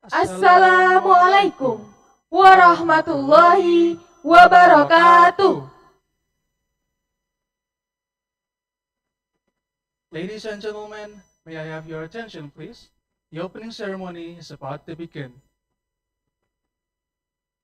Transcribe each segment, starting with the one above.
Assalamualaikum warahmatullahi wabarakatuh. Ladies and gentlemen, may I have your attention, please? The opening ceremony is about to begin.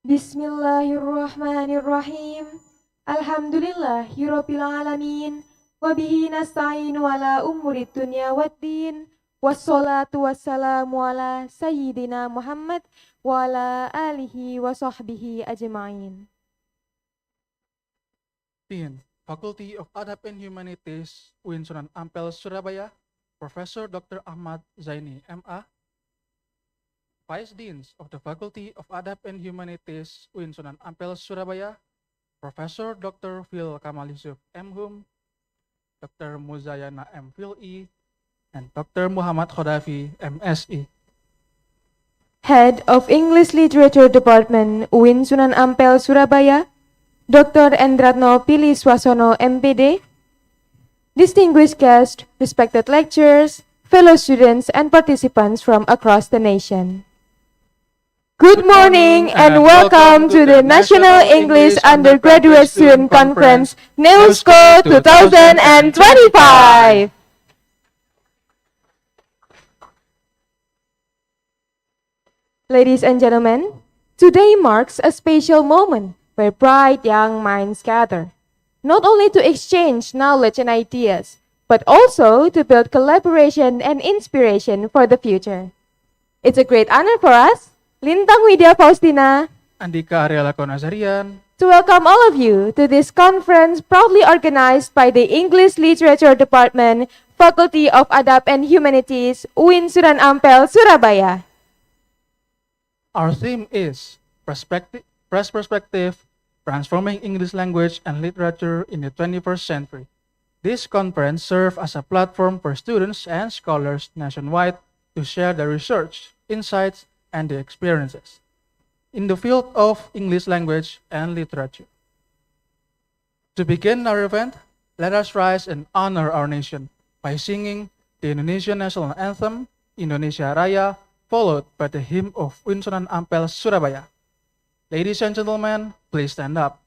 Bismillahirrahmanirrahim. Alhamdulillahirabbil alamin. Wabihi nasta'inu ala umurid dunya waddin. Wassalatu wassalamu ala sayyidina Muhammad wa ala alihi wa sahbihi ajma'in. Dean, Faculty of Adab and Humanities, UIN Sunan Ampel, Surabaya, Professor Dr. Ahmad Zaini, MA. Vice Deans of the Faculty of Adab and Humanities, UIN Sunan Ampel, Surabaya, Professor Dr. Phil Kamal Yusuf, M.Hum, Dr. Muzayana M. Phil E, and Dr. Muhammad Khodafi, MSE. Head of English Literature Department, UIN Sunan Ampel, Surabaya, Dr. Endratno Pili Swasono, MPD. Distinguished guests, respected lecturers, fellow students, and participants from across the nation. Good morning and welcome to the National English Undergraduate Student Conference, NEUSCO 2025. Ladies and gentlemen, today marks a special moment where bright young minds gather, not only to exchange knowledge and ideas, but also to build collaboration and inspiration for the future. It's a great honor for us, Lintang Widya Faustina, Andika Ariela Konazarian, to welcome all of you to this conference proudly organized by the English Literature Department, Faculty of Adab and Humanities, UIN Sunan Ampel, Surabaya. Our theme is Fresh Perspective, Transforming English Language and Literature in the 21st Century. This conference serves as a platform for students and scholars nationwide to share their research, insights, and their experiences in the field of English language and literature. To begin our event, let us rise and honor our nation by singing the Indonesian National Anthem, Indonesia Raya, followed by the hymn of UIN Sunan Ampel, Surabaya. Ladies and gentlemen, please stand up.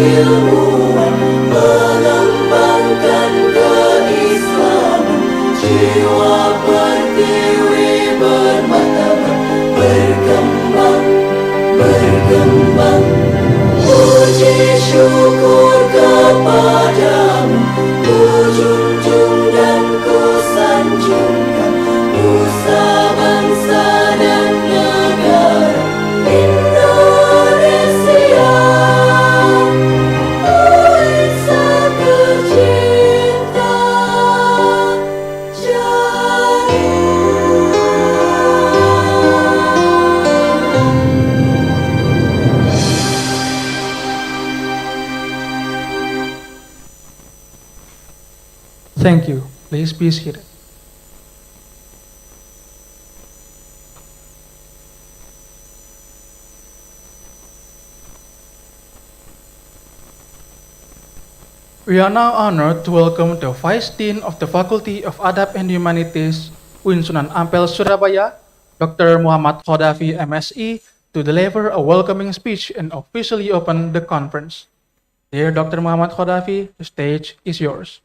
keilmuan, mengembangkan keislaman, jiwa pertiwi bermartabat, berkembang, berkembang. Puji syukur kepadamu, ku junjung dan ku sanjungkan nusa bangsa dan negara Indonesia. Oh insan tercinta, Thank you. Please be seated. We are now honored to welcome the Vice Dean of the Faculty of Adab and Humanities, UIN Sunan Ampel, Surabaya, Dr. Muhammad Khodafi, MSI, to deliver a welcoming speech and officially open the conference. Dear Dr. Muhammad Khodafi, the stage is yours.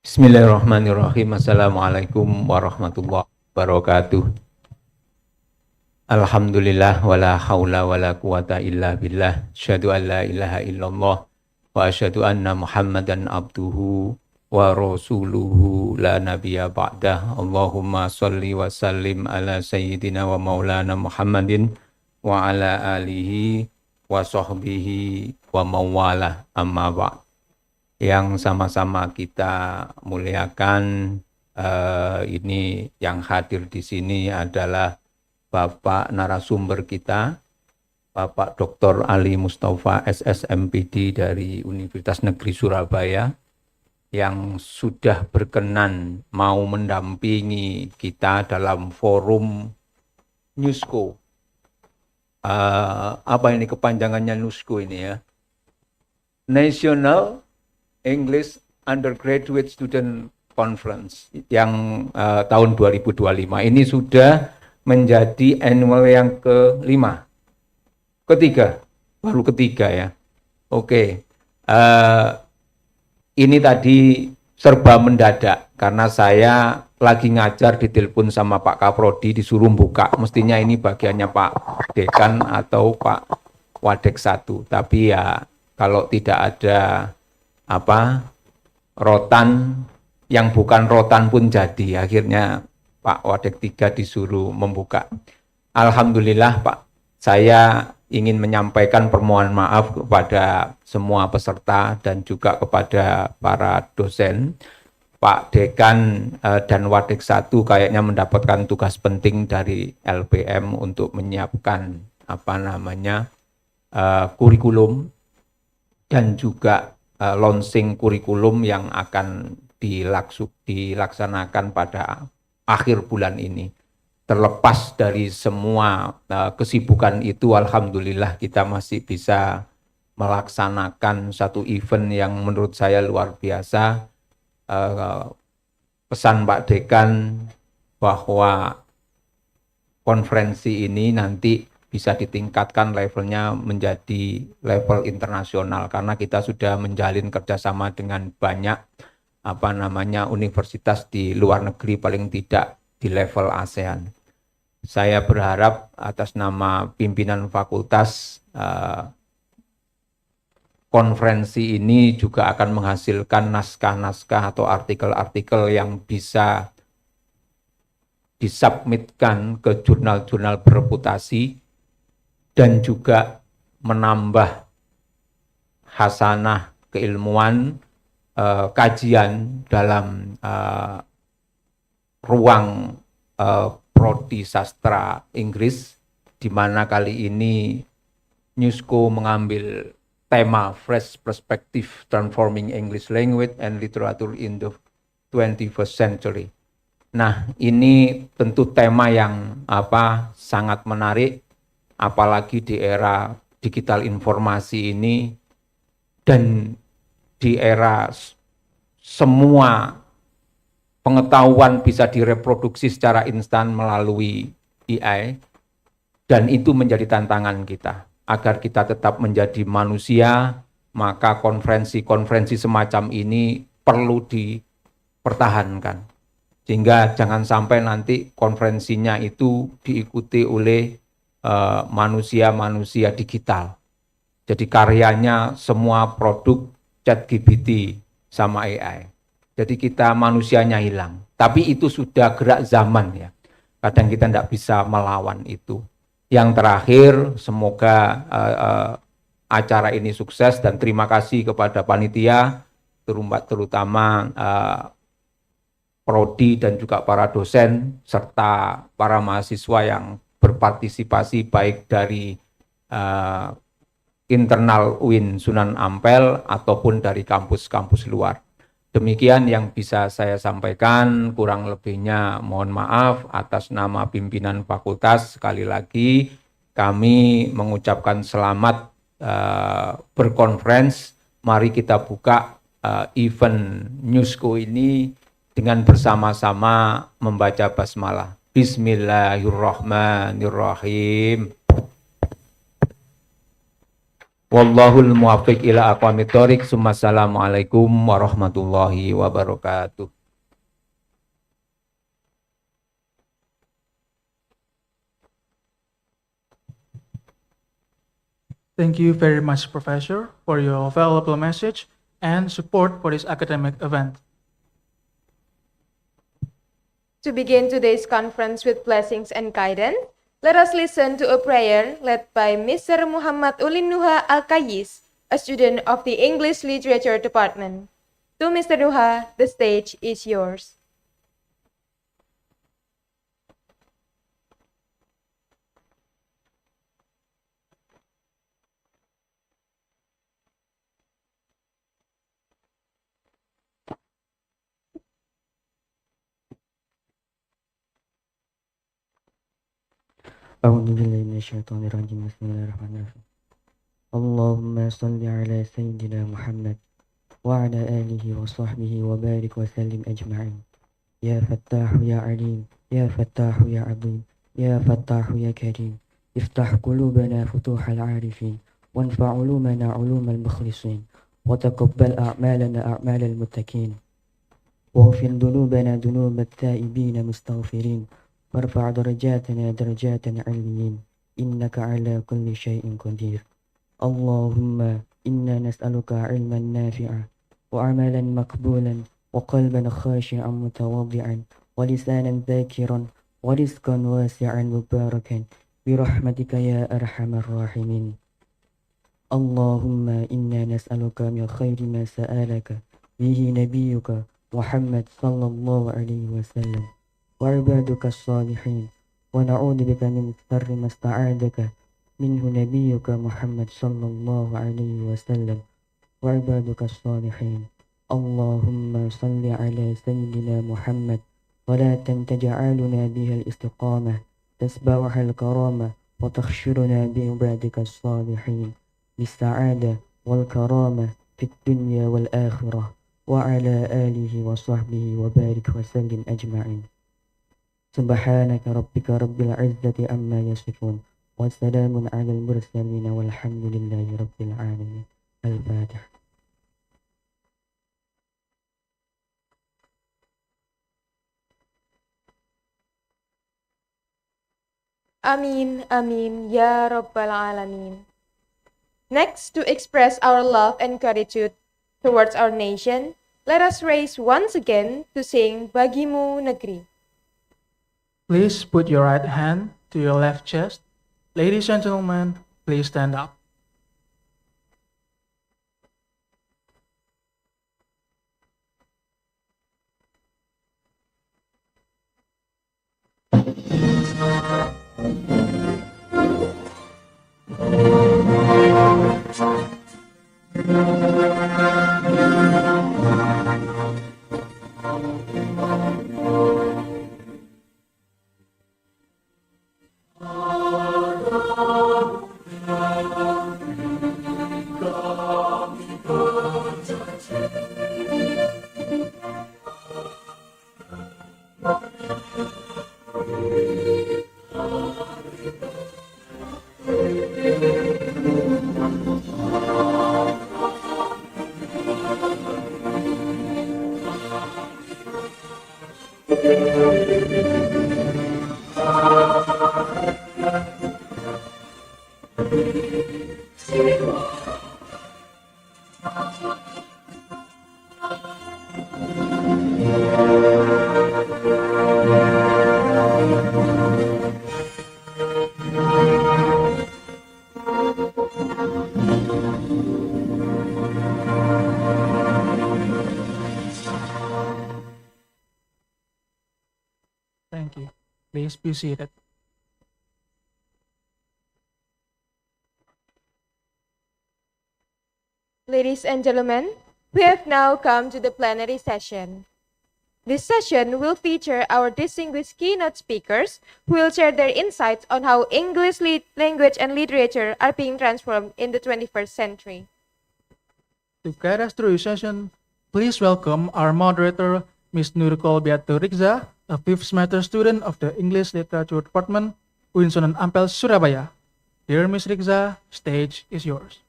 Bismillahirrahmanirrahim. Assalamualaikum warahmatullahi wabarakatuh. Alhamdulillah wala haula wala quwata illa billah. Asyhadu an la ilaha illallah wa asyhadu anna Muhammadan abduhu wa rasuluhu la nabiyya ba'dah. Allahumma shalli wa sallim ala sayyidina wa maulana Muhammadin wa ala alihi wa sahbihi wa mawalah, amma ba'd. Yang sama-sama kita muliakan, ini yang hadir di sini adalah Bapak narasumber kita, Bapak Dr. Ali Mustafa SSMPD dari Universitas Negeri Surabaya, yang sudah berkenan mau mendampingi kita dalam forum NUSCO. Apa ini kepanjangannya NUSCO ini ya? National English Undergraduate Student Conference yang tahun 2025 ini sudah menjadi annual yang baru ketiga ya. Oke, ini tadi serba mendadak karena saya lagi ngajar ditelepon sama Pak Kaprodi disuruh buka. Mestinya ini bagiannya Pak Dekan atau Pak Wadek 1, tapi ya kalau tidak ada rotan yang bukan rotan pun jadi. Akhirnya Pak Wadek 3 disuruh membuka. Alhamdulillah Pak, saya ingin menyampaikan permohonan maaf kepada semua peserta dan juga kepada para dosen. Pak Dekan dan Wadek 1 kayaknya mendapatkan tugas penting dari LPM untuk menyiapkan kurikulum dan juga launching kurikulum yang akan dilaksanakan pada akhir bulan ini. Terlepas dari semua kesibukan itu, alhamdulillah kita masih bisa melaksanakan satu event yang menurut saya luar biasa. Pesan Pak Dekan bahwa konferensi ini nanti bisa ditingkatkan levelnya menjadi level internasional karena kita sudah menjalin kerjasama dengan banyak universitas di luar negeri, paling tidak di level ASEAN. Saya berharap atas nama pimpinan fakultas konferensi ini juga akan menghasilkan naskah-naskah atau artikel-artikel yang bisa disubmitkan ke jurnal-jurnal bereputasi dan juga menambah hasanah keilmuan kajian dalam ruang prodi sastra Inggris, di mana kali ini NUSCO mengambil tema Fresh Perspective Transforming English Language and Literature in the 21st Century. Nah, ini tentu tema yang sangat menarik, apalagi di era digital informasi ini dan di era semua pengetahuan bisa direproduksi secara instan melalui AI, dan itu menjadi tantangan kita. Agar kita tetap menjadi manusia, maka konferensi-konferensi semacam ini perlu dipertahankan. Sehingga jangan sampai nanti konferensinya itu diikuti oleh manusia-manusia digital. Jadi karyanya semua produk ChatGPT sama AI. Jadi kita manusianya hilang. Tapi itu sudah gerak zaman ya. Kadang kita tidak bisa melawan itu. Yang terakhir, semoga acara ini sukses dan terima kasih kepada panitia, terutama prodi dan juga para dosen serta para mahasiswa yang berpartisipasi baik dari internal UIN Sunan Ampel ataupun dari kampus-kampus luar. Demikian yang bisa saya sampaikan, kurang lebihnya mohon maaf atas nama pimpinan fakultas. Sekali lagi kami mengucapkan selamat berkonferensi. Mari kita buka event Newsco ini dengan bersama-sama membaca basmalah. Bismillahirrahmanirrahim. Wallahul muwaffiq ila aqwamit thoriq. Assalamualaikum warahmatullahi wabarakatuh. Thank you very much, Professor, for your valuable message and support for this academic event. To begin today's conference with blessings and guidance, let us listen to a prayer led by Mr. Muhammad Ulin Nuha Al-Kayis, a student of the English Literature Department. To Mr. Nuha, the stage is yours. أعوذ بالله من الشيطان الرجيم بسم الله الرحمن الرحيم اللهم صل على سيدنا محمد وعلى آله وصحبه وبارك وسلم أجمعين يا فتاح يا عليم يا فتاح يا عظيم يا فتاح يا كريم افتح قلوبنا فتوح العارفين وانفع علومنا علوم المخلصين وتقبل أعمالنا أعمال المتقين واغفر ذنوبنا ذنوب التائبين مستغفرين وارفع درجاتنا درجات عليين إنك على كل شيء قدير اللهم إنا نسألك علما نافعا وعملا مقبولا وقلبا خاشعا متواضعا ولسانا ذاكرا ورزقا واسعا مباركا برحمتك يا أرحم الراحمين اللهم إنا نسألك من خير ما سألك به نبيك محمد صلى الله عليه وسلم وعبادك الصالحين ونعوذ بك من شر ما استعاذك منه نبيك محمد صلى الله عليه وسلم وعبادك الصالحين اللهم صل على سيدنا محمد ولا تجعلنا بها الاستقامة تسبعها الكرامة وتخشرنا بعبادك الصالحين بالسعادة والكرامة في الدنيا والآخرة وعلى آله وصحبه وبارك وسلم أجمعين سبحانك ربك رب العزة عما يصفون وسلام على المرسلين والحمد لله رب العالمين. الفاتحة. Amin, amin, ya Rabbal Alamin. Next, to express our love and gratitude towards our nation, let us raise once again to sing Bagimu Negeri. Please put your right hand to your left chest. Ladies and gentlemen, please stand up. Please be seated. Ladies and gentlemen, we have now come to the plenary session. This session will feature our distinguished keynote speakers who will share their insights on how English language and literature are being transformed in the 21st century. To guide us through this session, please welcome our moderator, Ms. Nurkol Beatur Rikza, a 5th semester student of the English Literature Department, UIN Sunan Ampel, Surabaya. Dear Ms. Rikza, stage is yours.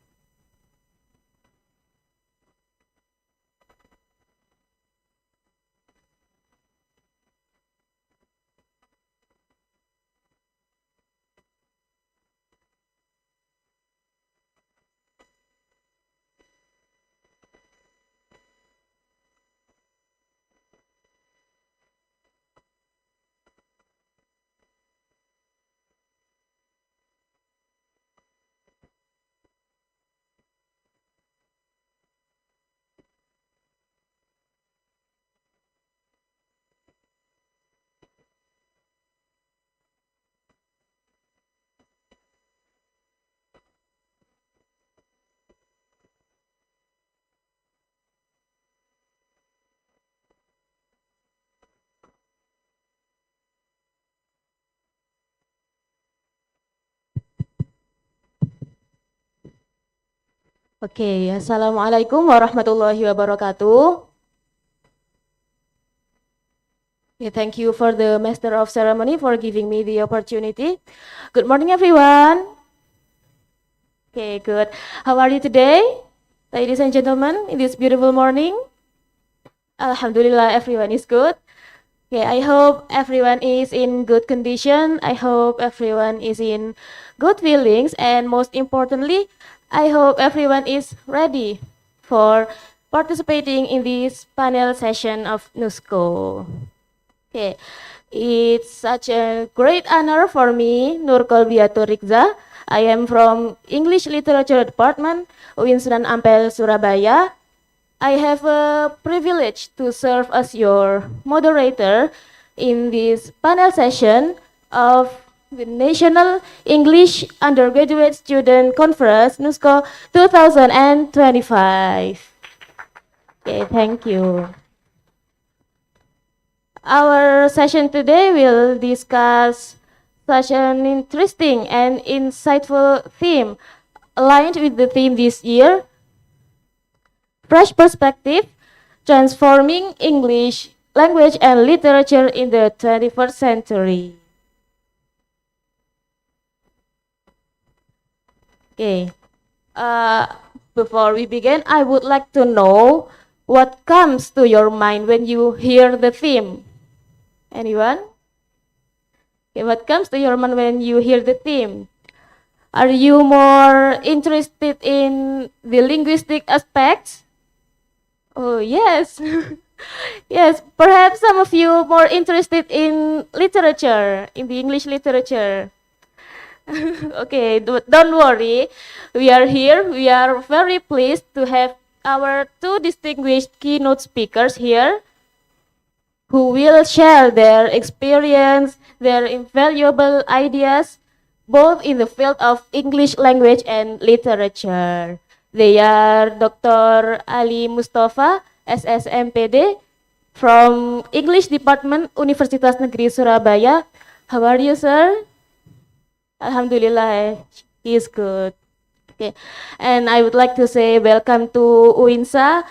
Oke, Assalamualaikum warahmatullahi wabarakatuh. Okay, thank you for the Master of Ceremony for giving me the opportunity. Good morning, everyone. Okay, good. How are you today, ladies and gentlemen, in this beautiful morning? Alhamdulillah, everyone is good. Okay, I hope everyone is in good condition. I hope everyone is in good feelings, and most importantly, I hope everyone is ready for participating in this panel session of NUSCO. Okay, it's such a great honor for me, Nurkol Beatur Rikza. I am from English Literature Department, UIN Sunan Ampel, Surabaya. I have a privilege to serve as your moderator in this panel session of the National English Undergraduate Student Conference, NUSCO 2025. Okay, thank you. Our session today will discuss such an interesting and insightful theme aligned with the theme this year, Fresh Perspective, Transforming English Language and Literature in the 21st Century. Okay, before we begin, I would like to know what comes to your mind when you hear the theme. Anyone? Okay, what comes to your mind when you hear the theme? Are you more interested in the linguistic aspects? Oh, yes. Yes, perhaps some of you more interested in literature, in the English literature. Okay, don't worry. We are here. We are very pleased to have our two distinguished keynote speakers here who will share their experience, their invaluable ideas, both in the field of English language and literature. They are Dr. Ali Mustafa, SSMPD, from English Department, Universitas Negeri Surabaya. How are you, sir? Alhamdulillah, he is good. Okay, and I would like to say welcome to UINSA,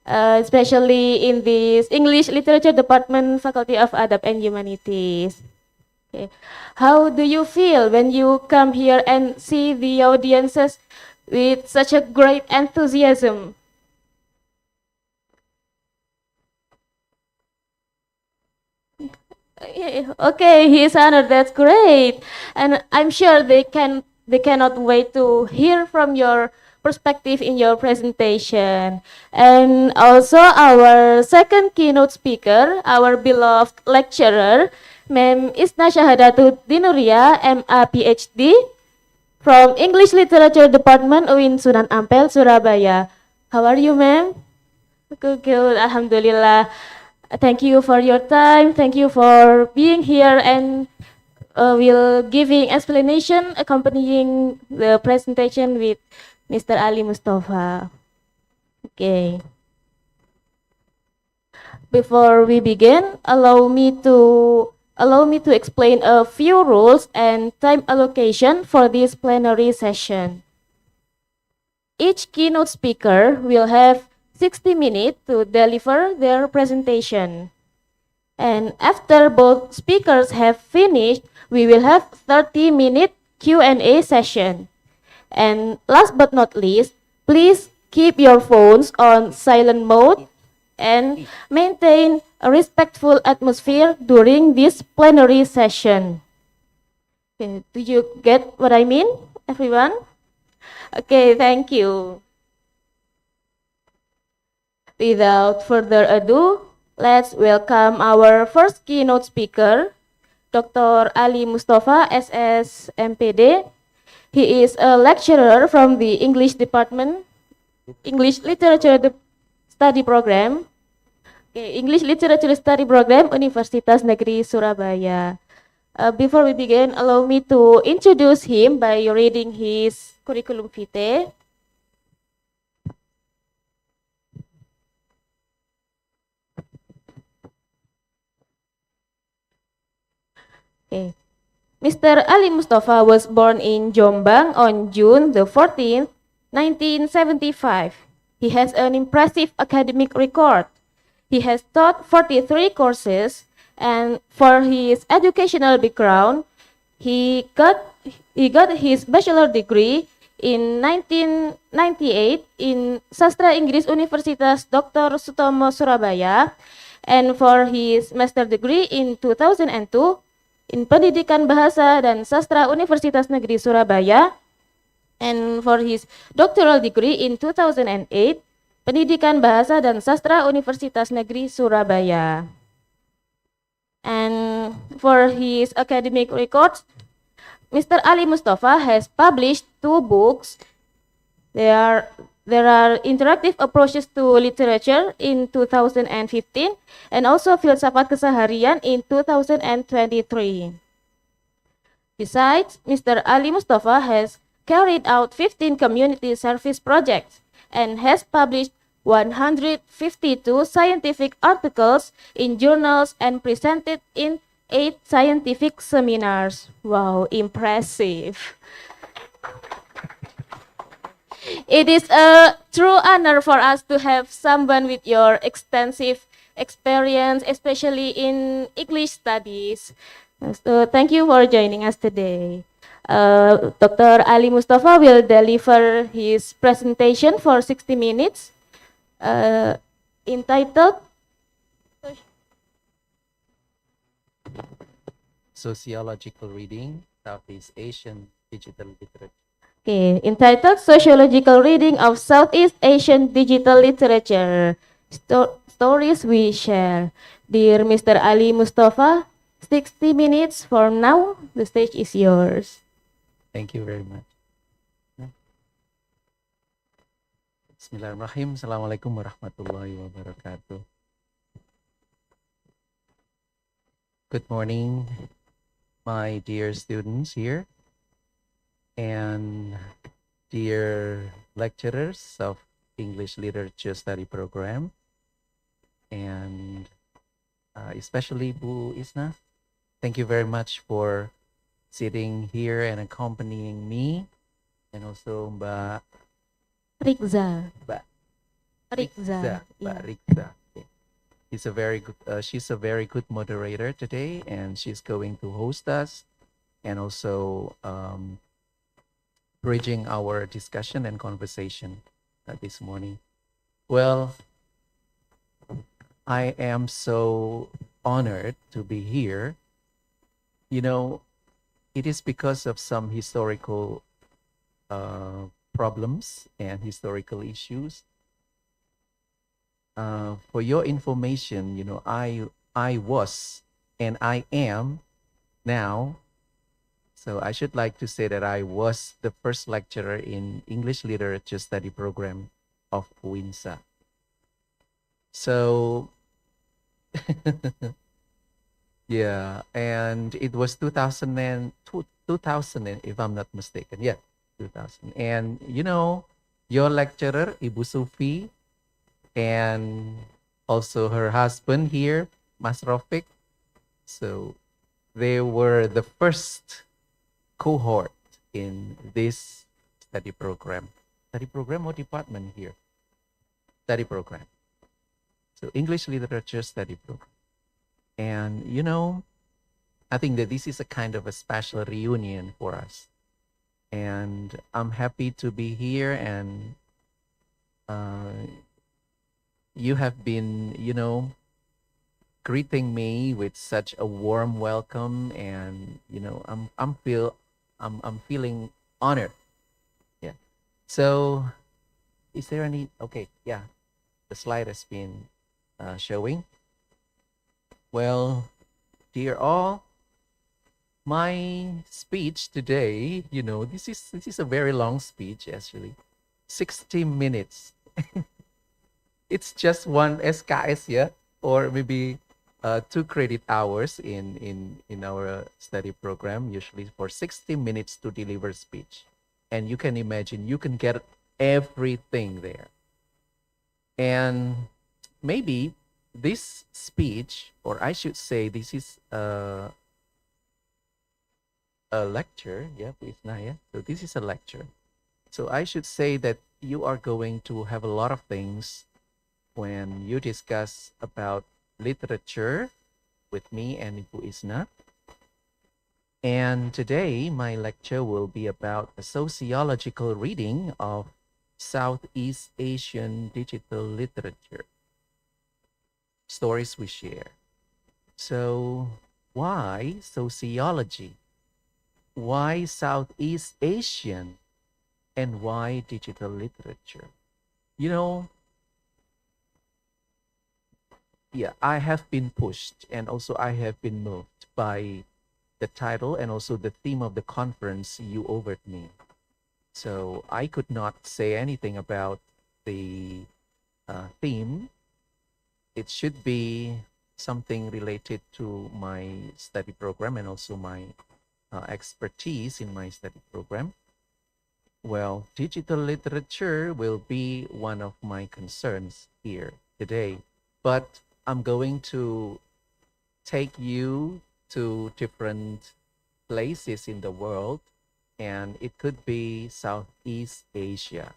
especially in this English Literature Department, Faculty of Adab and Humanities. Okay. How do you feel when you come here and see the audiences with such a great enthusiasm? Okay, he is honored. That's great, and I'm sure they cannot wait to hear from your perspective in your presentation. And also our second keynote speaker, our beloved lecturer, Ma'am Isna Syahadatul Dinuria, MA PhD, from English Literature Department, UIN Sunan Ampel, Surabaya. How are you, ma'am? Good, good. Alhamdulillah. Thank you for your time. Thank you for being here and will giving explanation accompanying the presentation with Mr. Ali Mustafa. Okay. Before we begin, allow me to explain a few rules and time allocation for this plenary session. Each keynote speaker will have 60 minutes to deliver their presentation. And after both speakers have finished, we will have 30-minute Q&A session. And last but not least, please keep your phones on silent mode and maintain a respectful atmosphere during this plenary session. Okay, do you get what I mean, everyone? Okay, thank you. Without further ado, let's welcome our first keynote speaker, Dr. Ali Mustafa, SS MPD. He is a lecturer from the English Department, English Literature Study Program, English Literature Study Program, Universitas Negeri Surabaya. Before we begin, allow me to introduce him by reading his curriculum vitae. Okay. Mr. Ali Mustafa was born in Jombang on June the 14th, 1975. He has an impressive academic record. He has taught 43 courses, and for his educational background, he got his bachelor degree in 1998 in Sastra Inggris Universitas Dr. Sutomo Surabaya, and for his master degree in 2002 in Pendidikan Bahasa dan Sastra Universitas Negeri Surabaya, and for his doctoral degree in 2008, Pendidikan Bahasa dan Sastra Universitas Negeri Surabaya. And for his academic records, Mr. Ali Mustafa has published 2 books. There are interactive approaches to literature in 2015 and also filsafat keseharian in 2023. Besides, Mr. Ali Mustafa has carried out 15 community service projects and has published 152 scientific articles in journals and presented in 8 scientific seminars. Wow, impressive. It is a true honor for us to have someone with your extensive experience, especially in English studies. So thank you for joining us today. Dr. Ali Mustafa will deliver his presentation for 60 minutes entitled Sociological Reading, Southeast Asian Digital Literature. Okay, entitled Sociological Reading of Southeast Asian Digital Literature, Stories We Share. Dear Mr. Ali Mustafa, 60 minutes from now, the stage is yours. Thank you very much. Bismillahirrahmanirrahim. Assalamualaikum warahmatullahi wabarakatuh. Good morning, my dear students here and dear lecturers of English Literature Study Program, and especially Bu Isna. Thank you very much for sitting here and accompanying me, and also Mbak Rikza. Mbak Rikza. Mbak Yeah. Rikza. She's a very good moderator today, and she's going to host us and also bridging our discussion and conversation this morning. Well, I am so honored to be here. You know, it is because of some historical problems and historical issues. For your information, you know, I was and I am now. So I should like to say that I was the first lecturer in English Literature Study Program of WINSA. So Yeah, and it was 2000 if I'm not mistaken. Yeah, 2000. And your lecturer, Ibu Sufi, and also her husband here, Mas Rofik. So they were the first cohort in this study program. Study program or department here? Study program. So English literature study program. And I think that this is a kind of a special reunion for us. And I'm happy to be here, and uh, you have been, greeting me with such a warm welcome, and I'm feeling honored. Yeah. So, is there any? Okay, yeah, the slide has been showing. Well, dear all, my speech today, this is a very long speech actually, 60 minutes. It's just one SKS, yeah, or maybe 2 credit hours in our study program, usually for 60 minutes to deliver speech. And you can imagine you can get everything there. And maybe this speech, or I should say, this is a lecture. Yeah, please, Naya. So this is a lecture. So I should say that you are going to have a lot of things when you discuss about literature with me and Ibu Isna. And today my lecture will be about a sociological reading of Southeast Asian digital literature, stories we share. So why sociology? Why Southeast Asian? And why digital literature? You know, yeah, I have been pushed, and also I have been moved by the title and also the theme of the conference you offered me. So I could not say anything about the theme. It should be something related to my study program and also my expertise in my study program. Well, digital literature will be one of my concerns here today, but I'm going to take you to different places in the world, and it could be Southeast Asia.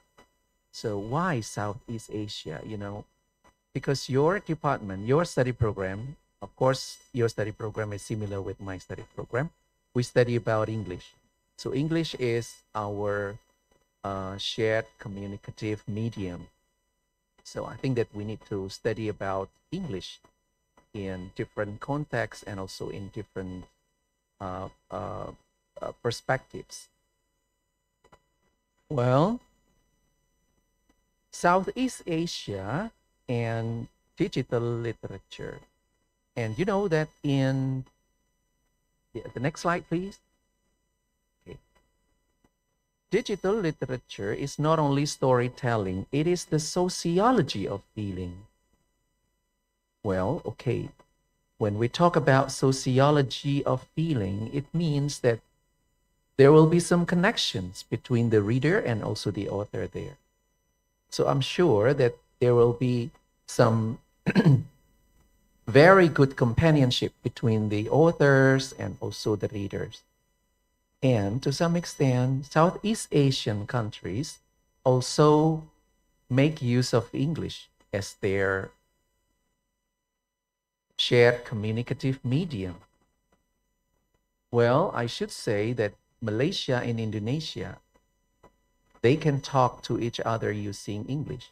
So why Southeast Asia? Because your department, your study program, of course, your study program is similar with my study program. We study about English. So English is our shared communicative medium. So I think that we need to study about English in different contexts and also in different perspectives. Well, Southeast Asia and digital literature. And you know that in the next slide, please. Okay. Digital literature is not only storytelling, it is the sociology of feeling. Well, okay. When we talk about sociology of feeling, it means that there will be some connections between the reader and also the author there. So I'm sure that there will be some very good companionship between the authors and also the readers. And to some extent, Southeast Asian countries also make use of English as their shared communicative medium. Well, I should say that Malaysia and Indonesia, they can talk to each other using English.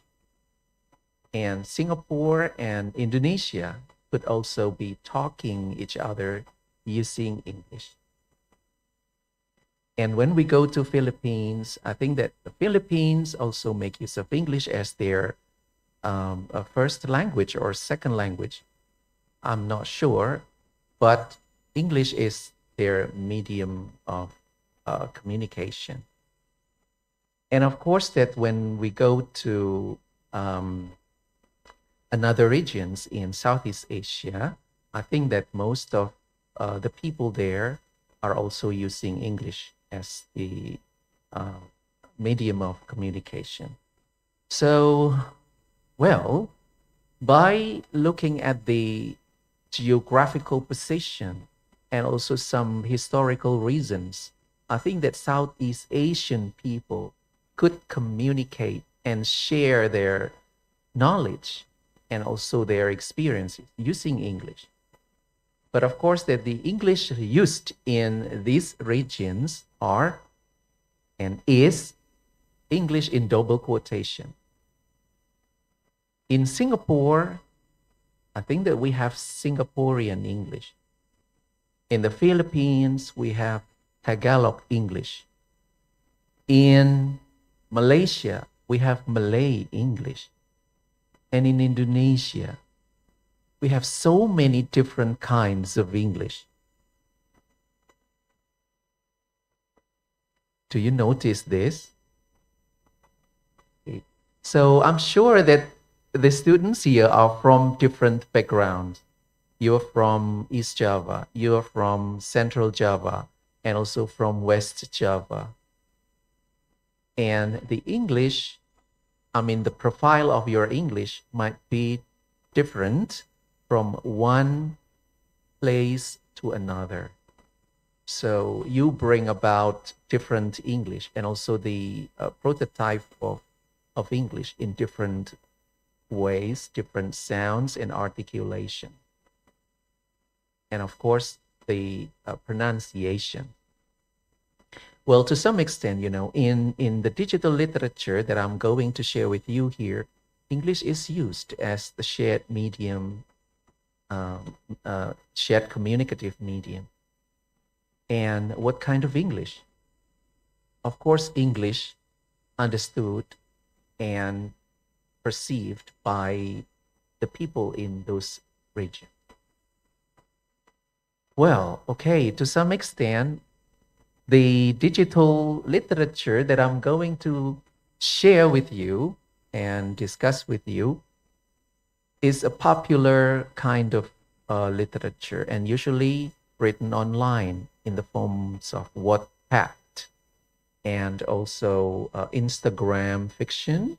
And Singapore and Indonesia could also be talking each other using English. And when we go to Philippines, I think that the Philippines also make use of English as their first language or second language. I'm not sure, but English is their medium of communication. And of course, that when we go to another regions in Southeast Asia, I think that most of the people there are also using English as the uh, medium of communication. So, well, by looking at the geographical position and also some historical reasons, I think that Southeast Asian people could communicate and share their knowledge and also their experiences using English. But of course, that the English used in these regions are and is English in double quotation. In Singapore, I think that we have Singaporean English. In the Philippines, we have Tagalog English. In Malaysia, we have Malay English. And in Indonesia, we have so many different kinds of English. Do you notice this? Okay. So I'm sure that the students here are from different backgrounds. You're from East Java, you're from Central Java, and also from West Java. And the English, the profile of your English might be different from one place to another. So you bring about different English and also the prototype of English in different ways, different sounds and articulation. And of course, the pronunciation. Well, to some extent, in the digital literature that I'm going to share with you here, English is used as the shared medium, shared communicative medium. And what kind of English? Of course, English understood and perceived by the people in those regions. Well, okay, to some extent, the digital literature that I'm going to share with you and discuss with you is a popular kind of literature and usually written online in the forms of Wattpad and also Instagram fiction,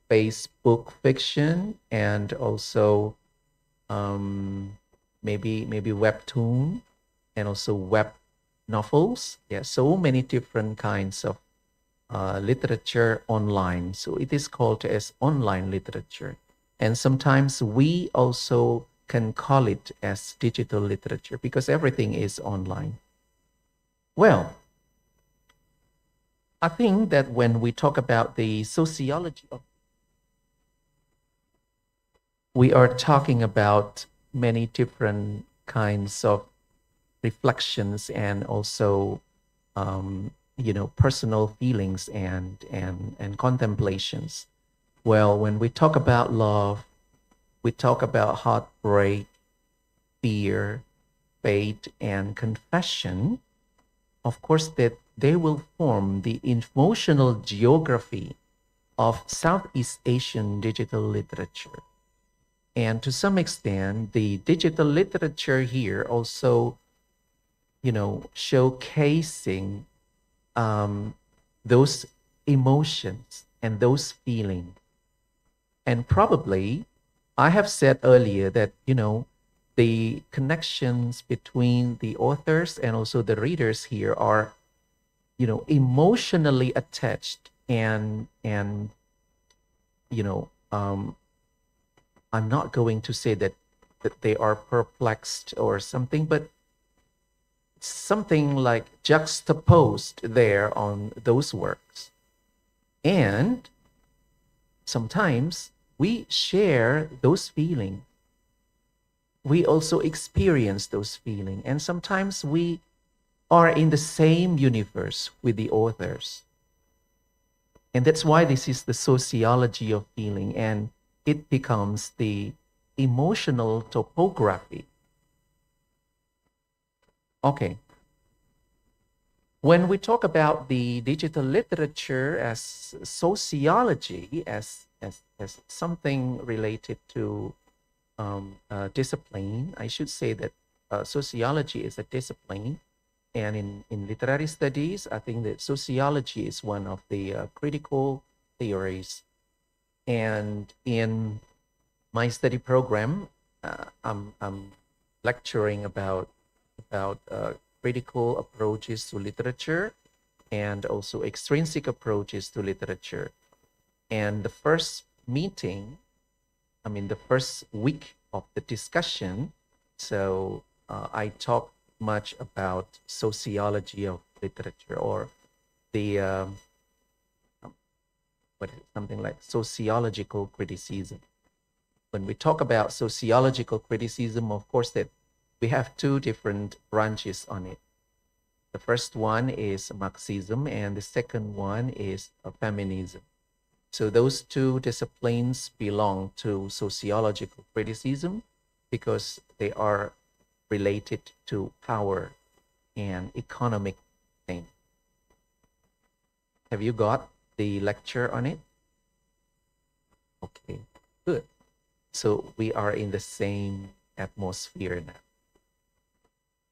Facebook fiction, and also maybe webtoon and also web novels. Yeah, so many different kinds of literature online. So it is called as online literature. And sometimes we also can call it as digital literature because everything is online. Well, I think that when we talk about the sociology of, we are talking about many different kinds of reflections and also personal feelings and contemplations. Well, when we talk about love, we talk about heartbreak, fear, fate, and confession. Of course, that they will form the emotional geography of Southeast Asian digital literature. And to some extent, the digital literature here also, showcasing those emotions and those feelings. And probably, I have said earlier that, the connections between the authors and also the readers here are, emotionally attached and I'm not going to say that they are perplexed or something, but something like juxtaposed there on those works. And sometimes we share those feelings. We also experience those feelings. And sometimes we are in the same universe with the authors. And that's why this is the sociology of feeling, and it becomes the emotional topography. Okay. When we talk about the digital literature as sociology, as something related to discipline. I should say that sociology is a discipline. And in literary studies, I think that sociology is one of the critical theories. And in my study program, I'm lecturing about critical approaches to literature and also extrinsic approaches to literature. And the first meeting, the first week of the discussion, so I talked much about sociology of literature, or the something like sociological criticism. When we talk about sociological criticism, of course, that we have two different branches on it. The first one is Marxism, and the second one is feminism. So those two disciplines belong to sociological criticism because they are related to power and economic thing. Have you got the lecture on it? Okay, good. So we are in the same atmosphere now.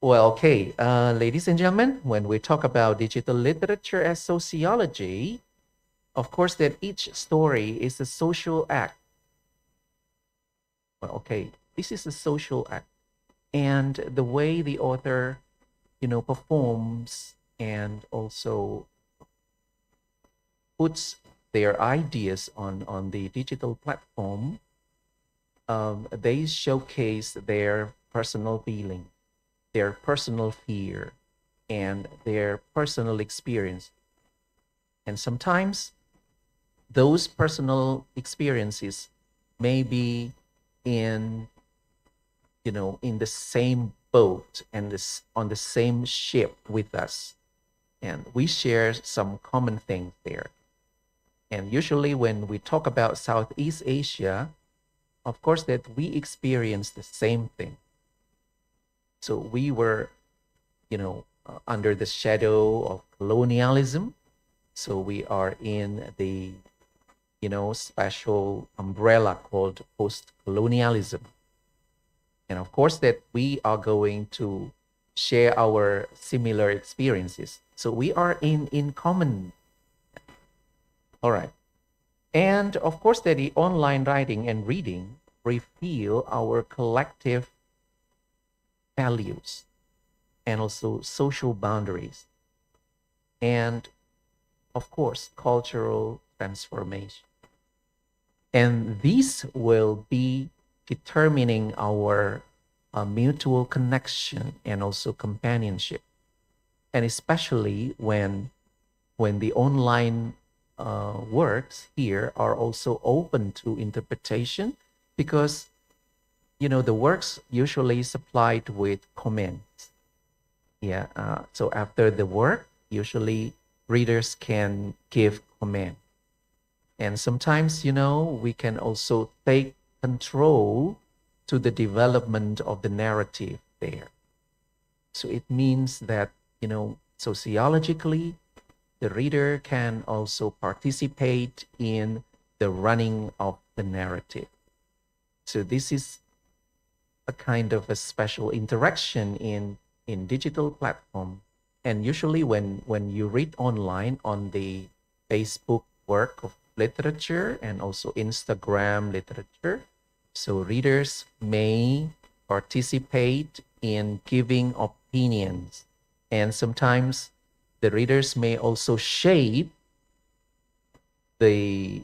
Well, okay, ladies and gentlemen, when we talk about digital literature as sociology, of course, that each story is a social act. Well, okay, this is a social act. And the way the author, performs and also puts their ideas on the digital platform, they showcase their personal feeling, their personal fear, and their personal experience. And sometimes those personal experiences may be in the same boat and on the same ship with us, and we share some common things there. And usually when we talk about Southeast Asia, of course that we experience the same thing. So we were under the shadow of colonialism, so we are in the special umbrella called post-colonialism. And of course that we are going to share our similar experiences. So we are in common. All right. And of course that the online writing and reading reveal our collective values and also social boundaries. And of course, cultural transformation. And these will be determining our mutual connection and also companionship. And especially when the online works here are also open to interpretation, because the works usually supplied with comments. Yeah. So after the work, usually readers can give comment. And sometimes, we can also take control to the development of the narrative there. So it means that, sociologically, the reader can also participate in the running of the narrative. So this is a kind of a special interaction in digital platform. And usually when you read online on the Facebook work of literature and also Instagram literature, so readers may participate in giving opinions. And sometimes the readers may also shape the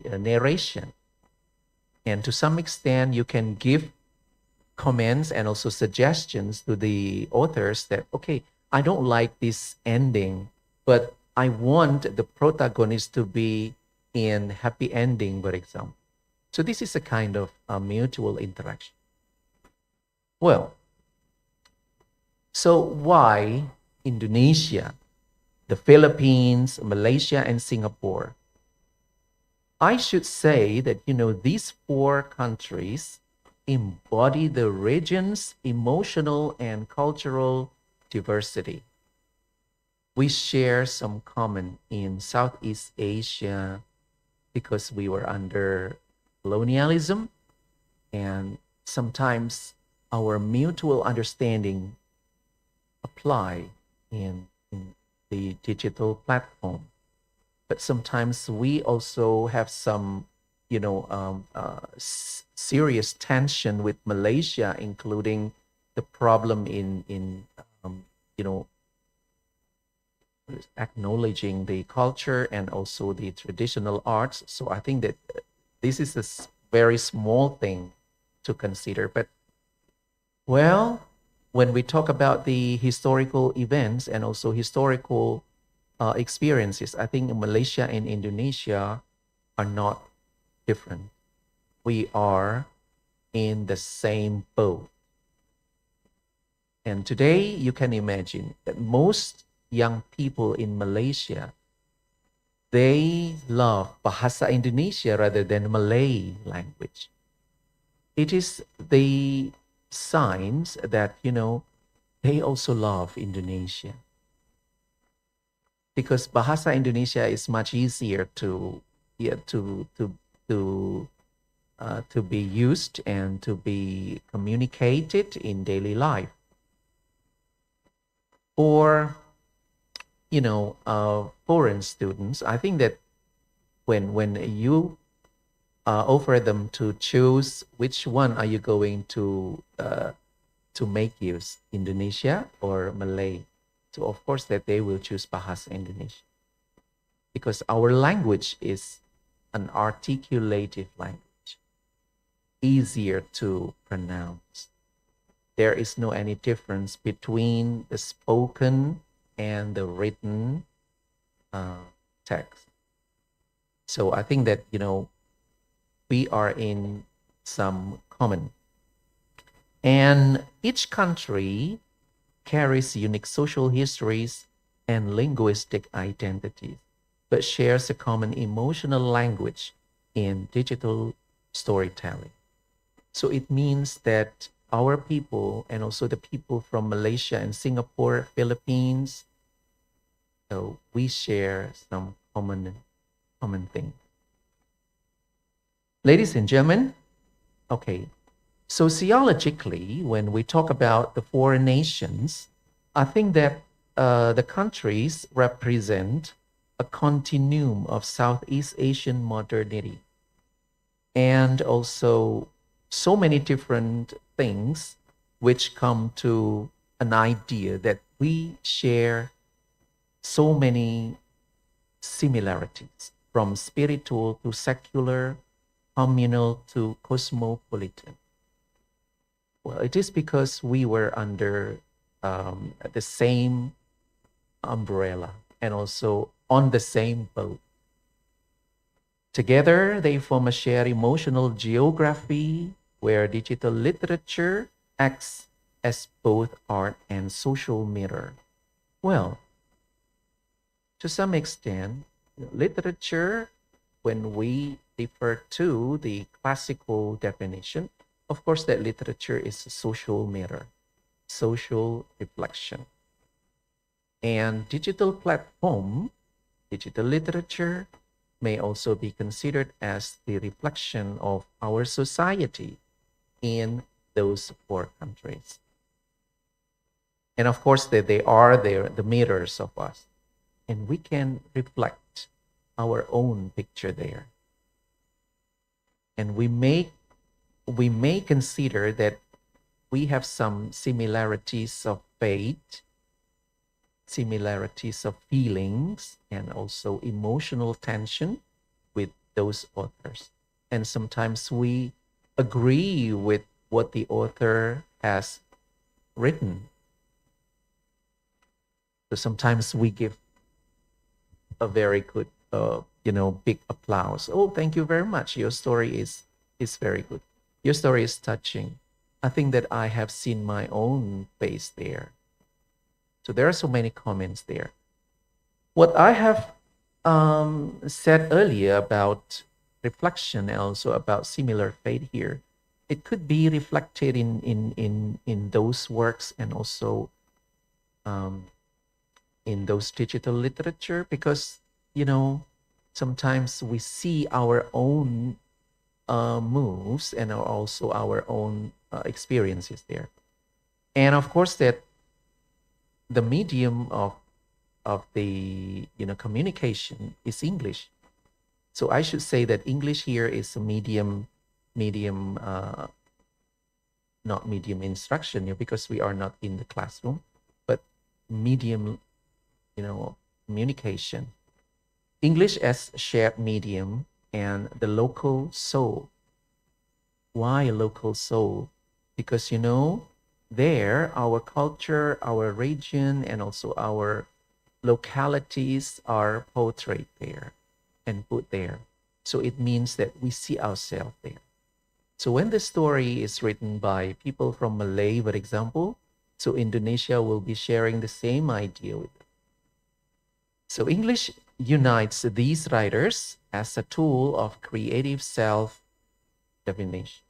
narration. And to some extent, you can give comments and also suggestions to the authors that, okay, I don't like this ending, but I want the protagonist to be in happy ending, for example. So this is a kind of mutual interaction. Well, so why Indonesia, the Philippines, Malaysia, and Singapore? I should say that, these four countries embody the region's emotional and cultural diversity. We share some common in Southeast Asia because we were under colonialism. And sometimes our mutual understanding apply in the digital platform. But sometimes we also have some, serious tension with Malaysia, including the problem in you know, acknowledging the culture and also the traditional arts. So I think that this is a very small thing to consider. But well, when we talk about the historical events and also historical experiences, I think Malaysia and Indonesia are not different. We are in the same boat. And today, you can imagine that most young people in Malaysia, they love Bahasa Indonesia rather than Malay language. It is the signs that, they also love Indonesia. Because Bahasa Indonesia is much easier to, yeah, to be used and to be communicated in daily life. For foreign students, I think that when you offer them to choose which one are you going to make use, Indonesia or Malay, so of course that they will choose Bahasa Indonesia because our language is an articulative language, easier to pronounce. There is no any difference between the spoken and the written text. So I think that, we are in some common. And each country carries unique social histories and linguistic identities, but shares a common emotional language in digital storytelling. So it means that our people and also the people from Malaysia and Singapore, Philippines, so we share some common things. Ladies and gentlemen, okay, sociologically, when we talk about the foreign nations, I think that the countries represent a continuum of Southeast Asian modernity and also so many different things which come to an idea that we share so many similarities from spiritual to secular, communal to cosmopolitan. Well, it is because we were under the same umbrella and also on the same boat. Together, they form a shared emotional geography where digital literature acts as both art and social mirror. Well, to some extent, literature, when we refer to the classical definition, of course, that literature is a social mirror, social reflection. And digital platform, digital literature, may also be considered as the reflection of our society in those four countries. And of course, they are the mirrors of us. And we can reflect our own picture there. And we may consider that we have some similarities of faith, similarities of feelings, and also emotional tension with those authors. And sometimes we agree with what the author has written. So sometimes we give a very good, big applause. Oh, thank you very much. Your story is very good. Your story is touching. I think that I have seen my own face there. So there are so many comments there. What I have said earlier about reflection and also about similar fate here, it could be reflected in those works and also in those digital literature because sometimes we see our own moves and also our own experiences there. And of course, that the medium of the communication is English. So I should say that English here is a medium, not medium instruction here because we are not in the classroom, but medium, communication. English as shared medium and the local soul. Why a local soul? Because there our culture, our region, and also our localities are portrayed there and put there. So it means that we see ourselves there. So when the story is written by people from Malay, for example, so Indonesia will be sharing the same idea with them. So English unites these writers as a tool of creative self-definition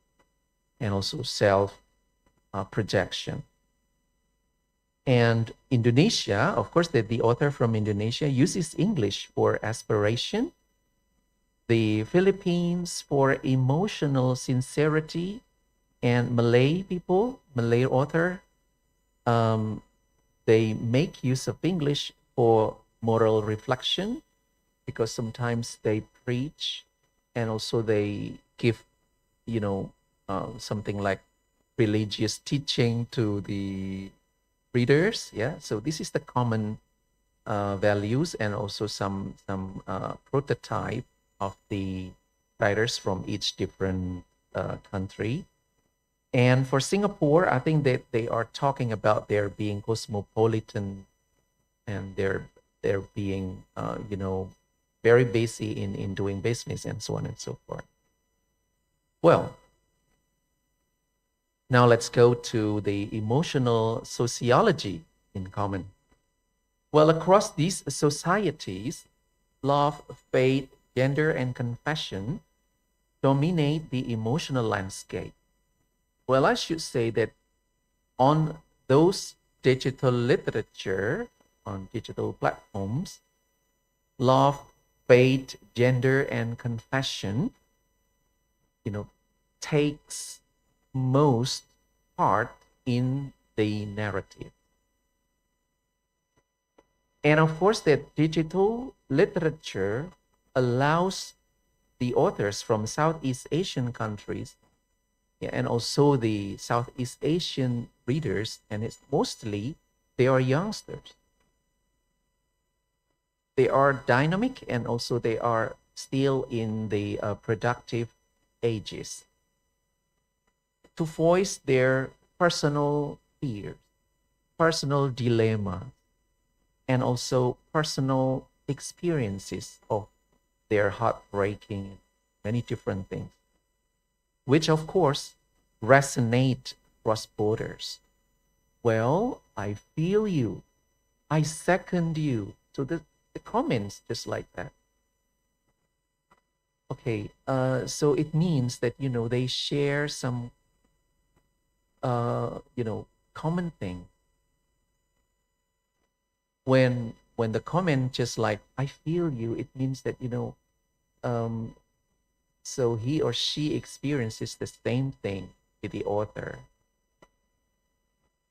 and also self-projection. And Indonesia, of course, the author from Indonesia uses English for aspiration, the Philippines for emotional sincerity, and Malay people, Malay author, they make use of English for moral reflection because sometimes they preach and also they give, something like religious teaching to the readers. Yeah, so this is the common values and also some prototype of the writers from each different country. And for Singapore, I think that they are talking about their being cosmopolitan and their being very busy in doing business and so on and so forth. Well, now let's go to the emotional sociology in common. Well, across these societies, love, faith, gender, and confession dominate the emotional landscape. Well, I should say that on those digital literature, on digital platforms, love, faith, gender, and confession, takes most part in the narrative. And of course, that digital literature allows the authors from Southeast Asian countries, and also the Southeast Asian readers, and it's mostly they are youngsters. They are dynamic and also they are still in the productive ages to voice their personal fears, personal dilemmas, and also personal experiences of their heartbreaking, many different things, which of course resonate across borders. Well, I feel you. I second you. So the comments just like that. Okay, so it means that they share some common thing. When the comment just like I feel you, it means that so he or she experiences the same thing with the author.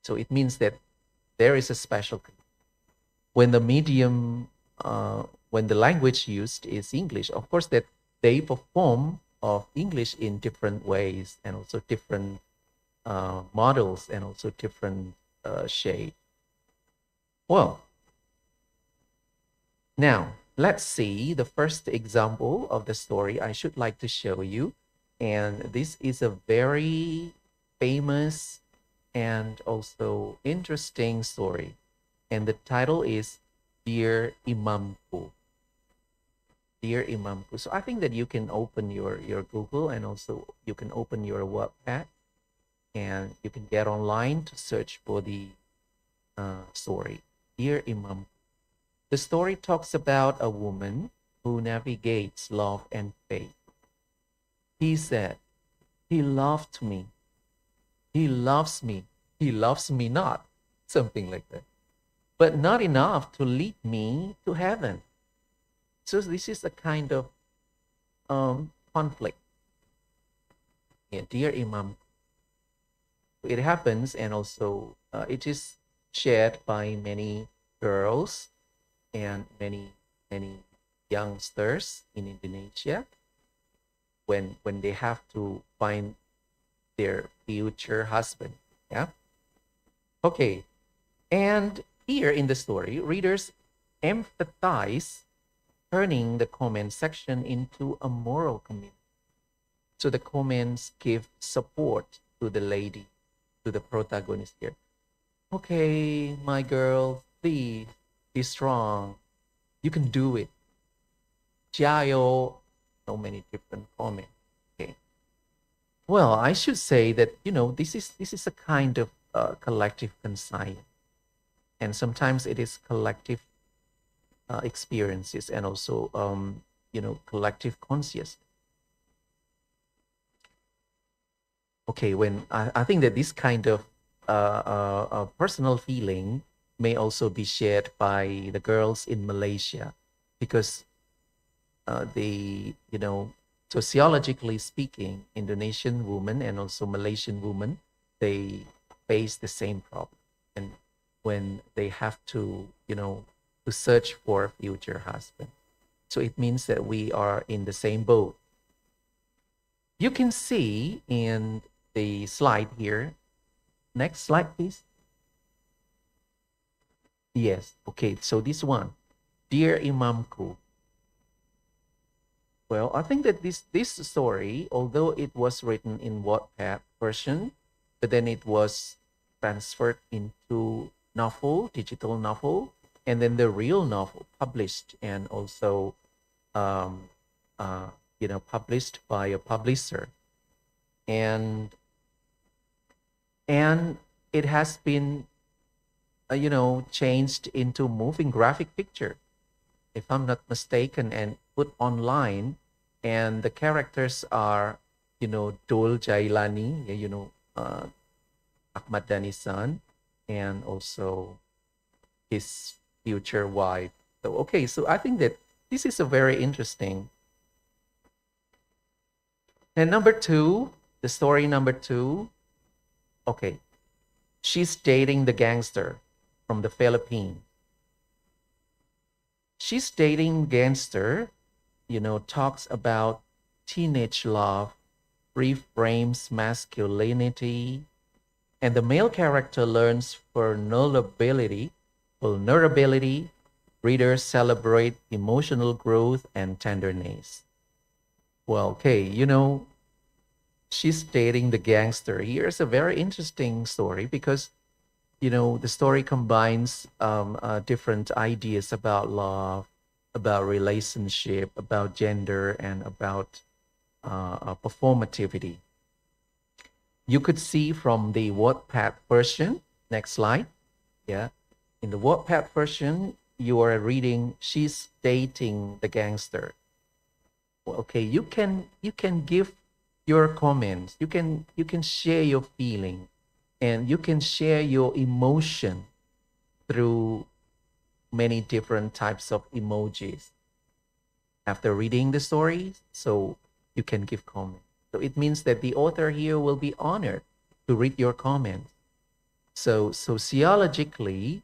So it means that there is a special when the medium when the language used is English, of course that they perform of English in different ways and also different models and also different shade. Well, now let's see the first example of the story I should like to show you. And this is a very famous and also interesting story. And the title is Dear Imamku. Dear Imamku. So I think that you can open your Google and also you can open your Wattpad and you can get online to search for the story. Dear Imamku. The story talks about a woman who navigates love and faith. He said, he loved me. He loves me. He loves me not. Something like that. But not enough to lead me to heaven. So this is a kind of conflict. Yeah, dear Imam. It happens, and also it is shared by many girls and many youngsters in Indonesia when they have to find their future husband. Yeah. Okay. And here in the story, readers empathize turning the comment section into a moral community. So the comments give support to the lady, to the protagonist here. Okay, my girl, please be strong. You can do it. Jayo. So many different comments. Okay. Well, I should say that this is a kind of collective conscience, and sometimes it is collective experiences and also collective consciousness. Okay, when I think that this kind of personal feeling may also be shared by the girls in Malaysia, because they, sociologically speaking, Indonesian women and also Malaysian women, they face the same problem. And when they have to search for a future husband. So it means that we are in the same boat. You can see in the slide here. Next slide, please. Yes. Okay. So this one, dear Imamku. Well, I think that this story, although it was written in Wattpad version, but then it was transferred into novel, digital novel, and then the real novel published and also, um, published by a publisher, and it has been, changed into moving graphic picture, if I'm not mistaken, and put online. And the characters are, Dol Jailani, Ahmad Dhani's son, and also his future wife. So, okay, so I think that this is a very interesting. And number two, the story number two, okay, she's dating the gangster from the Philippines. She's dating gangster, talks about teenage love, reframes masculinity, and the male character learns vulnerability. Readers celebrate emotional growth and tenderness. Well, okay, she's dating the gangster. Here's a very interesting story because, the story combines different ideas about love, about relationship, about gender, and about performativity. You could see from the Wattpad version. Next slide. Yeah. In the Wattpad version, you are reading she's dating the gangster. Well, okay, you can give your comments. You can share your feeling, and you can share your emotion through many different types of emojis after reading the story, so you can give comments. So it means that the author here will be honored to read your comments. So sociologically,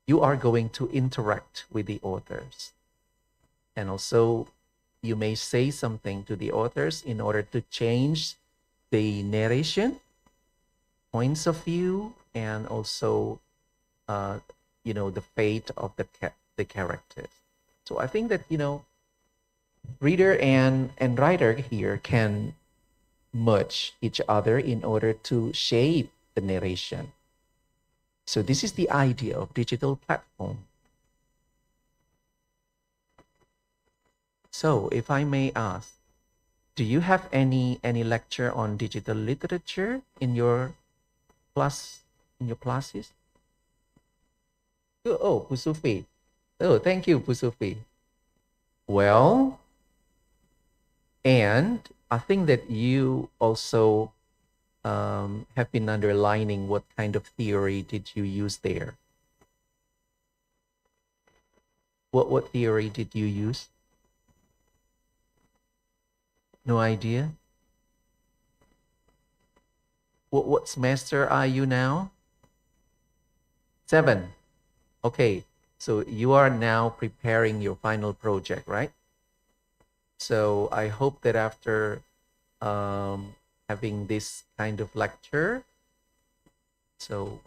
you are going to interact with the authors. And also, you may say something to the authors in order to change the narration, points of view, and also, the fate of the characters. So I think that, reader and writer here can merge each other in order to shape the narration. So this is the idea of digital platform. So if I may ask, do you have any lecture on digital literature in your classes? Oh, Pusufi. Oh, thank you, Pusufi. Well, and I think that you also have been underlining what kind of theory did you use there. What theory did you use? No idea? What semester are you now? 7. Okay, so you are now preparing your final project, right? So I hope that after having this kind of lecture, so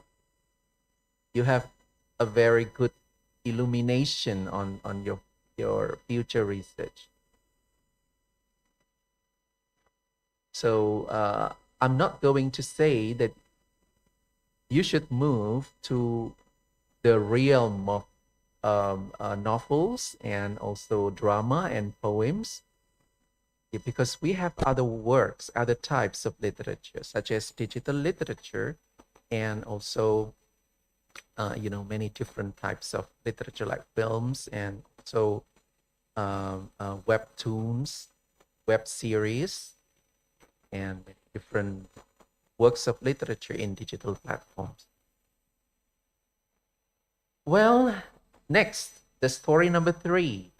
you have a very good illumination on your future research. So I'm not going to say that you should move to the realm of novels and also drama and poems. Yeah, because we have other works, other types of literature, such as digital literature, and also, many different types of literature like films and so webtoons, web series, and many different works of literature in digital platforms. Well, next, the story number 3.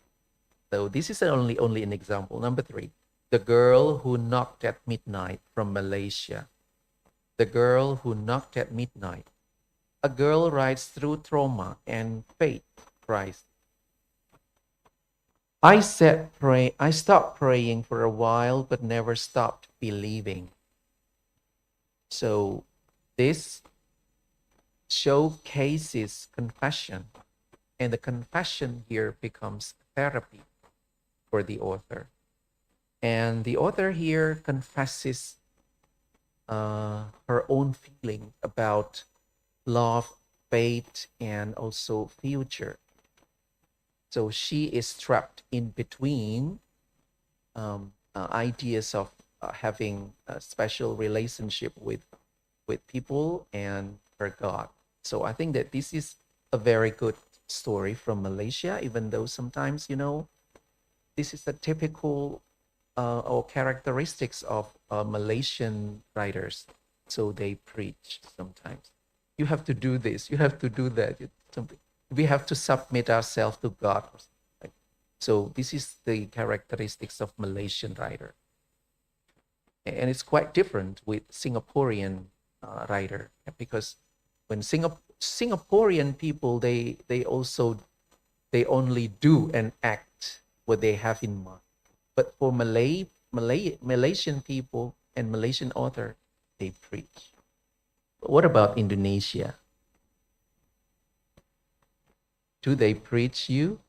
So this is only an example. Number 3, the girl who knocked at midnight from Malaysia. The girl who knocked at midnight. A girl rides through trauma and fate cries. I stopped praying for a while, but never stopped believing. So this showcases confession, and the confession here becomes therapy for the author. And the author here confesses her own feeling about love, fate, and also future. So she is trapped in between ideas of having a special relationship with people and her God. So I think that this is a very good story from Malaysia, even though sometimes, this is a typical or characteristics of Malaysian writers. So they preach sometimes. You have to do this. You have to do that. Something. We have to submit ourselves to God. Or something. So this is the characteristics of Malaysian writer, and it's quite different with Singaporean writer, because when Singaporean people they only do and act what they have in mind. But for Malaysian people and Malaysian author, they preach. But what about Indonesia? Do they preach you?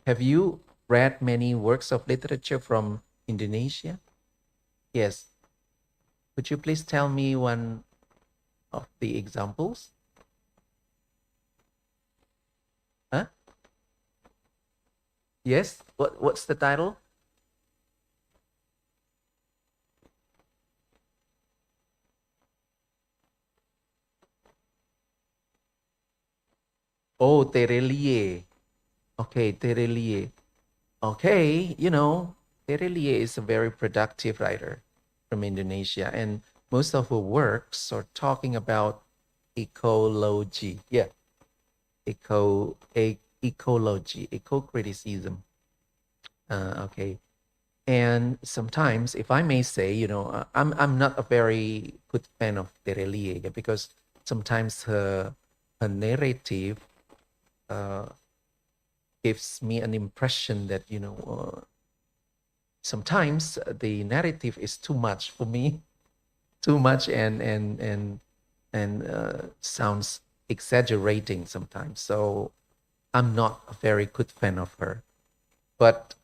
Have you read many works of literature from Indonesia? Yes. Could you please tell me one of the examples? Huh? Yes. What's the title? Oh, Terelie. Okay, Terelie. Okay, Terelie is a very productive writer from Indonesia, and most of her works are talking about ecology. Yeah, ecology, eco-criticism. Okay, and sometimes, if I may say, I'm not a very good fan of Terelie, because sometimes her narrative gives me an impression that sometimes the narrative is too much for me, too much, and sounds exaggerating sometimes. So I'm not a very good fan of her. But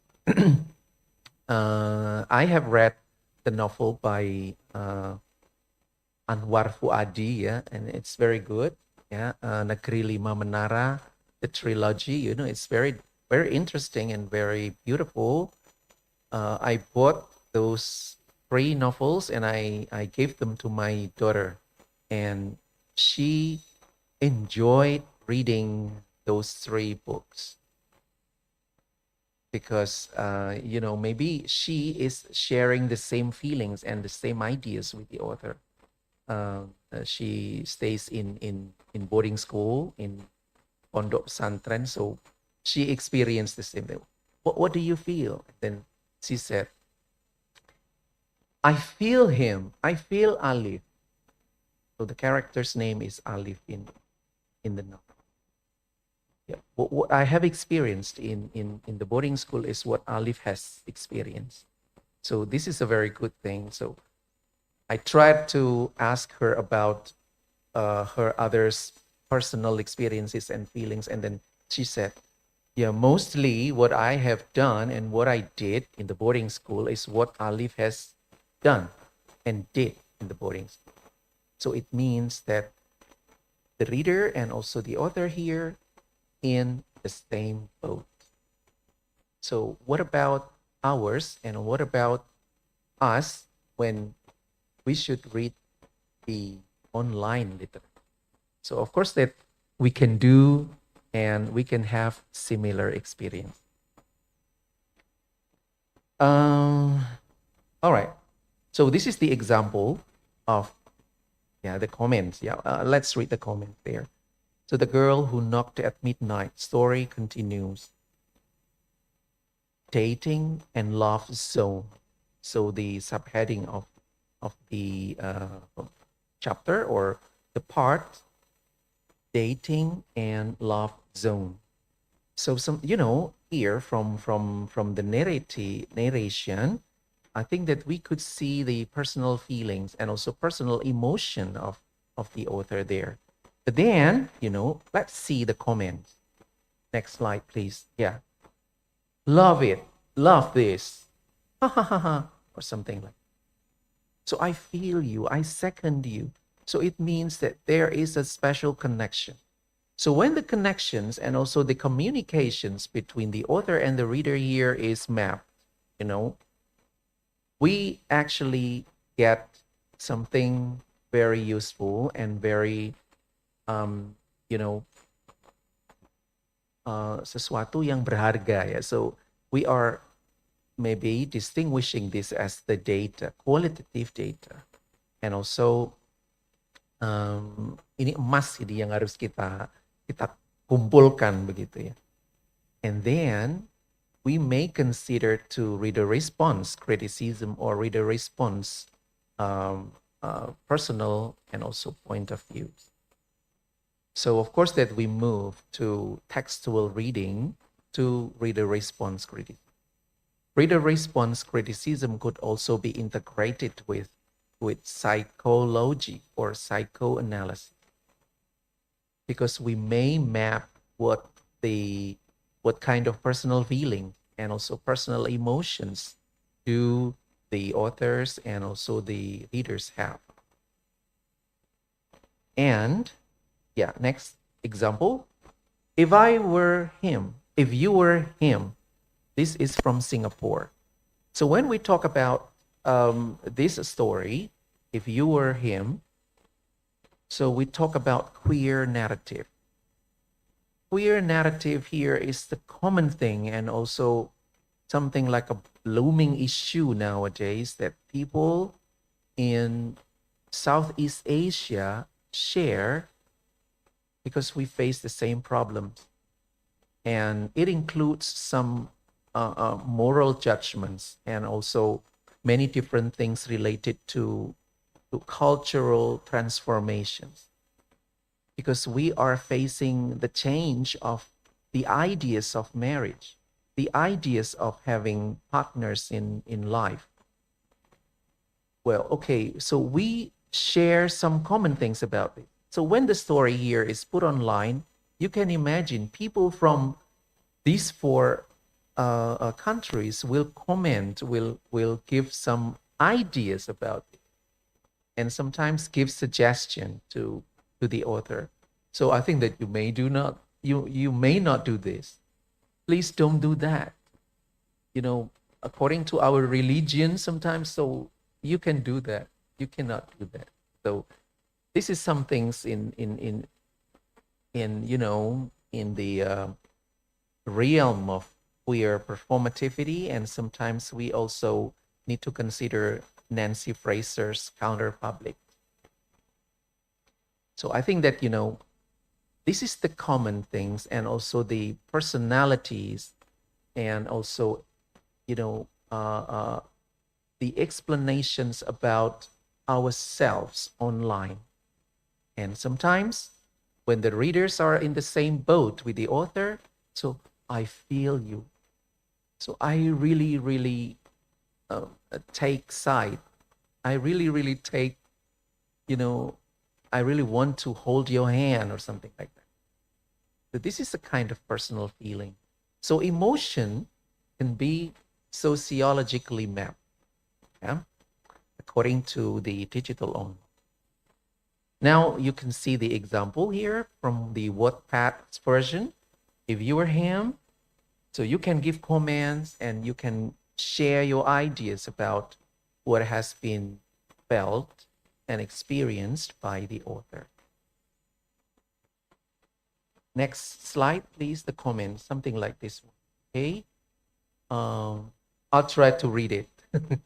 I have read the novel by Anwar Fuadi, yeah, and it's very good. Yeah, Negeri Lima Menara, the trilogy. It's very very interesting and very beautiful. I bought those 3 novels and I gave them to my daughter, and she enjoyed reading those 3 books because maybe she is sharing the same feelings and the same ideas with the author. She stays in boarding school in Pondok Pesantren, so she experienced the same thing. What do you feel? Then she said, I feel him. I feel Alif. So the character's name is Alif in the novel. Yeah. What I have experienced in the boarding school is what Alif has experienced. So this is a very good thing. So I tried to ask her about her others' personal experiences and feelings, and then she said, "Yeah, mostly what I have done and what I did in the boarding school is what Alif has done and did in the boarding school." So it means that the reader and also the author here in the same boat. So what about ours and what about us when we should read the online literature? So of course that we can do and we can have similar experience. All right. So this is the example of the comments. Let's read the comment there. So the girl who knocked at midnight story continues. Dating and love zone. So the subheading of the chapter or the part, dating and love zone. So some here from the narration, I think that we could see the personal feelings and also personal emotion of the author there. But then let's see the comments. Next slide, please. Yeah, love it, love this, ha ha ha ha, or something like. So I feel you, I second you. So it means that there is a special connection. So when the connections and also the communications between the author and the reader here is mapped, we actually get something very useful and very, sesuatu yang berharga. Yeah. So we are maybe distinguishing this as the data, qualitative data. And also, ini emas ini yang harus kita kumpulkan begitu ya. And then we may consider to reader response criticism or reader response personal and also point of views. So of course that we move to textual reading to reader response criticism. Reader response criticism could also be integrated with psychology or psychoanalysis, because we may map what kind of personal feeling and also personal emotions do the authors and also the readers have. And next example, if you were him, this is from Singapore. So when we talk about this story, if you were him, so we talk about queer narrative. Queer narrative here is the common thing and also something like a blooming issue nowadays that people in Southeast Asia share because we face the same problems. And it includes some moral judgments and also many different things related to cultural transformations, because we are facing the change of the ideas of marriage, the ideas of having partners in life. Well, okay, so we share some common things about it. So when the story here is put online, you can imagine people from these four countries will comment, will give some ideas about it, and sometimes give suggestion to the author. So I think that you may not do this. Please don't do that. According to our religion, sometimes so you can do that. You cannot do that. So this is some things in the realm of queer performativity, and sometimes we also need to consider Nancy Fraser's counterpublic. So I think that this is the common things and also the personalities and also the explanations about ourselves online. And sometimes when the readers are in the same boat with the author, so I feel you. So I really, really take side. I really, really take, I really want to hold your hand or something like that. So this is a kind of personal feeling. So emotion can be sociologically mapped, yeah, according to the digital owner. Now you can see the example here from the Wattpad's version. If you are him, so you can give comments and you can share your ideas about what has been felt and experienced by the author. Next slide, please. The comment, something like this one. Okay. I'll try to read it.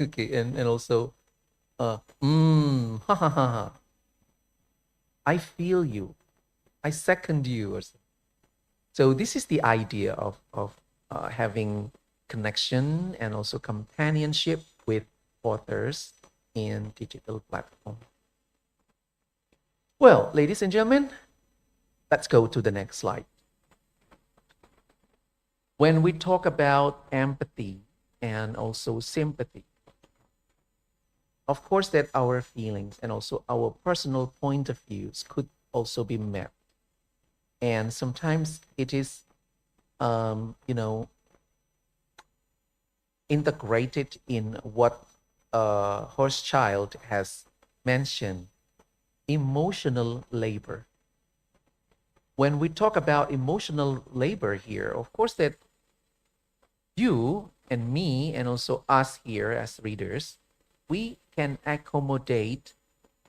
Okay, and also, ha ha ha ha. I feel you. I second you. Or something. So this is the idea of having connection and also companionship with authors in digital platform. Well, ladies and gentlemen, let's go to the next slide. When we talk about empathy and also sympathy, of course that our feelings and also our personal point of views could also be met. And sometimes it is, integrated in what Hochschild has mentioned, emotional labor. When we talk about emotional labor here, of course that you and me and also us here as readers, we can accommodate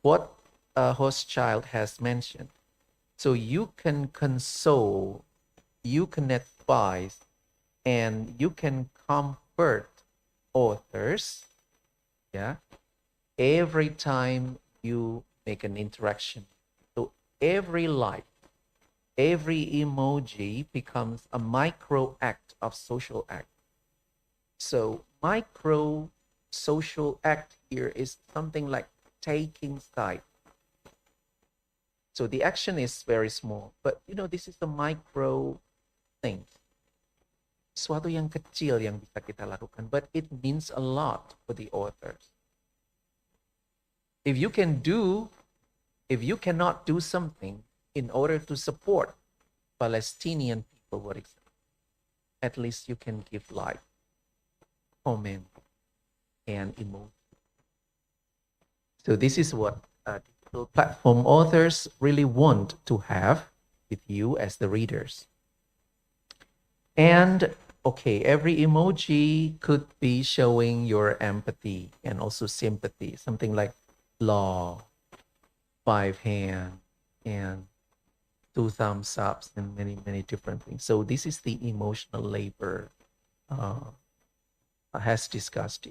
what Hochschild has mentioned. So you can console, you can advise, and you can comfort authors, yeah, every time you make an interaction. So every like, every emoji becomes a micro act of social act. So micro social act here is something like taking side. So the action is very small, but this is the micro thing. Sesuatu yang kecil yang bisa kita lakukan, but it means a lot for the authors. If you cannot do something in order to support Palestinian people, for example, at least you can give like, comment, and emoji. So this is what digital platform authors really want to have with you as the readers. And okay, every emoji could be showing your empathy and also sympathy, something like law, 5 hand, and 2 thumbs ups, and many, many different things. So this is the emotional labor has discussed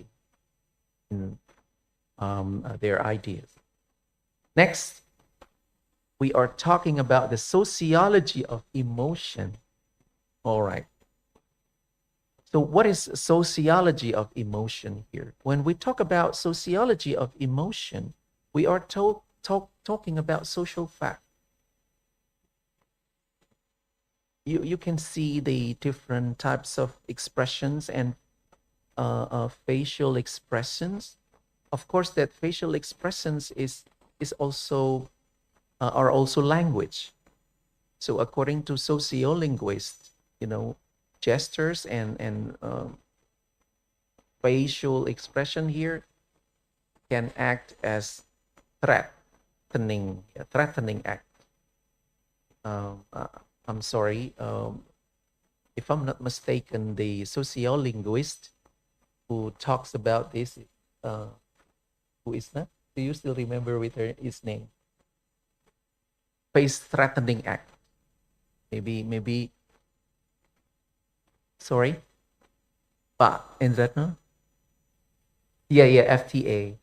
in their ideas. Next, we are talking about the sociology of emotion. All right. So what is sociology of emotion here? When we talk about sociology of emotion, we are talking about social fact. You can see the different types of expressions and facial expressions. Of course, that facial expressions is also are also language. So according to sociolinguists, gestures and facial expression here can act as threatening act. I'm sorry, if I'm not mistaken, the sociolinguist who talks about this, who is that? Do you still remember his name? Face threatening act. Maybe. Sorry, but is that no? Yeah, FTA,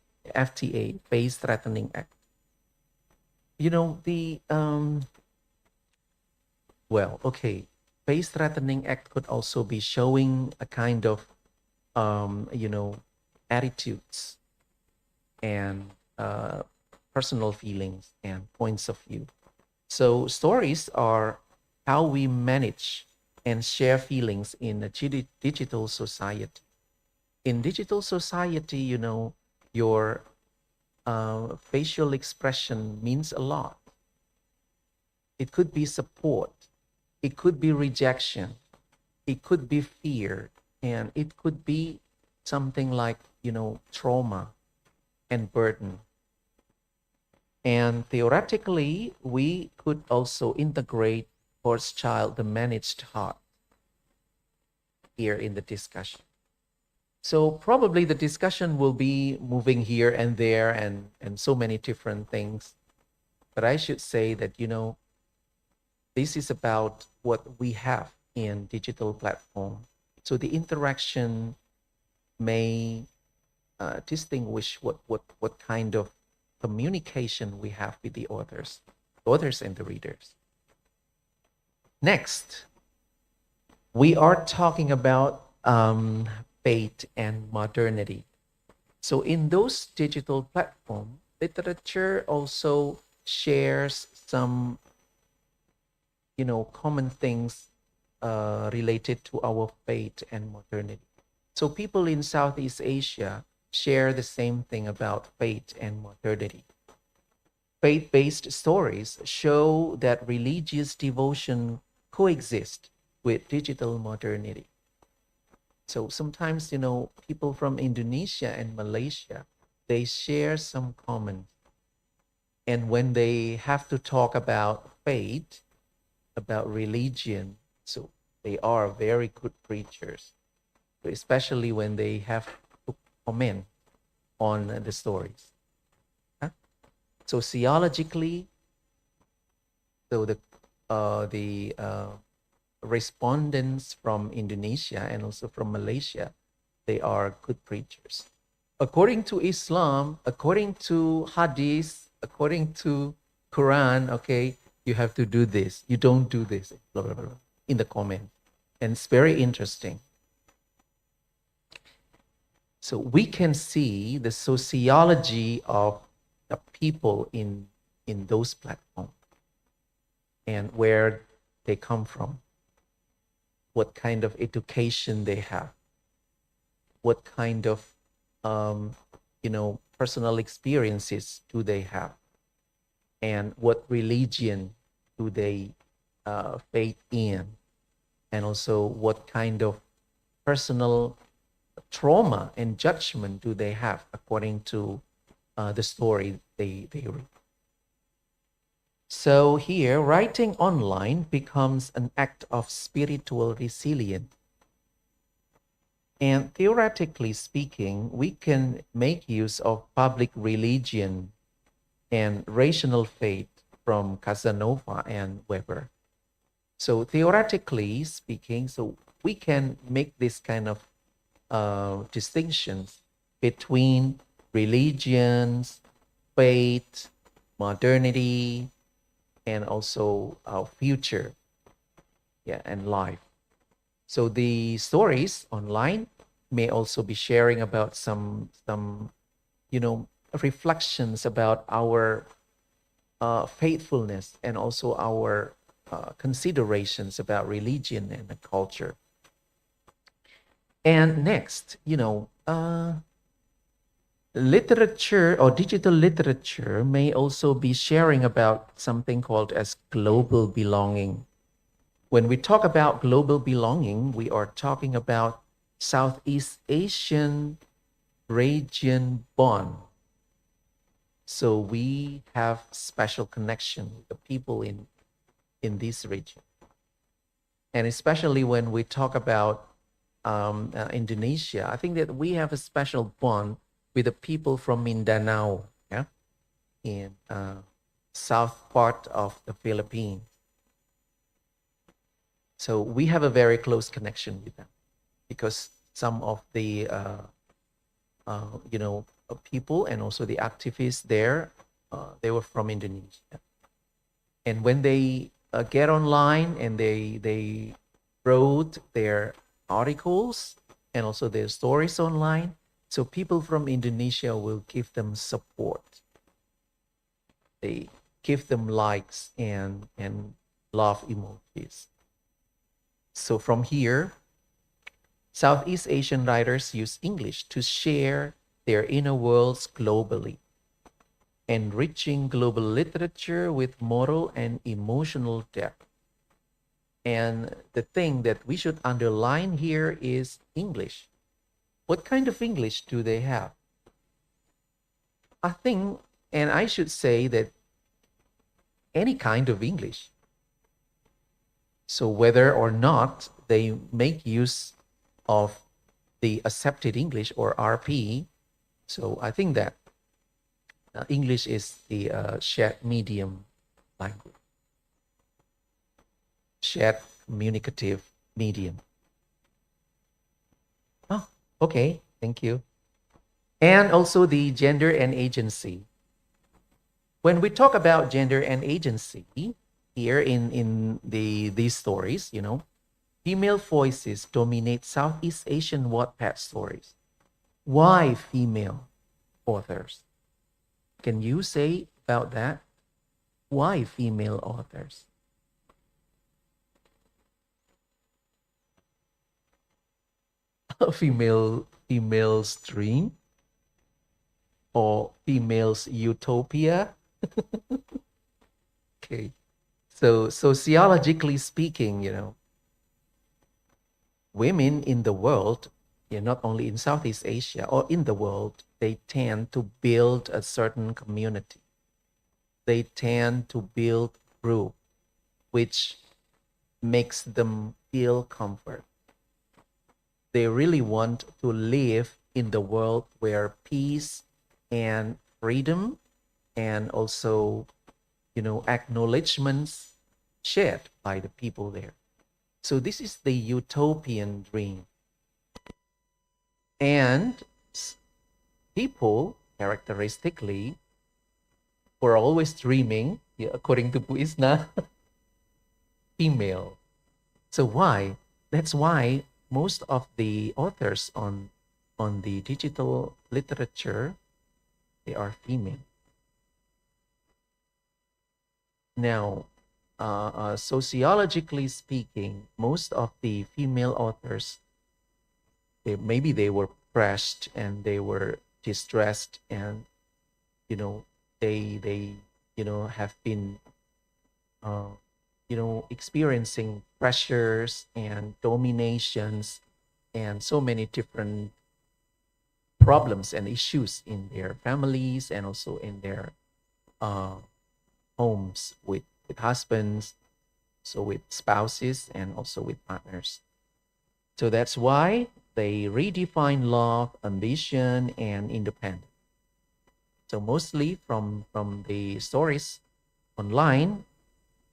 face threatening act. Well, okay, face threatening act could also be showing a kind of attitudes and personal feelings and points of view. So stories are how we manage and share feelings in a digital society. In digital society, you know, your facial expression means a lot. It could be support, it could be rejection, it could be fear, and it could be something like, you know, trauma and burden. And theoretically, we could also integrate horse child, the managed heart, here in the discussion. So probably the discussion will be moving here and there and so many different things. But I should say that, you know, this is about what we have in digital platform. So the interaction may distinguish what kind of communication we have with the authors and the readers. Next, we are talking about fate and modernity. So in those digital platforms, literature also shares some, you know, common things related to our fate and modernity. So people in Southeast Asia share the same thing about fate and modernity. Faith-based stories show that religious devotion coexist with digital modernity. So sometimes, you know, people from Indonesia and Malaysia, they share some common. And when they have to talk about faith, about religion, so they are very good preachers, especially when they have to comment on the stories. Huh? Sociologically, so the respondents from Indonesia and also from Malaysia, they are good preachers. According to Islam, according to Hadith, according to Quran, okay, you have to do this. You don't do this, blah, blah, blah, blah, in the comment. And it's very interesting. So we can see the sociology of the people in those platforms and where they come from, what kind of education they have, what kind of you know, personal experiences do they have, and what religion do they faith in, and also what kind of personal trauma and judgment do they have according to the story they read. So here, writing online becomes an act of spiritual resilience. And theoretically speaking, we can make use of public religion and rational faith from Casanova and Weber. So theoretically speaking, so we can make this kind of distinctions between religions, faith, modernity, and also our future, yeah, and life. So the stories online may also be sharing about some you know, reflections about our faithfulness and also our considerations about religion and the culture. And next, you know, literature or digital literature may also be sharing about something called as global belonging. When we talk about global belonging, we are talking about Southeast Asian region bond. So we have special connection with the people in this region. And especially when we talk about Indonesia, I think that we have a special bond with the people from Mindanao, yeah, in south part of the Philippines. So we have a very close connection with them because some of the you know, people and also the activists there, they were from Indonesia. And when they get online and they wrote their articles and also their stories online, So people from Indonesia will give them support. They give them likes and love emojis. So from here, Southeast Asian writers use English to share their inner worlds globally, enriching global literature with moral and emotional depth. And the thing that we should underline here is English. What kind of English do they have? I think, and I should say that any kind of English. So whether or not they make use of the accepted English or RP, so I think that English is the shared medium language, shared communicative medium. Oh, okay, thank you. And also the gender and agency. When we talk about gender and agency here in these stories, female voices dominate Southeast Asian Wattpad stories. Why female authors? Can you say about that? Why female authors? Female's dream or female's utopia? Okay. So sociologically speaking, women in the world, not only in Southeast Asia or in the world, they tend to build a certain community. They tend to build group, which makes them feel comfort. They really want to live in the world where peace and freedom and also, acknowledgments shared by the people there. So this is the utopian dream. And people, characteristically, who are always dreaming, according to Bu Isna, female. So why? That's why most of the authors on the digital literature, they are female. Now, sociologically speaking, most of the female authors, maybe they were pressed and they were distressed, and they have been experiencing pressures and dominations and so many different problems and issues in their families and also in their homes with husbands, so with spouses and also with partners. So that's why they redefine love, ambition, and independence. So mostly from the stories online,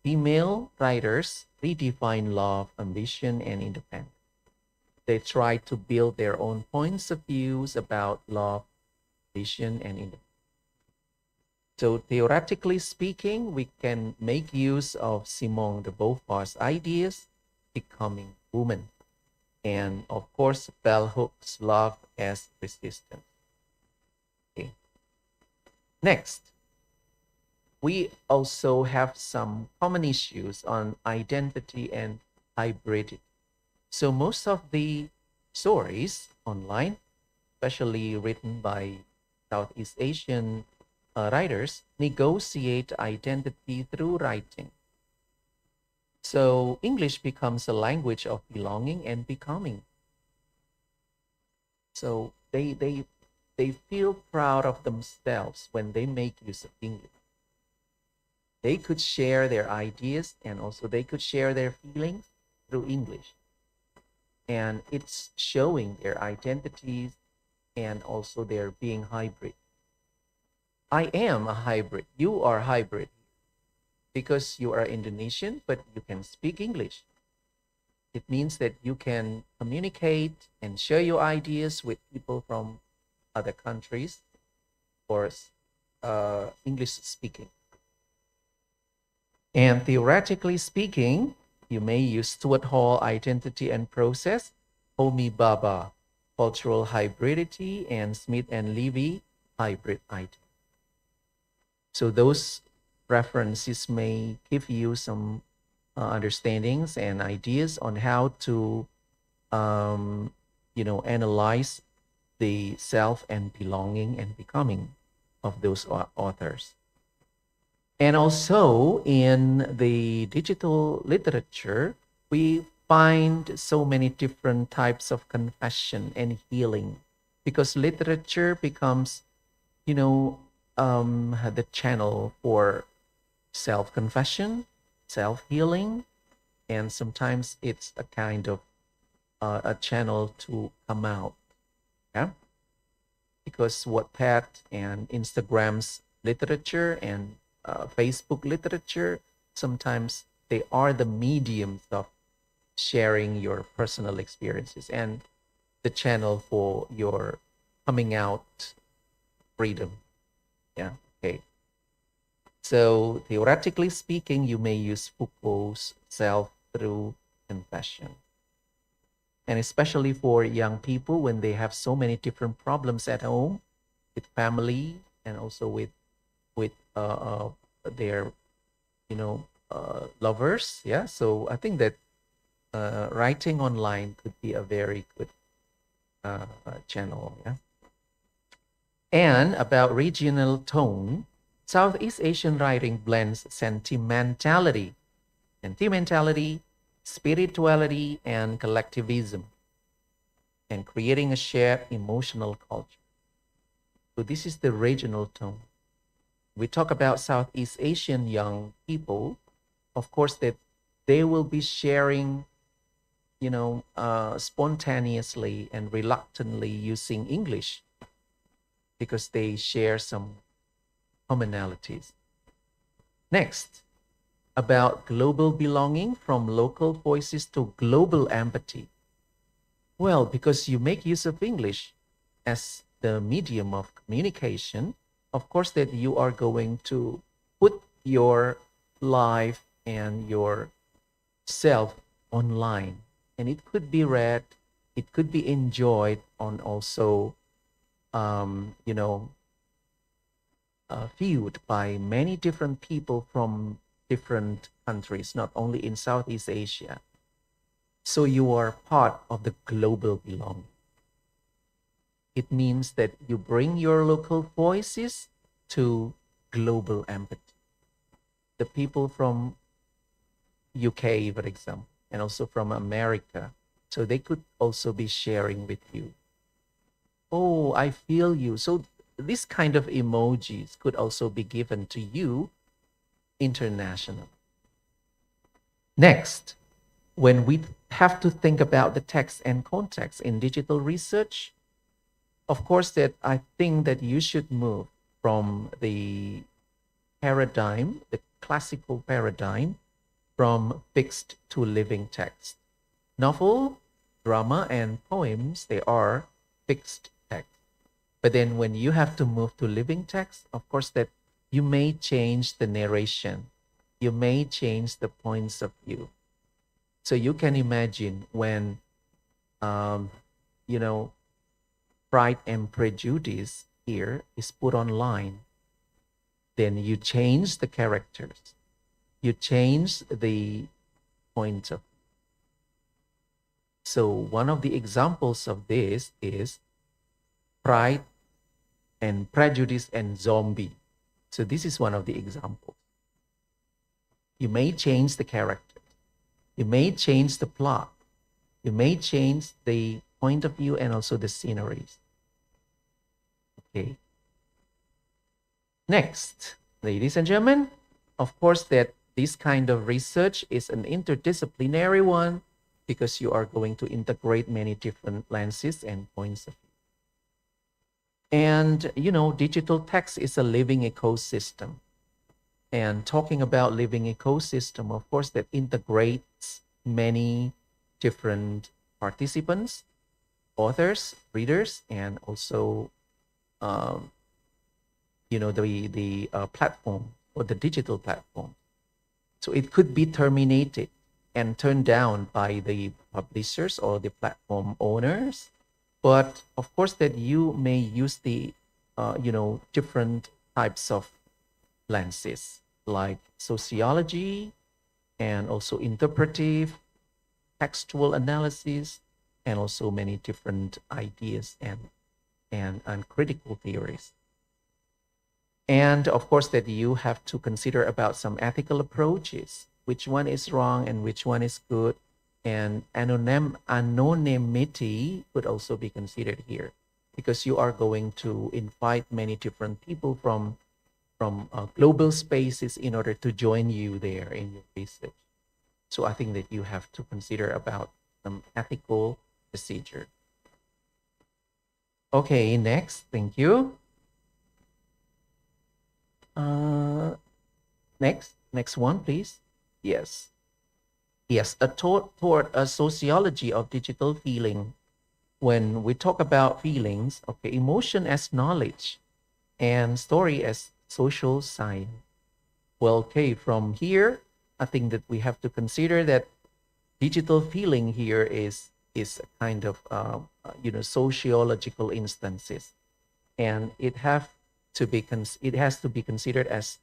female writers redefine love, ambition, and independence. They try to build their own points of views about love, ambition, and independence. So theoretically speaking, we can make use of Simone de Beauvoir's ideas, becoming woman, and of course, bell hooks love as resistance. Okay. Next, we also have some common issues on identity and hybridity. So most of the stories online, especially written by Southeast Asian writers, negotiate identity through writing. So English becomes a language of belonging and becoming. So they feel proud of themselves when they make use of English. They could share their ideas and also they could share their feelings through English. And it's showing their identities and also their being hybrid. I am a hybrid. You are hybrid because you are Indonesian, but you can speak English. It means that you can communicate and share your ideas with people from other countries or English speaking. And theoretically speaking, you may use Stuart Hall identity and process, Homi Baba, cultural hybridity, and Smith and Levy hybrid idea. So those references may give you some understandings and ideas on how to, analyze the self and belonging and becoming of those authors. And also in the digital literature, we find so many different types of confession and healing because literature becomes, the channel for self confession, self healing, and sometimes it's a kind of a channel to come out. Yeah. Because Wattpad and Instagram's literature and Facebook literature, sometimes they are the mediums of sharing your personal experiences and the channel for your coming out freedom. Yeah, okay. So theoretically speaking, you may use Foucault's self through confession. And especially for young people when they have so many different problems at home with family and also with their lovers. Yeah, so I think that writing online could be a very good channel. Yeah. And about regional tone, Southeast Asian writing blends sentimentality, spirituality, and collectivism, and creating a shared emotional culture. So this is the regional tone. We talk about Southeast Asian young people, of course, that they will be sharing, spontaneously and reluctantly using English because they share some commonalities. Next, about global belonging from local voices to global empathy. Well, because you make use of English as the medium of communication, of course, that you are going to put your life and your self online. And it could be read, it could be enjoyed on also, viewed by many different people from different countries, not only in Southeast Asia. So you are part of the global belonging. It means that you bring your local voices to global empathy. The people from UK, for example, and also from America, so they could also be sharing with you. Oh, I feel you. So this kind of emojis could also be given to you internationally. Next, when we have to think about the text and context in digital research, of course, that I think that you should move from the paradigm, the classical paradigm, from fixed to living text. Novel, drama, and poems, they are fixed text. But then when you have to move to living text, of course, that you may change the narration. You may change the points of view. So you can imagine when, Pride and Prejudice here is put online, then you change the characters. You change the point of. So one of the examples of this is Pride and Prejudice and Zombie. So this is one of the examples. You may change the characters. You may change the plot. You may change the point of view and also the sceneries. Okay. Next, ladies and gentlemen, of course that this kind of research is an interdisciplinary one because you are going to integrate many different lenses and points of view. And, digital text is a living ecosystem. And talking about living ecosystem, of course, that integrates many different participants, authors, readers, and also, the platform or the digital platform. So it could be terminated and turned down by the publishers or the platform owners. But of course that you may use the, different types of lenses like sociology and also interpretive, textual analysis, and also many different ideas and critical theories. And of course that you have to consider about some ethical approaches, which one is wrong and which one is good. And anonymity could also be considered here because you are going to invite many different people from global spaces in order to join you there in your research. So I think that you have to consider about some ethical procedure. Okay, next, thank you. Next one, please. Yes. Yes, toward a sociology of digital feeling. When we talk about feelings, okay, emotion as knowledge and story as social science. Well, okay, from here, I think that we have to consider that digital feeling here is a kind of sociological instances, and it has to be considered as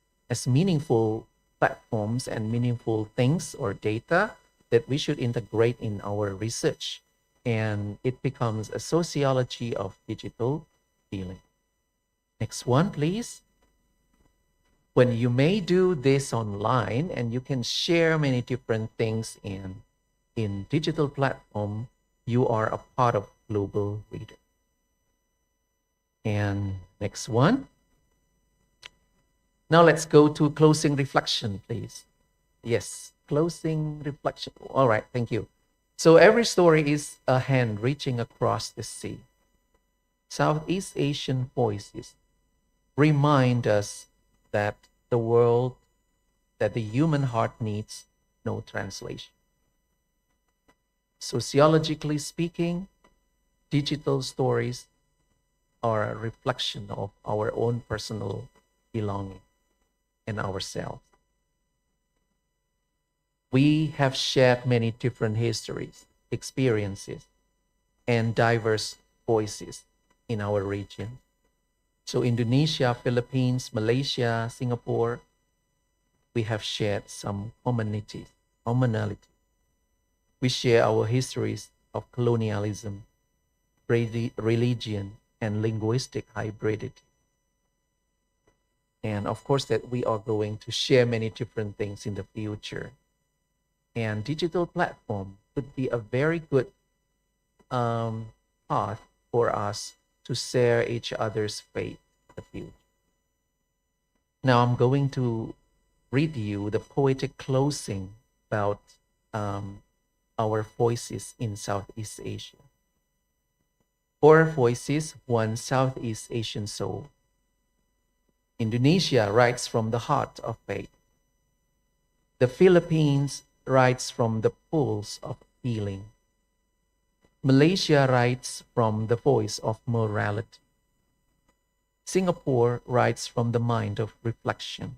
meaningful platforms and meaningful things or data that we should integrate in our research, and it becomes a sociology of digital feeling. Next one, please. When you may do this online and you can share many different things in digital platform, you are a part of global reader. And next one. Now let's go to closing reflection, please. Yes, closing reflection. All right, thank you. So every story is a hand reaching across the sea. Southeast Asian voices remind us that the human heart needs no translation. Sociologically speaking, digital stories are a reflection of our own personal belonging and ourselves. We have shared many different histories, experiences, and diverse voices in our region. So Indonesia, Philippines, Malaysia, Singapore, we have shared some commonality. We share our histories of colonialism, religion, and linguistic hybridity. And of course that we are going to share many different things in the future. And digital platform could be a very good path for us to share each other's faith in the future. Now I'm going to read you the poetic closing about our voices in Southeast Asia. 4 voices, 1 Southeast Asian soul. Indonesia writes from the heart of faith. The Philippines writes from the pulse of feeling. Malaysia writes from the voice of morality. Singapore writes from the mind of reflection.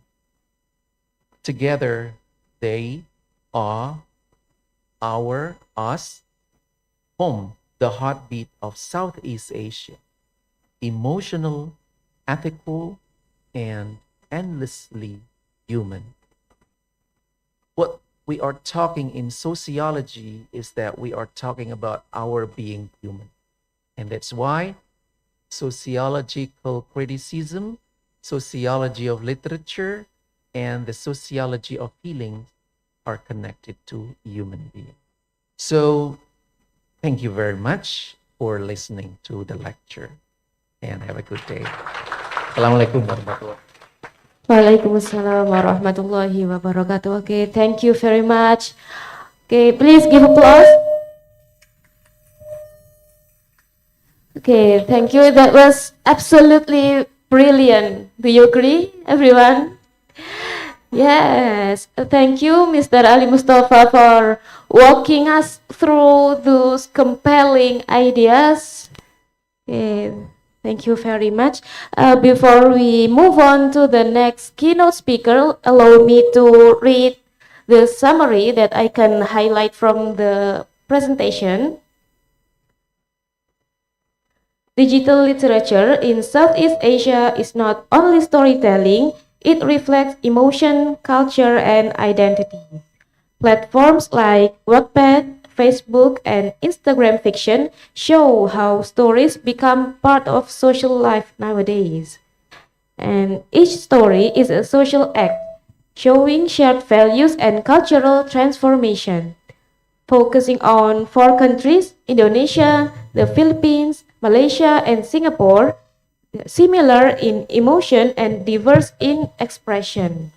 Together, they are us, home, the heartbeat of Southeast Asia, emotional, ethical, and endlessly human. What we are talking in sociology is that we are talking about our being human. And that's why sociological criticism, sociology of literature, and the sociology of feelings are connected to human being. So thank you very much for listening to the lecture and have a good day. Assalamualaikum warahmatullahi wabarakatuh. Waalaikumsalam warahmatullahi wabarakatuh. Okay, thank you very much. Okay, please give applause. Okay, thank you. That was absolutely brilliant. Do you agree, everyone? Yes, thank you, Mr. Ali Mustafa, for walking us through those compelling ideas. Okay, thank you very much. Before we move on to the next keynote speaker, allow me to read the summary that I can highlight from the presentation. Digital literature in Southeast Asia is not only storytelling, it reflects emotion, culture, and identity. Platforms like Wattpad, Facebook, and Instagram fiction show how stories become part of social life nowadays. And each story is a social act, showing shared values and cultural transformation. Focusing on four countries, Indonesia, the Philippines, Malaysia, and Singapore, similar in emotion and diverse in expression.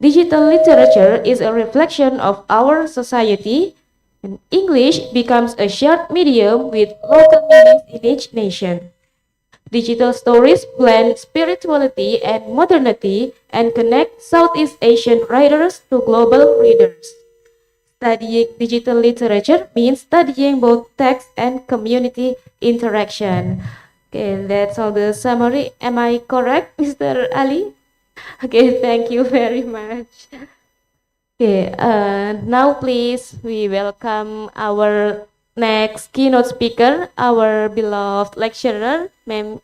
Digital literature is a reflection of our society, and English becomes a shared medium with local meanings in each nation. Digital stories blend spirituality and modernity and connect Southeast Asian writers to global readers. Studying digital literature means studying both text and community interaction. Okay, that's all the summary. Am I correct, Mr. Ali? Okay, thank you very much. Okay, now please we welcome our next keynote speaker, our beloved lecturer, Ma'am.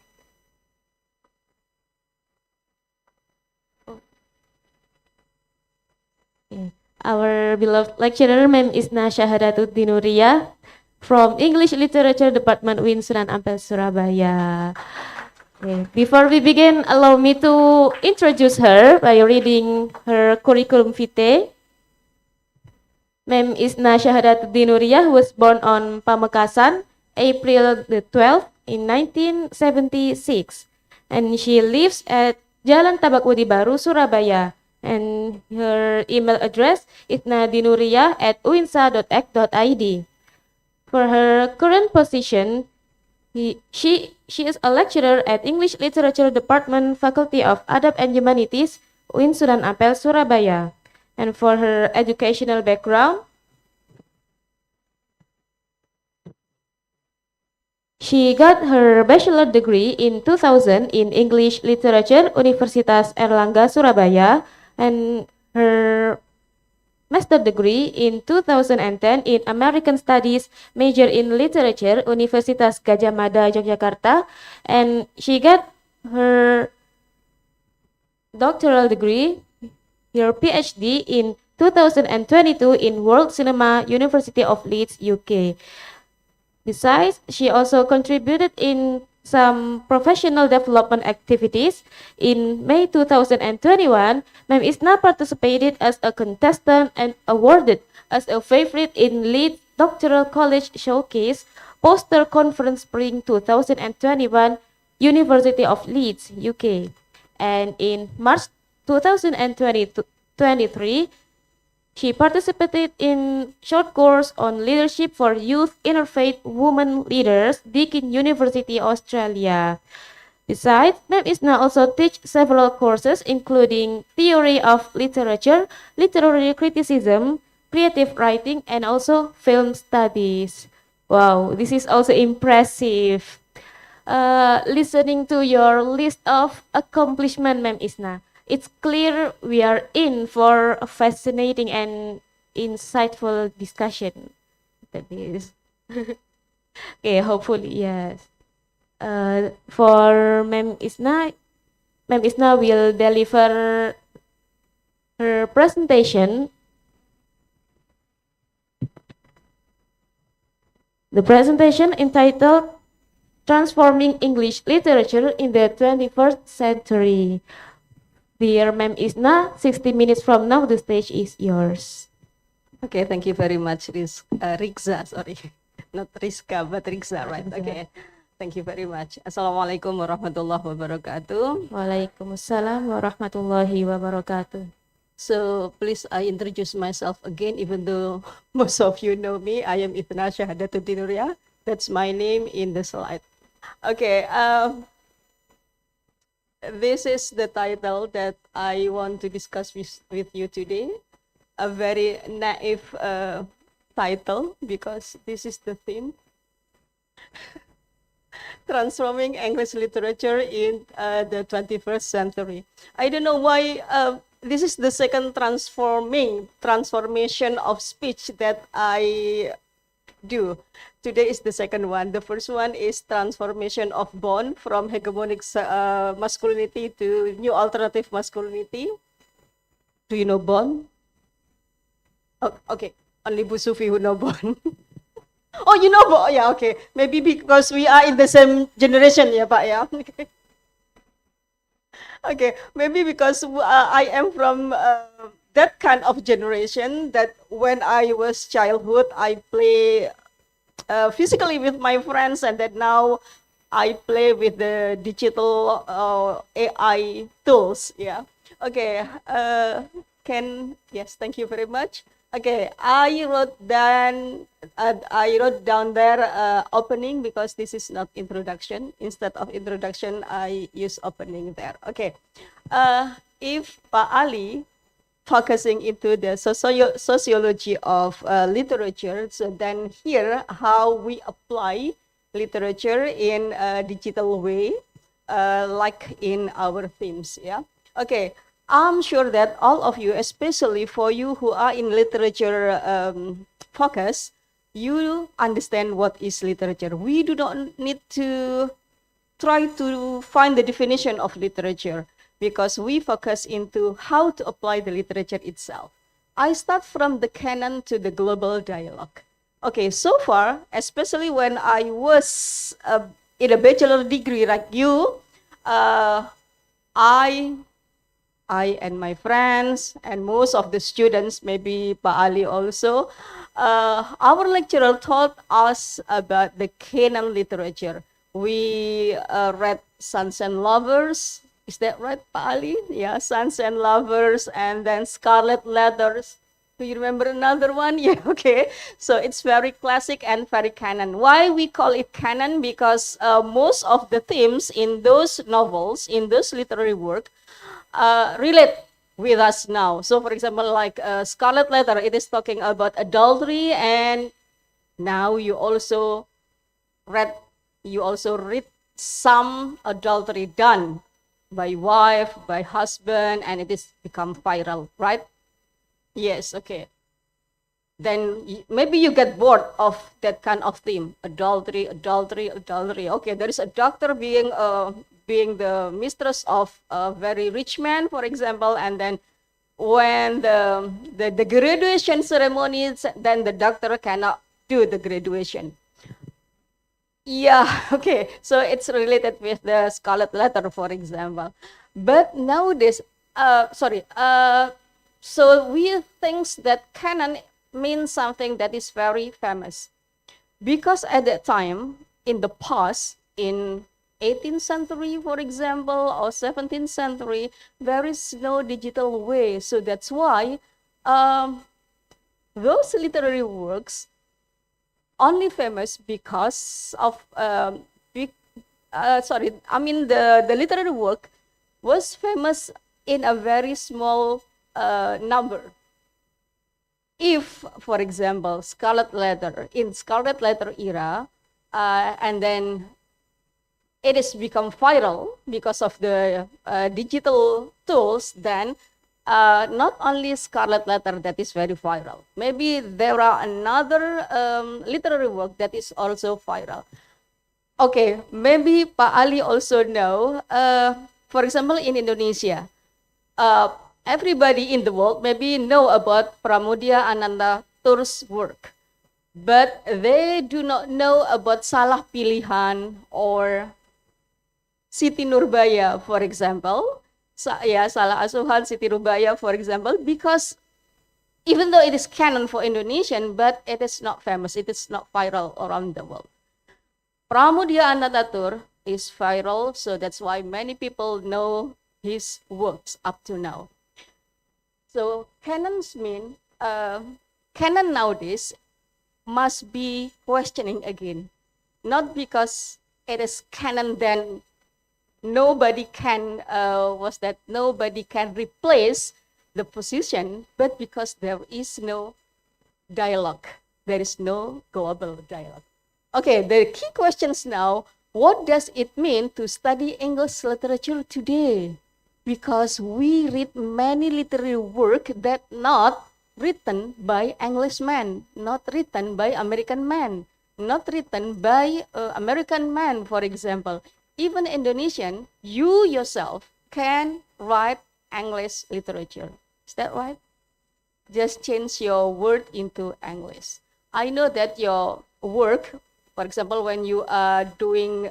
Okay. Our beloved lecturer, Ma'am Isna Syahadatud Dinuriyah from English Literature Department UIN Sunan Ampel, Surabaya. Okay. Before we begin, allow me to introduce her by reading her curriculum vitae. Ma'am Isna Syahadatud Dinuriyah was born on Pamekasan, April the 12th in 1976, and she lives at Jalan Tabakwudi Baru, Surabaya. And her email address is nadinuriyah@uinsa.ac.id. For her current position, she is a lecturer at English Literature Department, Faculty of Adab and Humanities, UIN Sunan Ampel, Surabaya. And for her educational background, she got her bachelor degree in 2000 in English Literature, Universitas Erlangga, Surabaya, and her master degree in 2010 in American Studies, major in Literature, Universitas Gadjah Mada, Yogyakarta, and she got her doctoral degree, her PhD in 2022 in World Cinema, University of Leeds, UK. Besides, she also contributed in some professional development activities. In May 2021, Ma'am Isna participated as a contestant and awarded as a favorite in Leeds Doctoral College Showcase Poster Conference Spring 2021, University of Leeds, UK. And in March 2023, she participated in short course on leadership for youth interfaith women leaders, Deakin University, Australia. Besides, Ma'am Isna also teach several courses including theory of literature, literary criticism, creative writing, and also film studies. Wow, this is also impressive. Listening to your list of accomplishment, Ma'am Isna, it's clear we are in for a fascinating and insightful discussion. That is. Okay, hopefully, yes. For Ma'am Isna will deliver her presentation. The presentation entitled Transforming English Literature in the 21st Century. Dear Ma'am Isna, 60 minutes from now, the stage is yours. Okay, thank you very much, Rikza, sorry. Not Rizka, but Rikza, right? Okay, thank you very much. Assalamualaikum warahmatullahi wabarakatuh. Waalaikumsalam warahmatullahi wabarakatuh. So please, I introduce myself again, even though most of you know me. I am Ithna Syahadatud Dinuriyah. That's my name in the slide. Okay, this is the title that I want to discuss with you today. A very naive title because this is the theme. Transforming English literature in the 21st century. I don't know why this is the second transformation of speech that I do. today is the second one. The first one is transformation of bond from hegemonic masculinity to new alternative masculinity. Do you know bond? Oh, okay, only Bu Sufi who know bond. Oh, you know bond? Yeah, okay. Maybe because we are in the same generation, yeah, Pak, yeah. Okay. Okay, maybe because I am from that kind of generation that when I was childhood, I play physically with my friends, and that now I play with the digital AI tools. Yeah. Okay. Yes, thank you very much. Okay, I wrote down there opening because this is not introduction. Instead of introduction, I use opening there. Okay. If Pak Ali focusing into the sociology of literature, so then here how we apply literature in a digital way, like in our themes. Yeah. Okay. I'm sure that all of you, especially for you who are in literature focus, you understand what is literature. We do not need to try to find the definition of literature because we focus into how to apply the literature itself. I start from the canon to the global dialogue. Okay, so far, especially when I was in a bachelor degree like you, I and my friends and most of the students, maybe Pak Ali also, our lecturer taught us about the canon literature. We read Sons and Lovers. Is that right, Pak Ali? Yeah, Sons and Lovers, and then Scarlet Letters. Do you remember another one? Yeah, okay. So it's very classic and very canon. Why we call it canon? Because most of the themes in those novels, in those literary work, relate with us now. So for example, like Scarlet Letter, it is talking about adultery, and now you also read some adultery done by wife, by husband, and it is become viral, right? Yes, okay. Then maybe you get bored of that kind of theme, adultery. Okay, there is a doctor being the mistress of a very rich man, for example, and then when the graduation ceremonies, then the doctor cannot do the graduation. Yeah, okay, so it's related with the Scarlet Letter, for example. But nowadays, so we think that canon means something that is very famous. Because at that time, in the past, in 18th century, for example, or 17th century, there is no digital way. So that's why those literary works only famous because of, the literary work was famous in a very small number. If, for example, Scarlet Letter, in Scarlet Letter era, and then it has become viral because of the digital tools, then not only Scarlet Letter that is very viral. Maybe there are another literary work that is also viral. Okay, maybe Pak Ali also know, for example, in Indonesia, everybody in the world maybe know about Pramudia Anandatur's work, but they do not know about Salah Pilihan or Siti Nurbaya, for example. Salah Asuhan, Siti Nurbaya, for example, because even though it is canon for Indonesian, but it is not famous, it is not viral around the world. Pramudia Anandatur is viral, so that's why many people know his works up to now. So canons mean, canon nowadays must be questioning again, not because it is canon then nobody can replace the position, but because there is no dialogue, there is no global dialogue. Okay, the key questions now, what does it mean to study English literature today? Because we read many literary work that not written by Englishmen, not written by American men, not written by American man, for example. Even Indonesian, you yourself can write English literature. Is that right? Just change your word into English. I know that your work, for example, when you are doing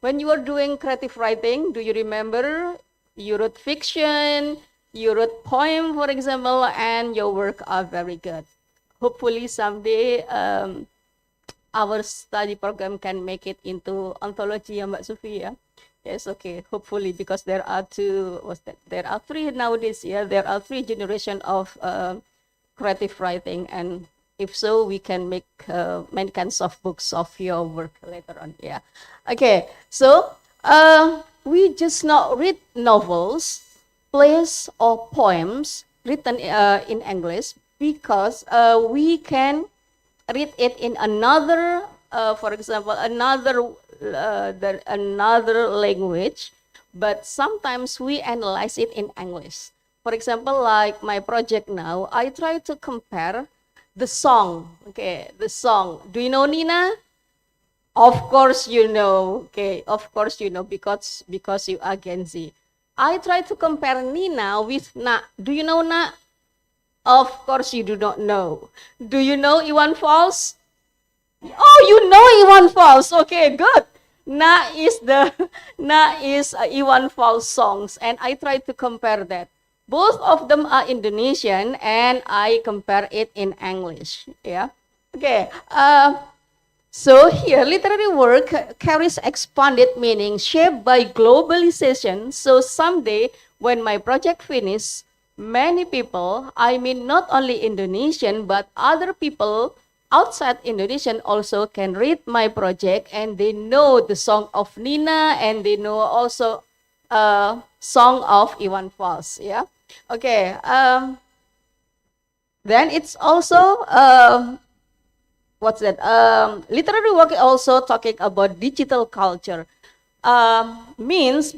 creative writing, do you remember you wrote fiction, you wrote poem, for example, and your work are very good. Hopefully someday our study program can make it into anthology, ya Mbak Sufi, ya. Yes, okay. Hopefully, because there are there are three nowadays. Yeah, there are three generation of creative writing, and if so, we can make many kinds of books of your work later on. Yeah. Okay. So we just not read novels, plays, or poems written in English because we can read it in another, for example, another language, but sometimes we analyze it in English. For example, like my project now, I try to compare the song. Okay, the song. Do you know Nina? Of course you know. Okay, of course you know because you are Gen Z. I try to compare Nina with Na. Do you know Na? Of course you do not know. Do you know Iwan Fals? Oh, you know Iwan Fals. Okay, good. Na is Iwan Fals songs, and I try to compare that. Both of them are Indonesian, and I compare it in English. Yeah. Okay. So here, literary work carries expanded meaning shaped by globalization. So someday, when my project finishes, many people, I mean not only Indonesian, but other people outside Indonesian also can read my project and they know the song of Nina and they know also song of Iwan Fals. Yeah. Okay. Then it's also what's that? Literary work also talking about digital culture. Means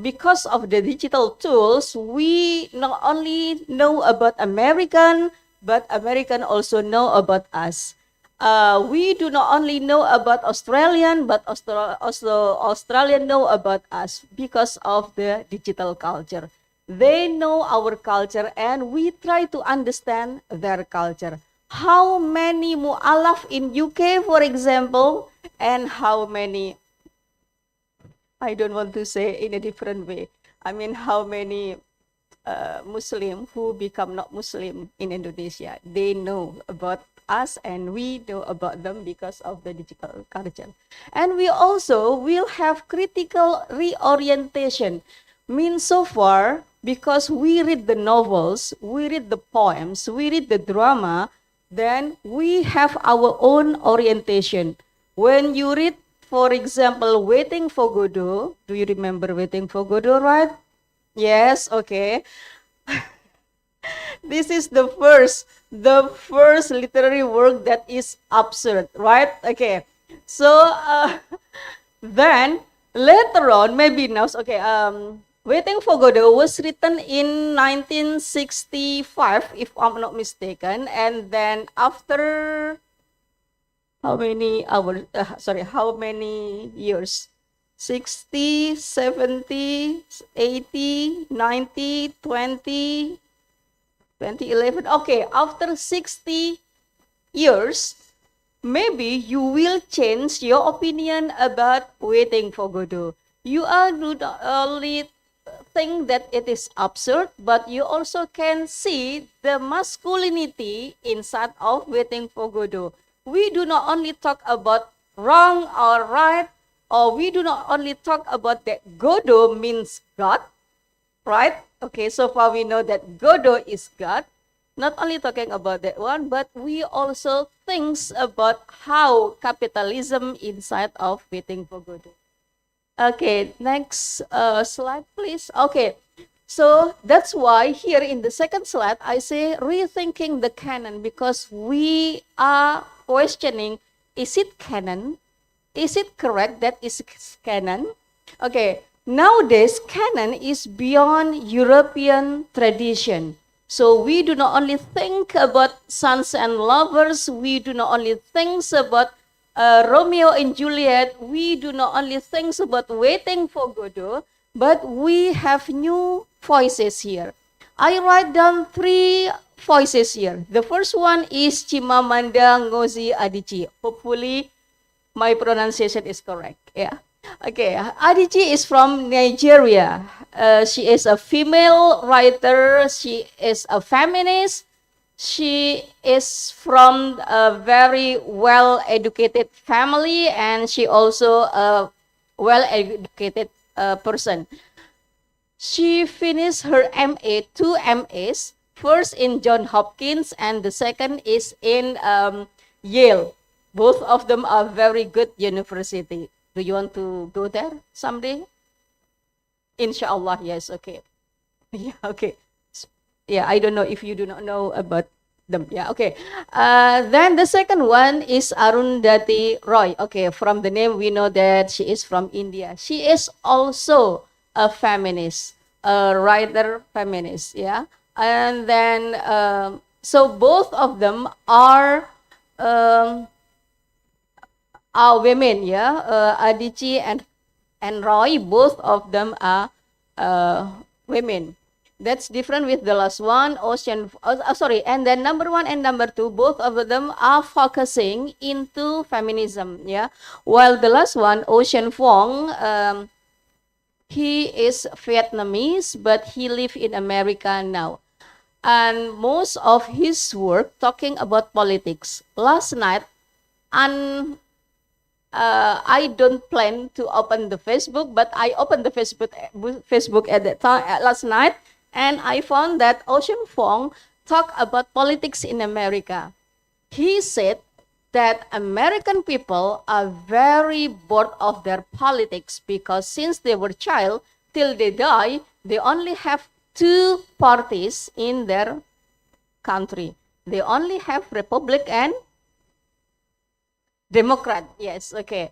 because of the digital tools, we not only know about American, but American also know about us. We do not only know about Australian, but also Australian know about us because of the digital culture. They know our culture and we try to understand their culture. How many mu'alaf in UK, for example, and how many, I don't want to say in a different way. I mean, how many Muslim who become not Muslim in Indonesia, they know about us and we know about them because of the digital culture. And we also will have critical reorientation. Means so far, because we read the novels, we read the poems, we read the drama, then we have our own orientation. When you read, for example, Waiting for Godot, do you remember Waiting for Godot, right? Yes, okay. This is the first literary work that is absurd, right? Okay. So then later on, maybe now, okay, Waiting for Godot was written in 1965, if I'm not mistaken, and then after how many hours? How many years? 60, 70, 80, 90, 20, 2011. Okay, after 60 years, maybe you will change your opinion about Waiting for Godot. You are not only think that it is absurd, but you also can see the masculinity inside of Waiting for Godot. We do not only talk about wrong or right, or we do not only talk about that Godot means God, right? Okay, so far we know that Godot is God. Not only talking about that one, but we also thinks about how capitalism inside of Waiting for Godot. Okay, next slide, please. Okay, so that's why here in the second slide, I say rethinking the canon because we are questioning, is it canon? Is it correct that is canon? Okay, nowadays canon is beyond European tradition. So we do not only think about sons and lovers, we do not only think about Romeo and Juliet, we do not only think about waiting for Godot, but we have new voices here. I write down 3 voices here. The first one is Chimamanda Ngozi Adichie. Hopefully, my pronunciation is correct. Yeah. Okay. Adichie is from Nigeria. She is a female writer. She is a feminist. She is from a very well-educated family, and she also a well-educated person. She finished her MA, 2 MAs, first in Johns Hopkins and the second is in Yale. Both of them are very good university. Do you want to go there someday? Inshallah, yes, okay. Yeah, okay. Yeah, I don't know if you do not know about them. Yeah, okay. Then the second one is Arundhati Roy. Okay, from the name we know that she is from India. She is also a feminist, a writer feminist. Yeah, and then so both of them are women. Yeah, Adichie and Roy, both of them are women. That's different with the last one, and then number 1 and number 2, both of them are focusing into feminism, yeah. While the last one, Ocean Vuong, he is Vietnamese, but he lives in America now. And most of his work talking about politics. Last night, and I don't plan to open the Facebook, but I opened the Facebook at that time last night, and I found that Ocean Vuong talked about politics in America. He said that American people are very bored of their politics because since they were child till they die, they only have 2 parties in their country. They only have Republic and Democrat. Yes, okay.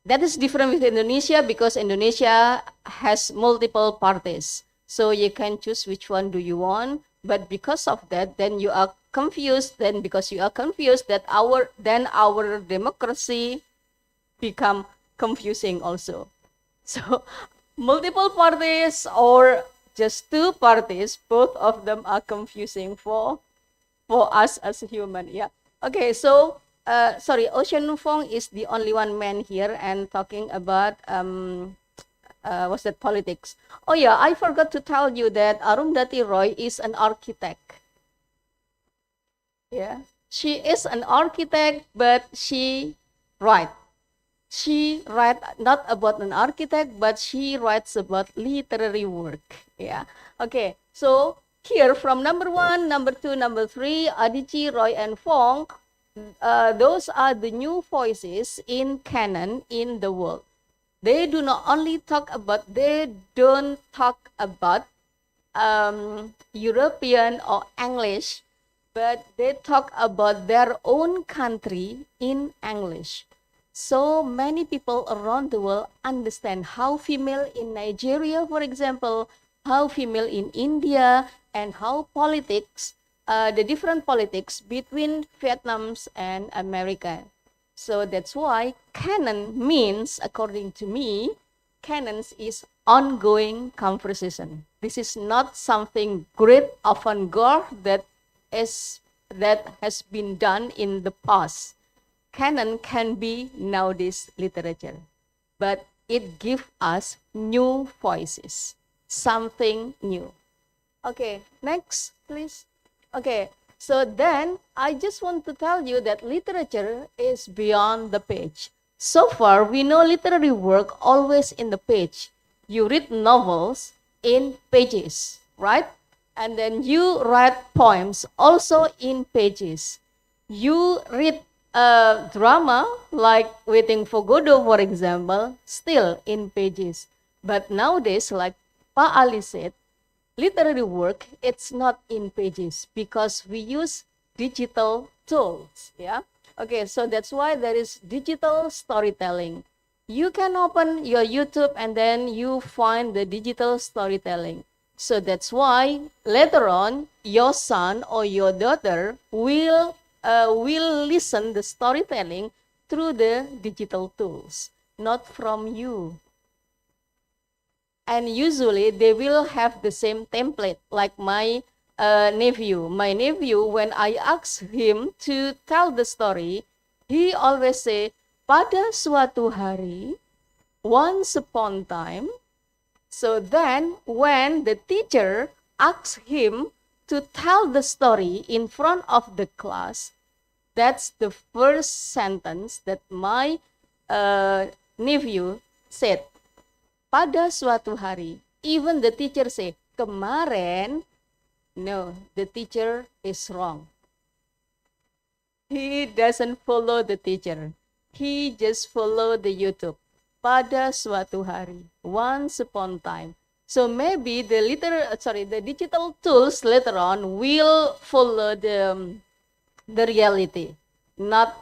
That is different with Indonesia because Indonesia has multiple parties. So you can choose which one do you want. But because of that, then you are confused. Then because you are confused, that our democracy become confusing also. So multiple parties or just 2 parties, both of them are confusing for us as a human. Yeah. Okay. So sorry, Ocean Vuong is the only one man here and talking about what's that, politics. Oh yeah, I forgot to tell you that Arundhati Roy is an architect. Yeah, she is an architect, but she write not about an architect, but she writes about literary work. Yeah. Okay. So here from number 1, number 2, number 3, Adichie, Roy, and Vuong. Those are the new voices in canon in the world. They don't talk about European or English, but they talk about their own country in English. So many people around the world understand how female in Nigeria, for example, how female in India, and how politics, the different politics between Vietnams and America. So that's why canon means, according to me, canons is ongoing conversation. This is not something great avant-garde that has been done in the past. Canon can be nowadays literature, but it gives us new voices, something new. Okay, next, please. Okay, so then I just want to tell you that literature is beyond the page. So far, we know literary work always in the page. You read novels in pages, right? And then you write poems also in pages. You read a drama like Waiting for Godot, for example, still in pages. But nowadays, like Pa Ali said, literary work, it's not in pages because we use digital tools, yeah? Okay, so that's why there is digital storytelling. You can open your YouTube and then you find the digital storytelling. So that's why later on, your son or your daughter will listen the storytelling through the digital tools, not from you. And usually they will have the same template like my nephew. My nephew, when I ask him to tell the story, he always say, pada suatu hari, once upon time. So then when the teacher asks him to tell the story in front of the class, that's the first sentence that my nephew said. Pada suatu hari, even the teacher say, kemarin, no, the teacher is wrong. He doesn't follow the teacher. He just follow the YouTube. Pada suatu hari, once upon time. So maybe the digital tools later on will follow the reality, not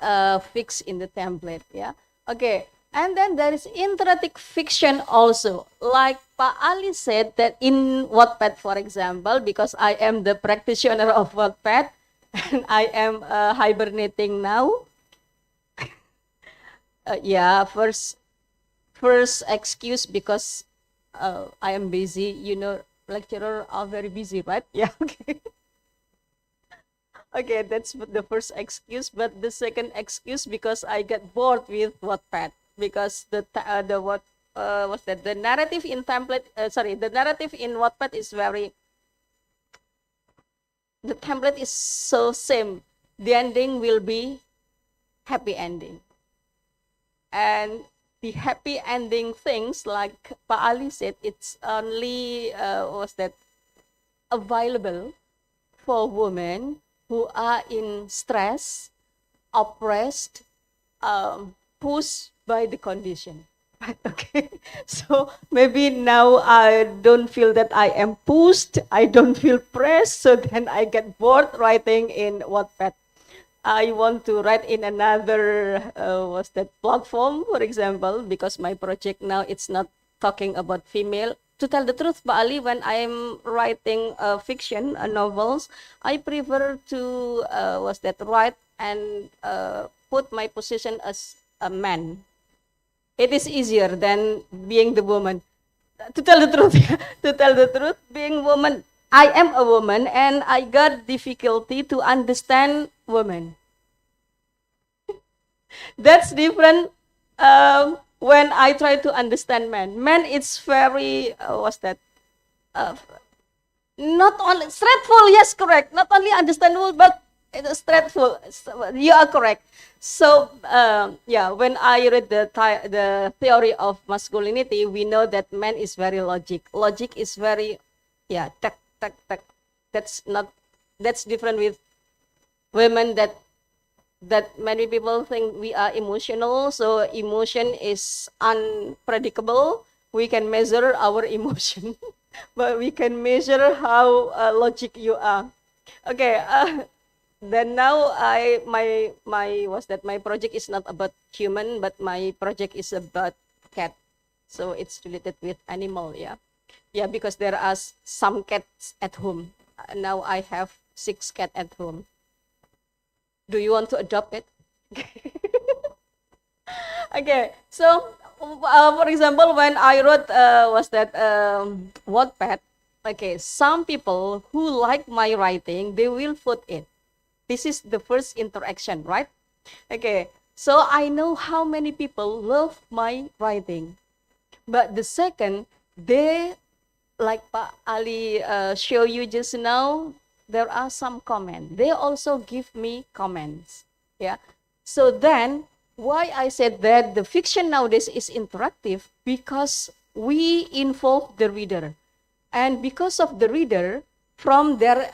fixed in the template. Yeah. Okay. And then there is interactive fiction also. Like Pak Ali said that in Wattpad, for example, because I am the practitioner of Wattpad and I am hibernating now. Yeah, first excuse because I am busy. You know, lecturer are very busy, right? Yeah. Okay. Okay, that's the first excuse. But the second excuse because I got bored with Wattpad because the narrative in the narrative in Wattpad is very. The template is so same. The ending will be happy ending. And the happy ending things, like Pak Ali said, it's only available for women who are in stress, oppressed, pushed by the condition. Okay, so maybe now I don't feel that I am pushed, I don't feel pressed, so then I get bored writing in Wattpad. I want to write in another platform, for example, because my project now it's not talking about female. To tell the truth, Pak Ali, when I'm writing fiction novels, I prefer to write and put my position as a man. It is easier than being the woman. To tell the truth, being woman, I am a woman and I got difficulty to understand women. That's different when I try to understand men. Men, it's very, not only straightful, yes, correct. Not only understandable, but it's straightful. You are correct. So, when I read the theory of masculinity, we know that man is very logic. Logic is very, tak. That's different with women that many people think we are emotional. So emotion is unpredictable. We can measure our emotion, but we can measure how logic you are. Okay. Then now my project is not about human, but my project is about cat. So it's related with animal. Yeah, because there are some cats at home. Now I have 6 cats at home. Do you want to adopt it? Okay, so for example, when I wrote Wattpad, okay, some people who like my writing, they will vote it. This is the first interaction, right? Okay, so I know how many people love my writing. But the second, they, like Pak Ali show you just now, there are some comments. They also give me comments. Yeah. So then, why I said that the fiction nowadays is interactive, because we involve the reader. And because of the reader, from their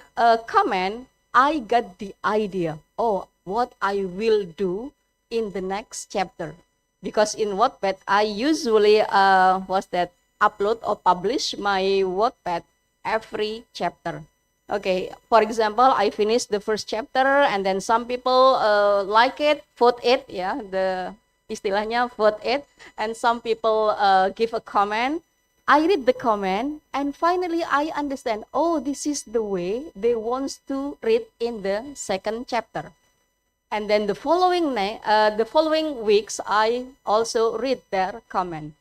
comment, I got the idea, what I will do in the next chapter. Because in Wattpad, I usually upload or publish my Wattpad every chapter. Okay, for example, I finished the first chapter and then some people like it, vote it, the istilahnya vote it, and some people give a comment. I read the comment and finally I understand, this is the way they want to read in the second chapter. And then the following weeks, I also read their comment.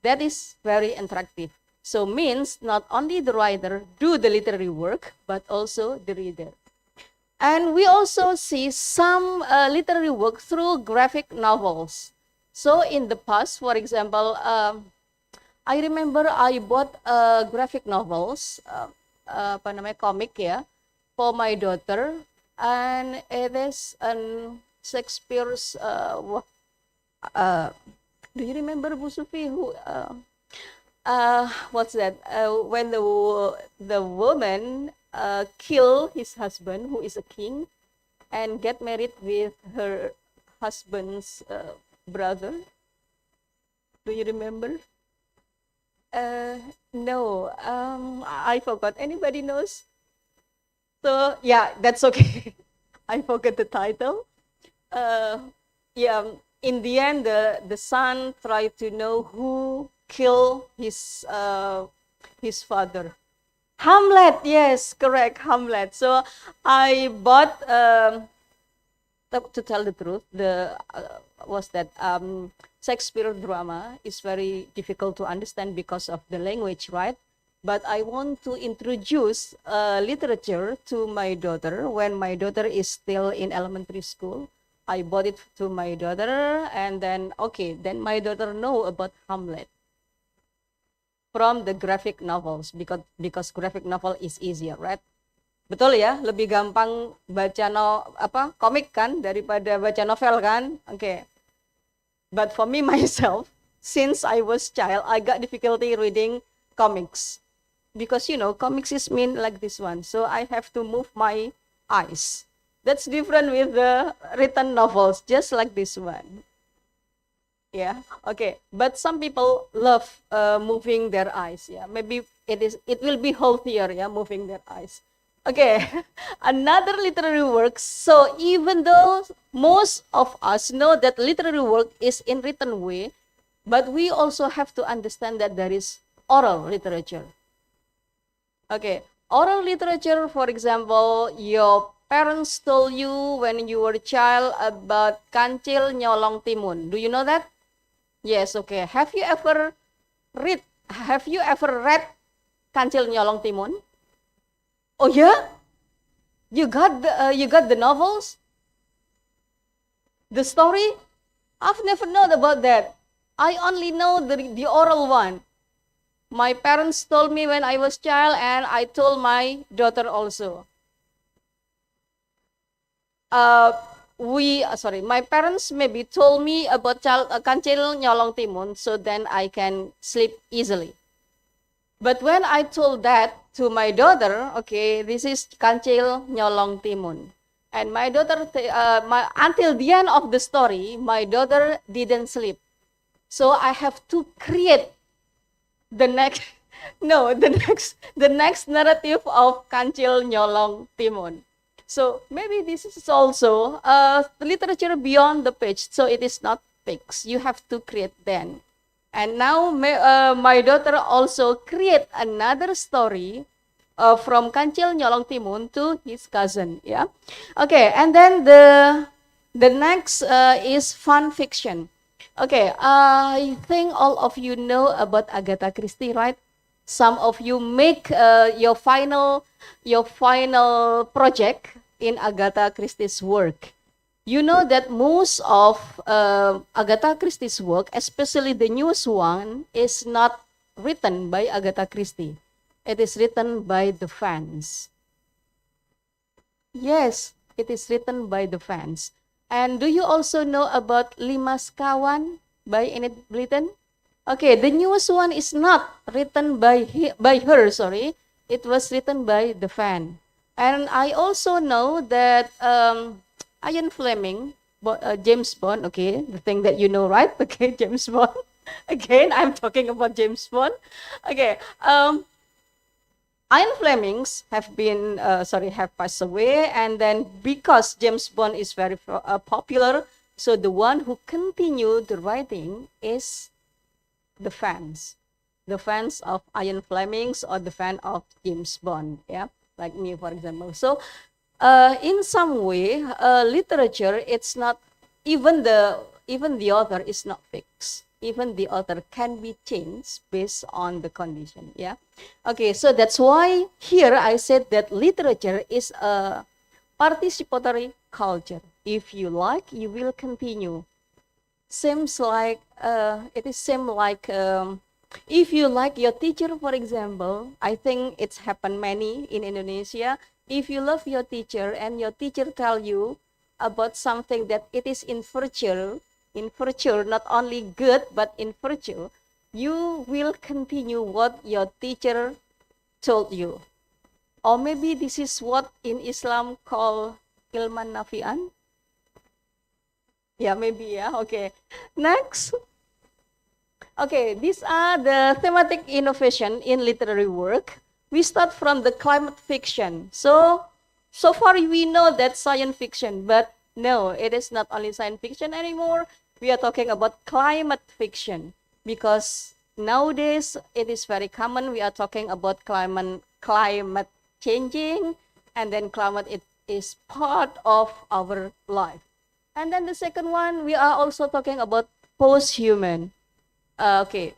That is very interactive. So means not only the writer do the literary work, but also the reader. And we also see some literary work through graphic novels. So in the past, for example, I remember I bought graphic novels, apa namanya, comic ya, for my daughter, and it is an Shakespeare's. Do you remember Bu Sufi who? What's that? When the woman kill his husband, who is a king, and get married with her husband's brother. Do you remember? No, I forgot. Anybody knows? So yeah, that's okay. I forgot the title. Yeah, in the end, the son tried to know who killed his father. Hamlet, yes, correct, Hamlet. So I bought. To tell the truth, the was that Shakespeare drama is very difficult to understand because of the language, right? But I want to introduce literature to my daughter when my daughter is still in elementary school. I bought it to my daughter, and then then my daughter know about Hamlet from the graphic novels because graphic novel is easier, right? Betul ya, lebih gampang baca komik kan daripada baca novel kan? Okay. But for me myself, since I was child, I got difficulty reading comics because comics is mean like this one, so I have to move my eyes. That's different with the written novels, just like this one. Yeah, okay. But some people love moving their eyes. Yeah, maybe it will be healthier. Yeah, moving their eyes. Okay, another literary work. So even though most of us know that literary work is in written way, but we also have to understand that there is oral literature. Okay, oral literature, for example, your parents told you when you were a child about Kancil Nyolong Timun. Do you know that? Yes, okay. Have you ever read Kancil Nyolong Timun? Oh yeah, you got the novels, the story. I've never known about that. I only know the oral one. My parents told me when I was child, and I told my daughter also. My parents maybe told me about Kancil Nyolong Timun, so then I can sleep easily. But when I told that to my daughter, okay, this is Kancil Nyolong Timun. And my daughter, until the end of the story, my daughter didn't sleep. So I have to create the next, the next narrative of Kancil Nyolong Timun. So maybe this is also literature beyond the page. So it is not fixed. You have to create then. And now my daughter also create another story from Kancil Nyolong Timun to his cousin. Yeah, okay. And then the next is fun fiction. Okay, I think all of you know about Agatha Christie, right? Some of you make your final project in Agatha Christie's work. You know that most of Agatha Christie's work, especially the newest one, is not written by Agatha Christie. It is written by the fans. Yes, it is written by the fans. And do you also know about Lima Sekawan by Enid Blyton? Okay, the newest one is not written by her, sorry. It was written by the fan. And I also know that Ian Fleming, James Bond, okay, the thing that you know, right? Okay, James Bond. Again, I'm talking about James Bond. Okay, Ian Flemings have passed away, and then because James Bond is very popular, so the one who continued the writing is the fans of Ian Flemings or the fan of James Bond, yeah, like me, for example. So In some way, literature, it's not even the author is not fixed. Even the author can be changed based on the condition. Yeah. Okay. So that's why here I said that literature is a participatory culture. If you like, you will continue. Seems like it is same like if you like your teacher, for example, I think it's happened many in Indonesia. If you love your teacher and your teacher tell you about something that it is in virtue, not only good but in virtue, you will continue what your teacher told you. Or maybe this is what in Islam called ilman nafi'an. Yeah, maybe, yeah. Okay. Next. Okay, these are the thematic innovation in literary work. We start from the climate fiction. So far we know that science fiction, but no, it is not only science fiction anymore. We are talking about climate fiction because nowadays it is very common. We are talking about climate changing, and then climate it is part of our life. And then the second one, we are also talking about post-human. Okay,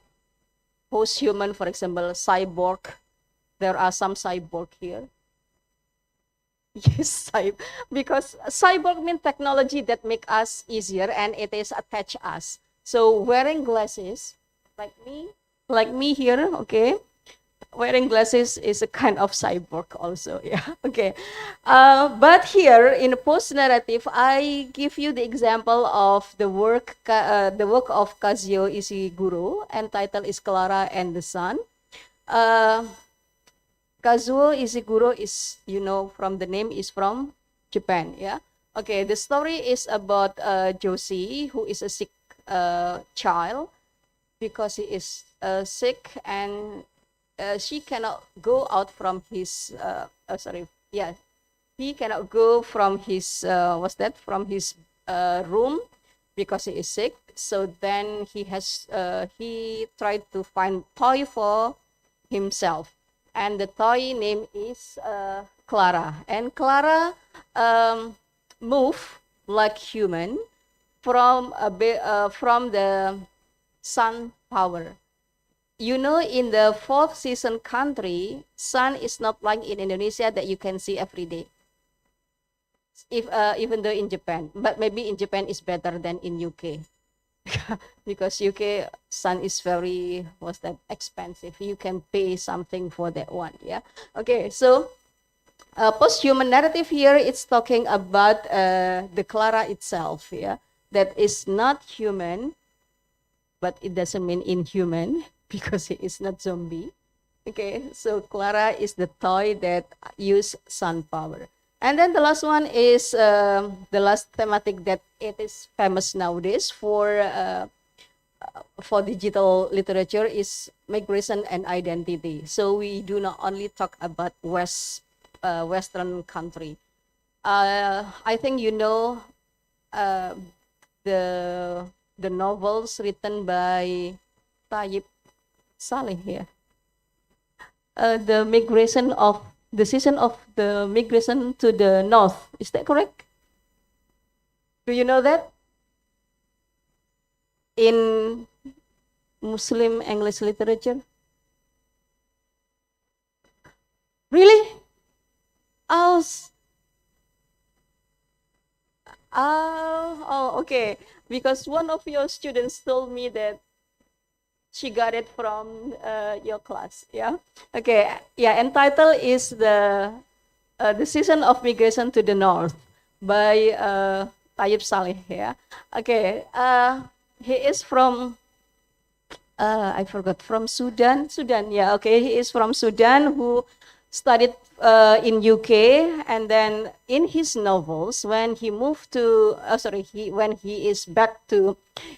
post-human, for example, cyborg. There are some cyborg here. Yes, because cyborg means technology that make us easier and it is attach us. So wearing glasses, like me here, okay, wearing glasses is a kind of cyborg also. Yeah. Okay. But here in the post narrative, I give you the example of the work of Kazuo Ishiguro, and title is Clara and the Sun. Kazuo Ishiguro is, from the name, is from Japan. Yeah. Okay. The story is about Josie, who is a sick child because he is sick, and she cannot go out from his he cannot go from his room because he is sick. So then he tried to find toy for himself, and the toy name is Clara, and Clara move like human from the sun power. In the fourth season country, sun is not like in Indonesia that you can see every day. Even though in Japan, but maybe in Japan is better than in UK. Because UK sun is very expensive. You can pay something for that one. Yeah. Okay. So post-human narrative here, it's talking about the Clara itself. Yeah, that is not human, but it doesn't mean inhuman because he is not zombie. Okay. So Clara is the toy that use sun power. And then the last one is the last thematic that it is famous nowadays for digital literature is migration and identity. So we do not only talk about Western country. I think the novels written by Tayyip Saleh here. The season of the migration to the north. Is that correct? Do you know that? In Muslim English literature? Really? Okay. Because one of your students told me that she got it from your class. Yeah. Okay. Yeah. And title is the season of migration to the north by Tayyip Saleh. Yeah. Okay. He is from I forgot, from Sudan. Yeah. Okay. He is from Sudan who studied in UK, and then in his novels, when he moved to when he is back to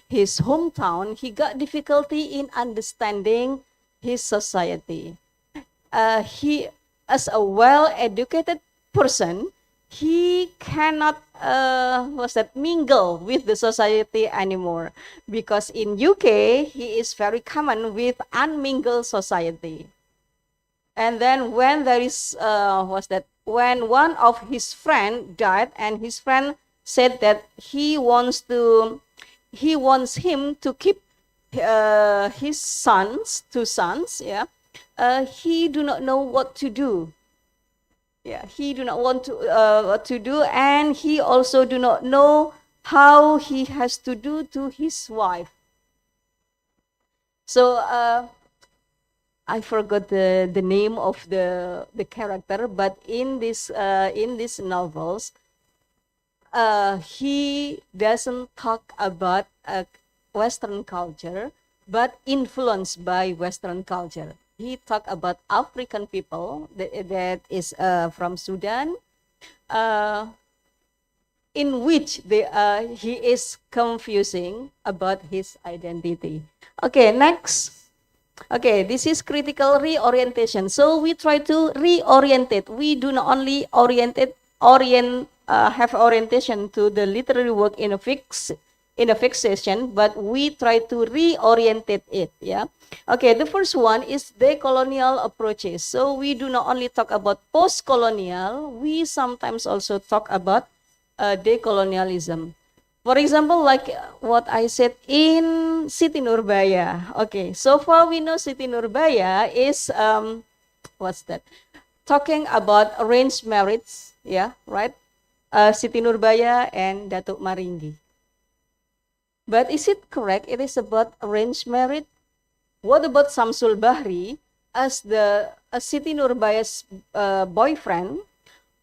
his hometown, he got difficulty in understanding his society. He, as a well-educated person, he cannot mingle with the society anymore, because in UK he is very common with unmingled society. And then when there is when one of his friend died, and his friend said that he wants him to keep his sons, two sons, yeah, he do not know what to do. Yeah, he do not want to what to do, and he also do not know how he has to do to his wife. So I forgot the name of the character, but in these novels, he doesn't talk about Western culture, but influenced by Western culture. He talk about African people that is from Sudan, in which he is confusing about his identity. Okay, next. Okay, this is critical reorientation. So we try to reorient it. We do not only have orientation to the literary work in a fixation, but we try to reorient it. Yeah. Okay, the first one is decolonial approaches. So we do not only talk about post-colonial, we sometimes also talk about decolonialism. For example, like what I said in Siti Nurbaya. Okay, so far we know Siti Nurbaya is what's that? Talking about arranged marriage, yeah, right? Siti Nurbaya and Datuk Maringgi. But is it correct? It is about arranged marriage. What about Samsul Bahri as Siti Nurbaya's boyfriend,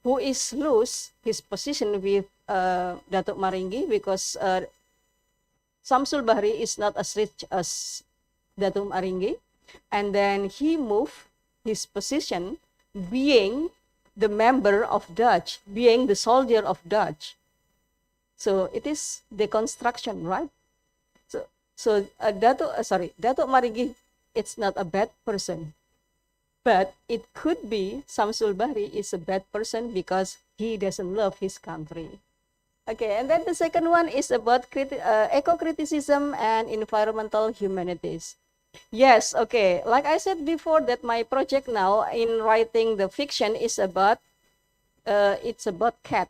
who is lose his position with Datuk Maringgi because Samsul Bahri is not as rich as Datuk Maringgi, and then he moved his position being the member of Dutch, being the soldier of Dutch. So it is deconstruction, right? So Datuk Maringgi, it's not a bad person. But it could be Samsul Bahri is a bad person because he doesn't love his country. Okay, and then the second one is about eco-criticism and environmental humanities. Yes, okay. Like I said before, that my project now in writing the fiction is about, it's about cat.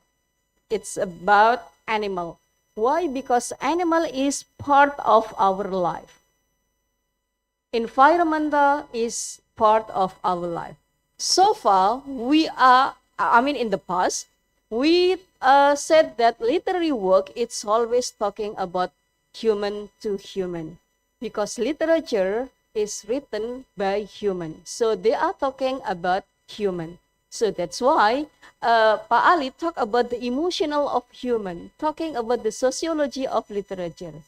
It's about animal. Why? Because animal is part of our life. Environmental is part of our life. So far, in the past, we said that literary work, it's always talking about human to human, because literature is written by human. So they are talking about human. So that's why Pak Ali talked about the emotional of human, talking about the sociology of literature.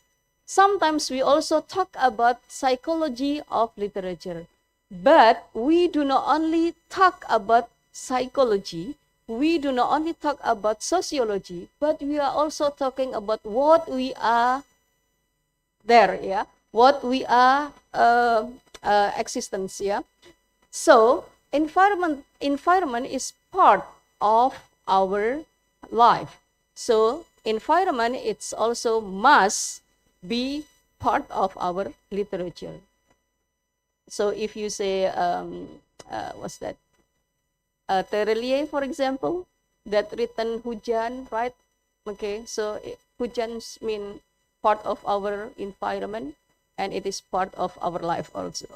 Sometimes we also talk about psychology of literature. But we do not only talk about psychology, we do not only talk about sociology, but we are also talking about what we are there, yeah, what we are existence, yeah. So environment is part of our life. So environment, it's also must be part of our literature. So if you say, what's that? Terelie, for example, that written hujan, right? Okay, so hujans mean part of our environment, and it is part of our life also.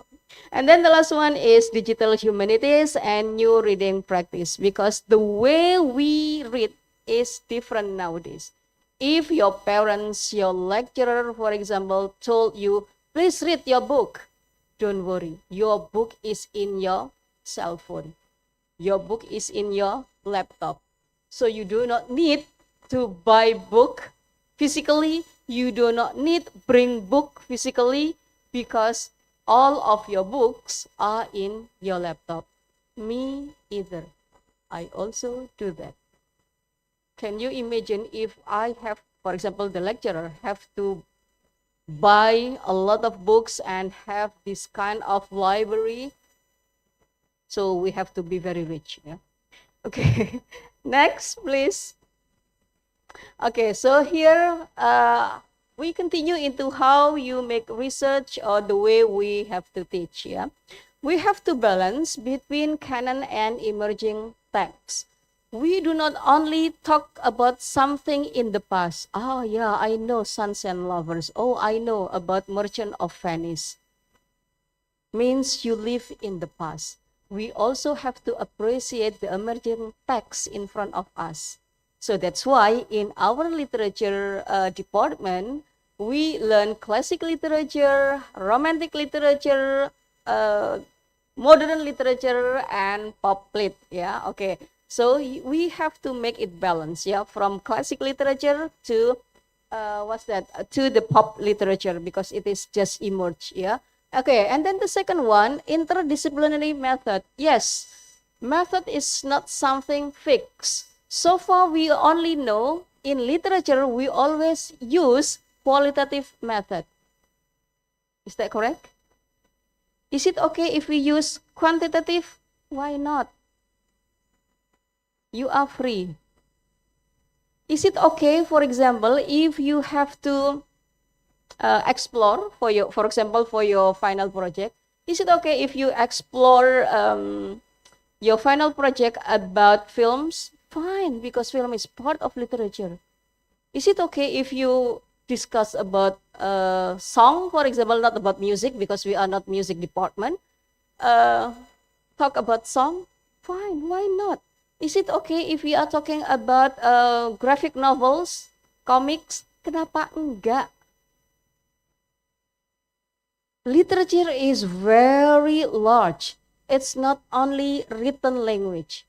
And then the last one is digital humanities and new reading practice, because the way we read is different nowadays. If your parents, your lecturer, for example, told you, please read your book, don't worry, your book is in your cell phone. Your book is in your laptop. So you do not need to buy book physically. You do not need bring book physically, because all of your books are in your laptop. Me either. I also do that. Can you imagine if I have, for example, the lecturer have to buy a lot of books and have this kind of library? So we have to be very rich, yeah. Okay, next, please. Okay, so here we continue into how you make research or the way we have to teach, yeah. We have to balance between canon and emerging texts. we do not only talk about something in the past. Oh yeah, I know Sons and Lovers. Oh, I know about Merchant of Venice. Means you live in the past. We also have to appreciate the emerging texts in front of us. So that's why in our literature department, we learn classic literature, romantic literature, uh, modern literature, and pop lit. Yeah, okay. So we have to make it balance. Yeah, from classic literature to what's that? To the pop literature, because it is just emerged. Yeah. Okay, and then the second one, interdisciplinary method. Yes, method is not something fixed. So far, we only know in literature, we always use qualitative method. Is that correct? Is it okay if we use quantitative? Why not? You are free. Is it okay, for example, if you have to explore for example, for your final project, is it okay if you explore your final project about films? Fine, because film is part of literature. Is it okay if you discuss about song, for example, not about music, because we are not music department, talk about song? Fine, why not? Is it okay if we are talking about graphic novels, comics? Kenapa enggak? Literature is very large. It's not only written language.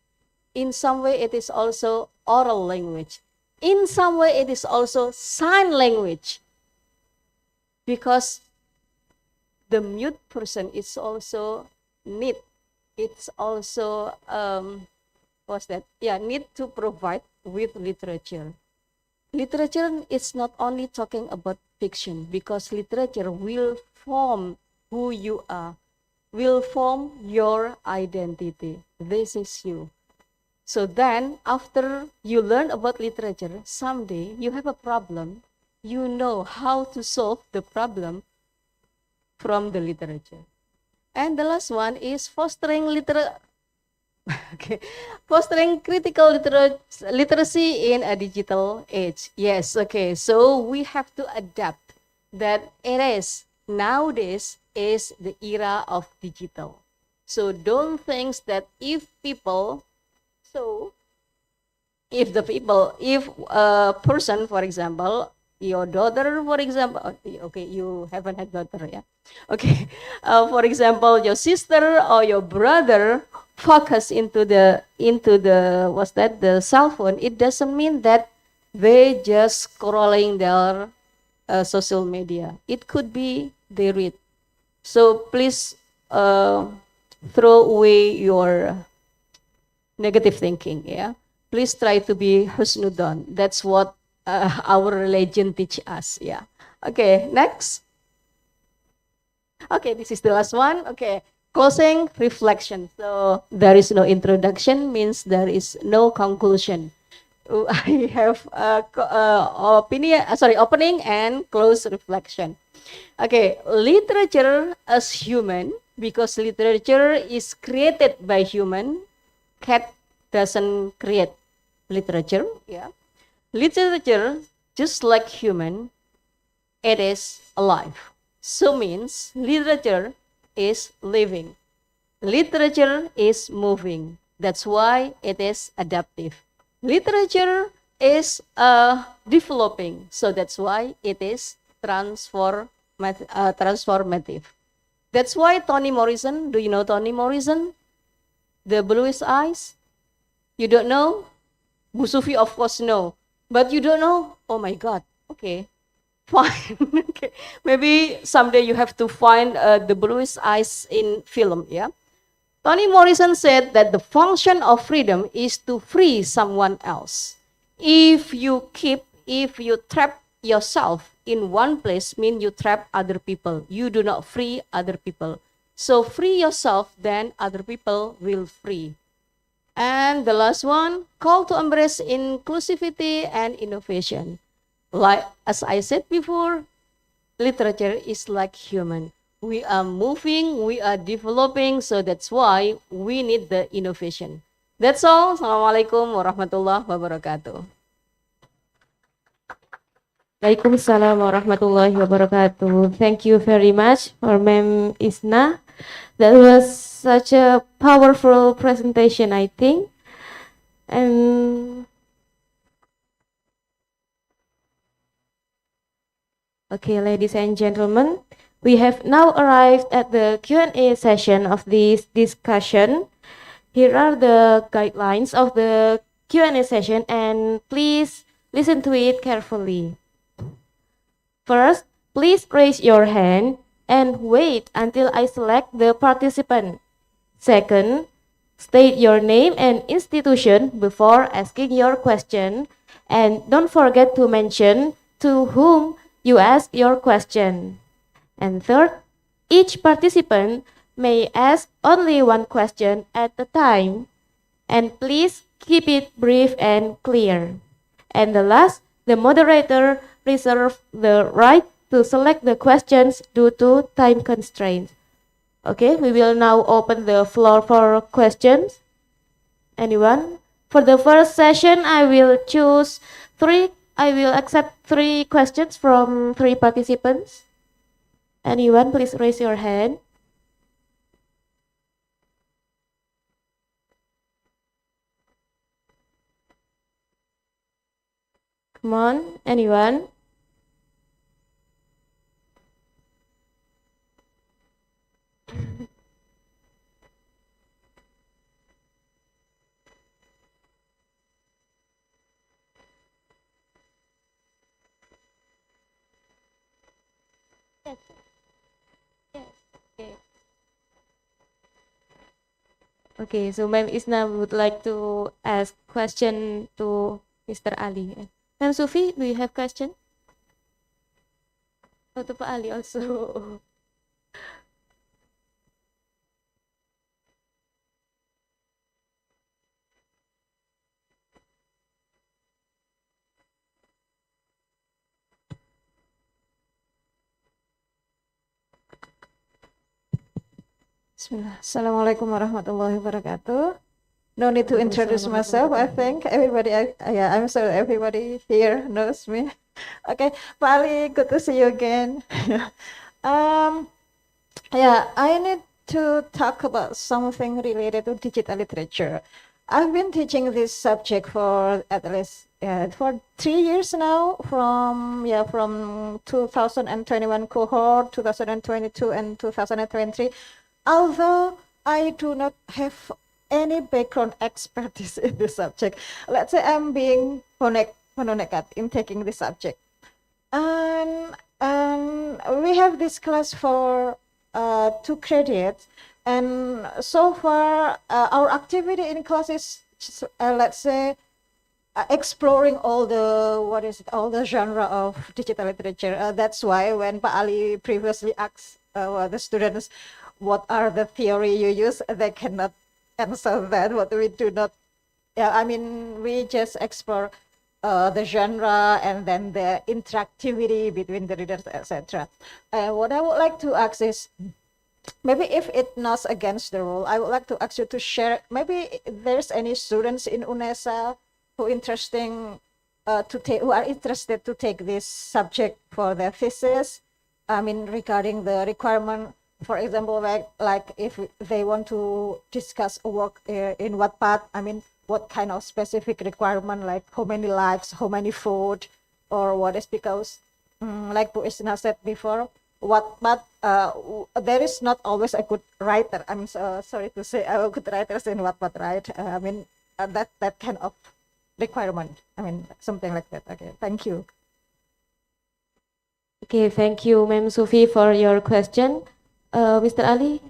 In some way, it is also oral language. In some way, it is also sign language. Because the mute person is also need. It's also, what's that? Yeah, need to provide with literature. Literature is not only talking about fiction, because literature will form who you are, will form your identity. This is you. So then, after you learn about literature, someday you have a problem, you know how to solve the problem from the literature. And the last one is fostering okay. Fostering critical literacy in a digital age. Yes, okay. So we have to adapt that it is nowadays is the era of digital. So don't think that if a person, for example, your daughter, for example, okay, you haven't had daughter, yeah? Okay, for example, your sister or your brother focus into the what's that, the cell phone, it doesn't mean that they just scrolling their social media. It could be they read. So please throw away your negative thinking. Yeah, please try to be husnudon. That's what our religion teach us. Yeah. Okay, next. Okay, this is the last one. Okay, closing reflection. So there is no introduction, means there is no conclusion. I have opening and close reflection. Okay, literature as human, because literature is created by human. Cat doesn't create literature. Yeah, literature, just like human, it is alive. So means literature is living. Literature is moving. That's why it is adaptive. Literature is developing. So that's why it is transformative. That's why Toni Morrison, do you know Toni Morrison? The Bluest Eyes? You don't know? Bu Sufi, of course, know. But you don't know? Oh my God. Okay. Fine. Okay. Maybe someday you have to find the Bluest Eyes in film, yeah? Toni Morrison said that the function of freedom is to free someone else. If you trap yourself in one place, mean you trap other people. You do not free other people. So free yourself, then other people will free. And the last one, call to embrace inclusivity and innovation. Like as I said before, literature is like human. We are moving, we are developing, so that's why we need the innovation. That's all. Assalamualaikum warahmatullahi wabarakatuh. Waalaikumsalam warahmatullahi wabarakatuh. Thank you very much for Ma'am Isna. That was such a powerful presentation, I think. And okay, ladies and gentlemen, we have now arrived at the Q&A session of this discussion. Here are the guidelines of the Q&A session, and please listen to it carefully. First, please raise your hand and wait until I select the participant. Second, state your name and institution before asking your question, and don't forget to mention to whom you ask your question. And third, each participant may ask only one question at a time, and please keep it brief and clear. And the last, the moderator reserves the right to select the questions due to time constraints. Okay, we will now open the floor for questions. Anyone? For the first session, I will accept three questions from three participants. Anyone, please raise your hand. Come on, anyone? Yes. Yes. Okay. Okay, so Ma'am Isna would like to ask question to Mr. Ali. Ma'am Sufi, do you have question? Oh, to Pak Ali also. Bismillah. Assalamualaikum warahmatullahi wabarakatuh. No need to introduce Waalaikumsalam myself. I think everybody, yeah, I'm sure everybody here knows me. Okay, Pak Ali, good to see you again. um, yeah, I need to talk about something related to digital literature. I've been teaching this subject for at least for 3 years now, from 2021 cohort, 2022, and 2023. Although I do not have any background expertise in this subject, let's say I'm being honored in taking this subject. And we have this class for 2 credits, and so far our activity in class is let's say exploring all the genre of digital literature. That's why when Pak Ali previously asked the students what are the theory you use, they cannot answer that. What we do not, yeah, I mean, we just explore the genre and then the interactivity between the readers, etc. What I would like to ask is, maybe if it not against the rule, I would like to ask you to share. Maybe there's any students in UNESA who who are interested to take this subject for their thesis. I mean, regarding the requirement, for example, like if they want to discuss a work in Wattpad, I mean, what kind of specific requirement, like how many likes, how many vote, or what is, because like Bu Isna said before, Wattpad, there is not always a good writer. I'm so sorry to say, good writers in Wattpad, right? I mean, that kind of requirement. I mean, something like that. Okay, thank you. Okay, thank you, Ma'am Sufi, for your question. Mr. Ali,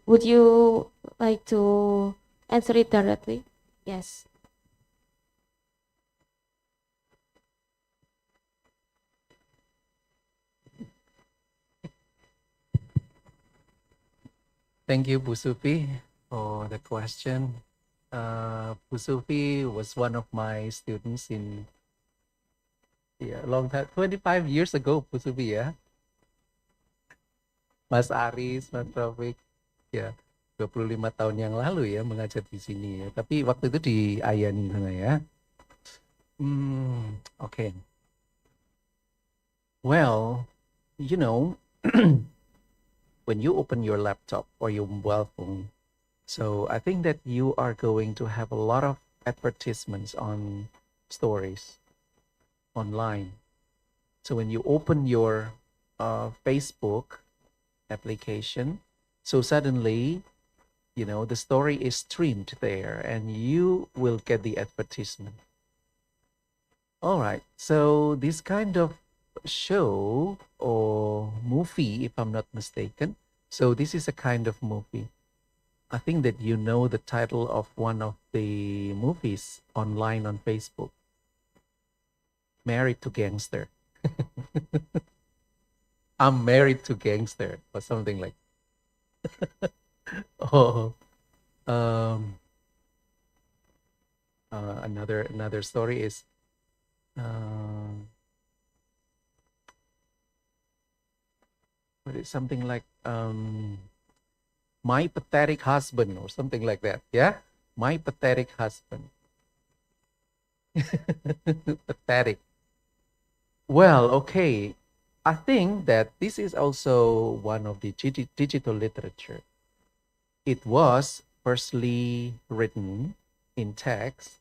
would you like to answer it directly? Yes. Thank you, Bu Sufi, for the question. Bu Sufi was one of my students in a long time, 25 years ago, Bu Sufi, yeah. Mas Aris, Mas Taufik, yeah. 25 tahun yang lalu ya mengajar di sini ya. Tapi waktu itu di Ayani sana ya. Okay. Well, you know, when you open your laptop or your mobile phone, so I think that you are going to have a lot of advertisements on stories online. So when you open your Facebook application, so suddenly, you know, the story is streamed there and you will get the advertisement. All right, so this kind of show or movie, if I'm not mistaken, so this is a kind of movie. I think that you know the title of one of the movies online on Facebook, Married to Gangster. I'm married to gangster or something like. Oh, um, another story is what is something like my pathetic husband or something like that. Yeah, my pathetic husband. Pathetic. Well, okay. I think that this is also one of the digital literature. It was firstly written in text,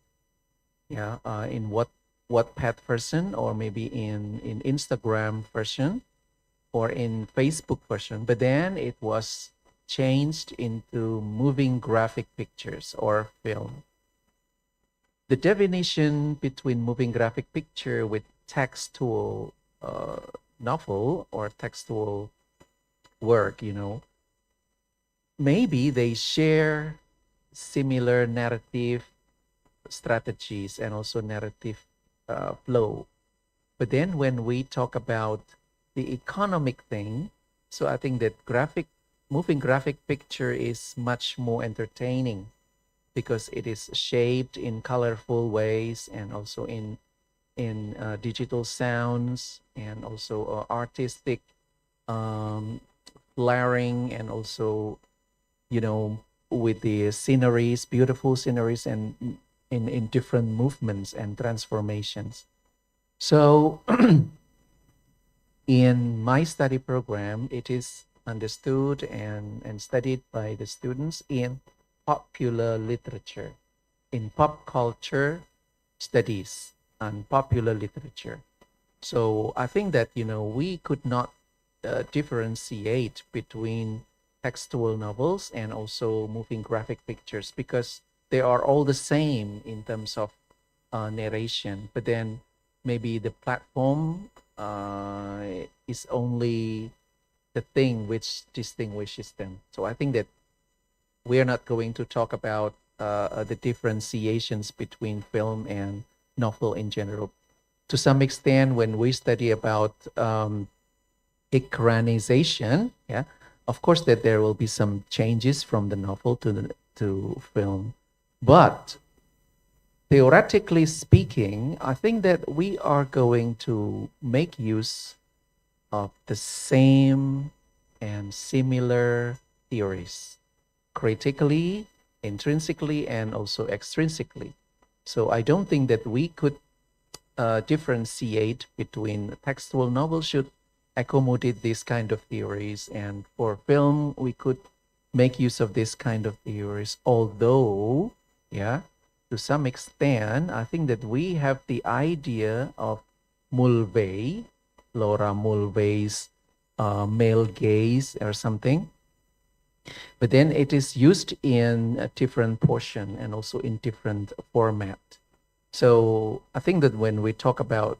yeah, in Wattpad version or maybe in Instagram version or in Facebook version, but then it was changed into moving graphic pictures or film. The definition between moving graphic picture with textual novel or textual work, you know, maybe they share similar narrative strategies and also narrative flow. But then when we talk about the economic thing, so I think that moving graphic picture is much more entertaining because it is shaped in colorful ways and also in digital sounds and also artistic flaring and also, you know, with the sceneries, beautiful sceneries and in different movements and transformations. So in my study program, it is understood and studied by the students in popular literature, in pop culture studies and popular literature. So I think that, you know, we could not differentiate between textual novels and also moving graphic pictures because they are all the same in terms of narration. But then maybe the platform is only the thing which distinguishes them. So I think that we are not going to talk about the differentiations between film and novel in general. To some extent, when we study about Ekranization, yeah, of course that there will be some changes from the novel to film, but theoretically speaking, I think that we are going to make use of the same and similar theories, critically, intrinsically, and also extrinsically. So I don't think that we could differentiate between textual novels should accommodate this kind of theories, and for film we could make use of this kind of theories. Although, yeah, to some extent, I think that we have the idea of Mulvey, Laura Mulvey's male gaze or something, but then it is used in a different portion and also in different format. So I think that when we talk about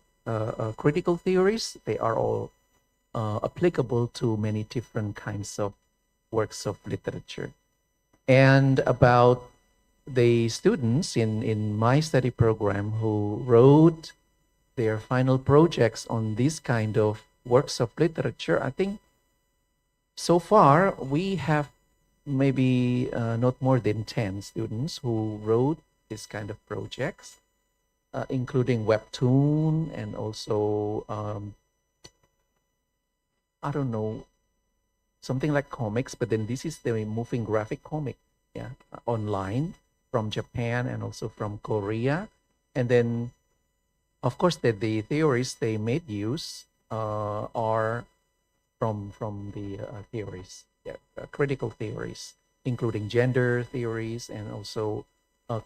critical theories, they are all applicable to many different kinds of works of literature. And about the students in my study program who wrote their final projects on this kind of works of literature, I think so far we have maybe not more than 10 students who wrote this kind of projects, including webtoon and also I don't know, something like comics, but then this is the moving graphic comic, yeah, online from Japan and also from Korea. And then, of course, the theories they made use are from the theories, yeah, critical theories, including gender theories and also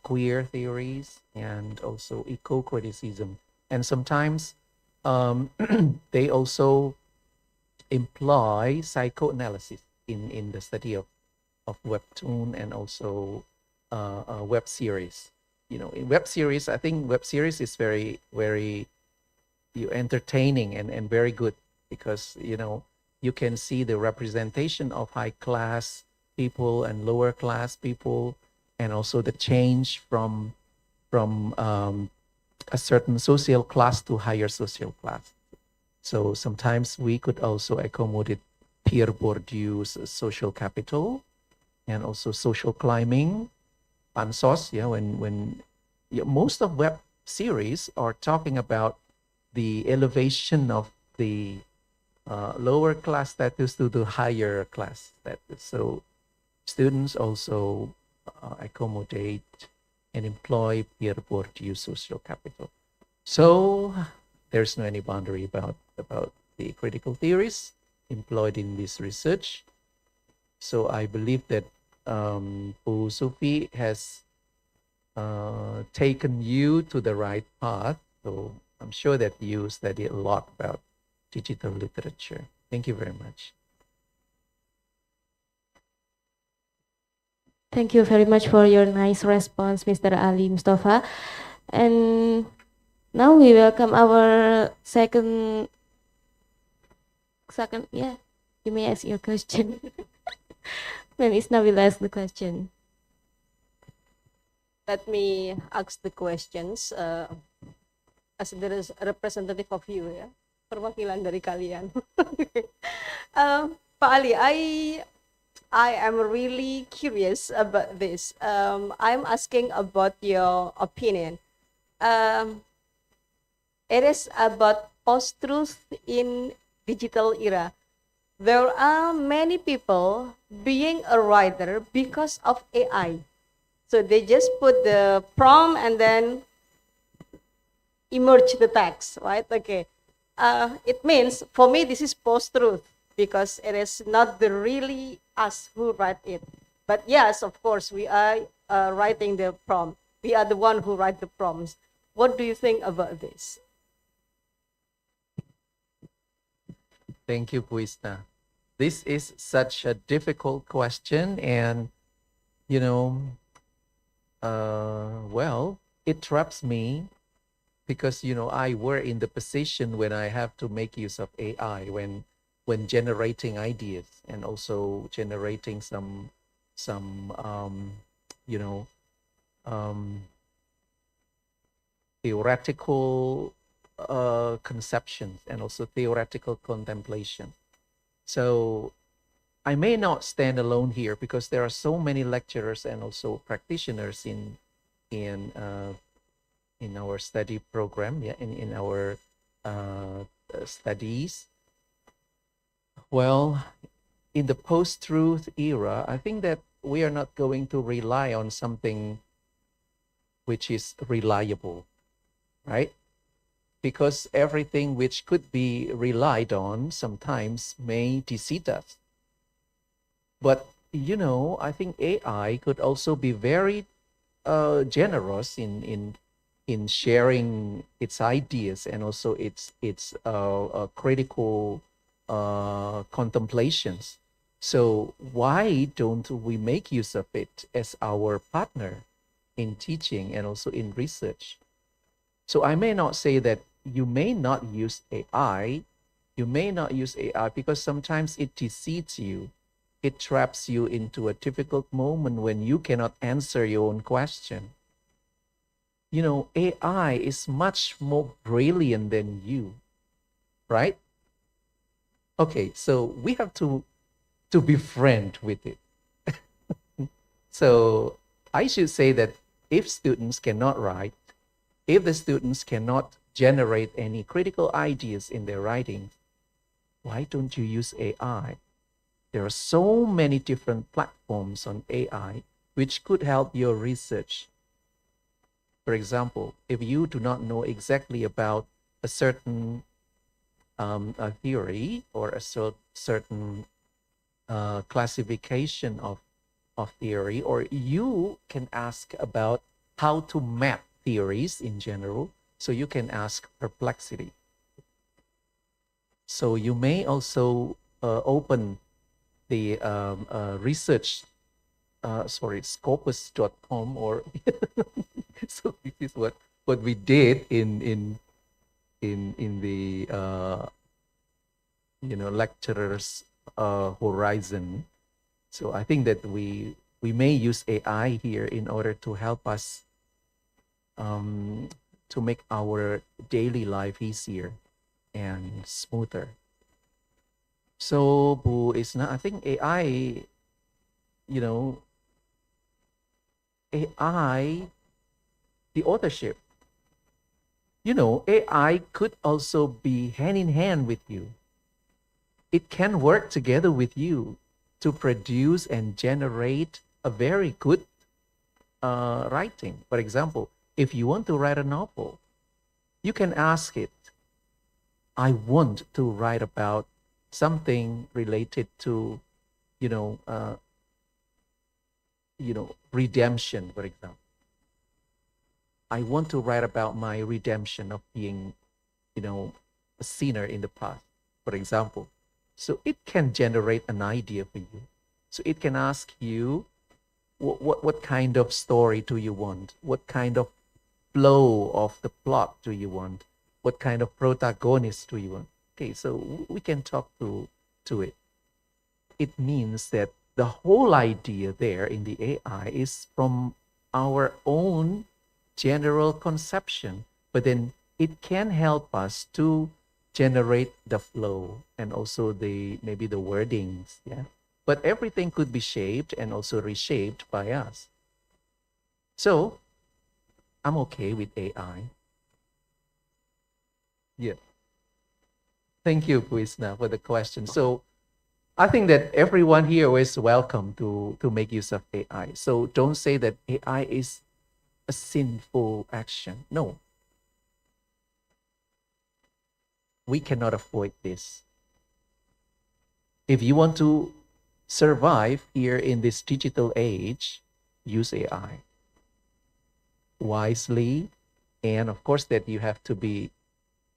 queer theories and also eco-criticism. And sometimes they also employ psychoanalysis in the study of webtoon and also web series. You know, in web series, I think web series is very entertaining and very good because you can see the representation of high class people and lower class people, and also the change from a certain social class to higher social class. So sometimes we could also accommodate Pierre Bourdieu's social capital and also social climbing, pansos. Yeah, when most of web series are talking about the elevation of the lower class status to the higher class status. So students also accommodate and employ Pierre Bourdieu's social capital. So there's no any boundary about the critical theories employed in this research. So I believe that Bu Sufi has taken you to the right path. So I'm sure that you study a lot about digital literature. Thank you very much. Thank you very much for your nice response, Mr. Ali Mustafa. And now we welcome our second, yeah, you may ask your question. Then Isna will ask the question. Let me ask the questions as there is a representative of you, ya, perwakilan dari kalian. Pak Ali, I am really curious about this. I'm asking about your opinion. It is about post-truth in digital era. There are many people being a writer because of AI. So they just put the prompt and then emerge the text, right? Okay. It means, for me, this is post-truth because it is not the really us who write it. But yes, of course, we are writing the prompt. We are the one who write the prompts. What do you think about this? Thank you, Puisna. This is such a difficult question, and well, it traps me because I were in the position when I have to make use of AI when generating ideas and also generating some theoretical conceptions and also theoretical contemplation. So I may not stand alone here because there are so many lecturers and also practitioners in our study program, yeah, in our studies. Well, in the post-truth era, I think that we are not going to rely on something which is reliable, right? Because everything which could be relied on sometimes may deceive us. But I think AI could also be very generous in sharing its ideas and also its critical contemplations. So why don't we make use of it as our partner in teaching and also in research? So I may not say that you may not use AI. You may not use AI because sometimes it deceives you. It traps you into a difficult moment when you cannot answer your own question. AI is much more brilliant than you, right? Okay, so we have to befriend with it. So I should say that if students cannot write, if the students cannot generate any critical ideas in their writing, why don't you use AI? There are so many different platforms on AI which could help your research. For example, if you do not know exactly about a certain a theory or a certain classification of theory, or you can ask about how to map theories in general, so you can ask Perplexity. So you may also open the research, scopus.com, or so this is what we did in the lecturers horizon. So I think that we may use AI here in order to help us to make our daily life easier and smoother. So Bu Isna, I think AI, AI, the authorship, AI could also be hand in hand with you. It can work together with you to produce and generate a very good writing. For example, if you want to write a novel, you can ask it, I want to write about something related to, redemption, for example. I want to write about my redemption of being, a sinner in the past, for example. So it can generate an idea for you. So it can ask you, what kind of story do you want? What kind of flow of the plot do you want? What kind of protagonist do you want? Okay, so we can talk to it. It means that the whole idea there in the AI is from our own general conception, but then it can help us to generate the flow and also maybe the wordings, yeah. But everything could be shaped and also reshaped by us. So I'm okay with AI. Yeah. Thank you, Puisna, for the question. So I think that everyone here is welcome to make use of AI. So don't say that AI is a sinful action. No. We cannot avoid this. If you want to survive here in this digital age, use AI wisely. And of course that you have to be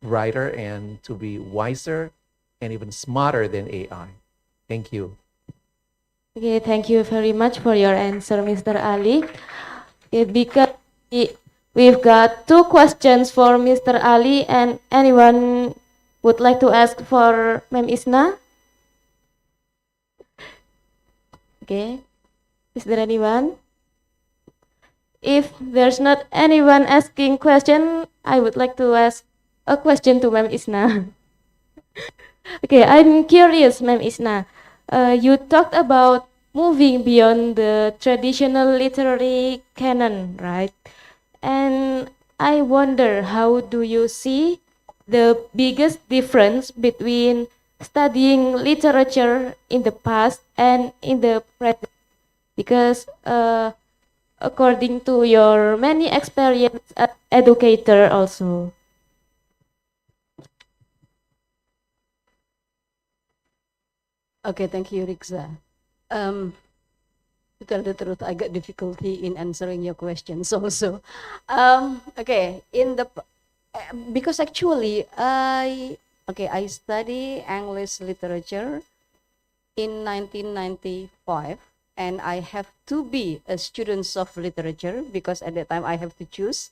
brighter and to be wiser and even smarter than AI. Thank you. Okay, thank you very much for your answer, Mr. Ali. Okay, because we've got two questions for Mr. Ali, and anyone would like to ask for Ma'am Isna? Okay, is there anyone? If there's not anyone asking question, I would like to ask a question to Ma'am Isna. Okay, I'm curious, Ma'am Isna. You talked about moving beyond the traditional literary canon, right? And I wonder, how do you see the biggest difference between studying literature in the past and in the present? Because according to your many experience as educator also. Okay, thank you, Rikza. To tell the truth, I got difficulty in answering your questions also. Okay, because actually I study English literature in 1995, and I have to be a student of literature because at that time I have to choose,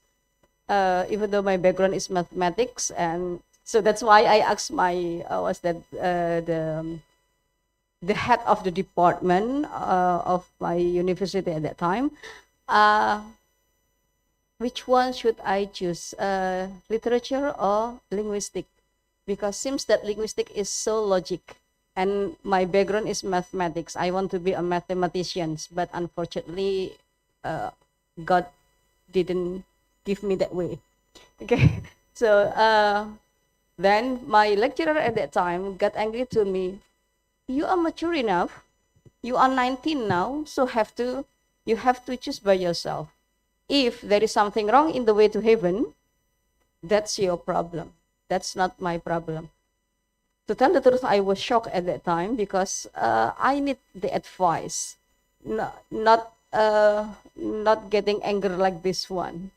even though my background is mathematics, and so that's why I asked my the head of the department of my university at that time, which one should I choose, literature or linguistic? Because seems that linguistic is so logic, and my background is mathematics. I want to be a mathematician, but unfortunately, God didn't give me that way. Okay, so then my lecturer at that time got angry to me you are mature enough. You are 19 now, so you have to choose by yourself. If there is something wrong in the way to heaven, that's your problem. That's not my problem. To tell the truth, I was shocked at that time because I need the advice, not getting angry like this one.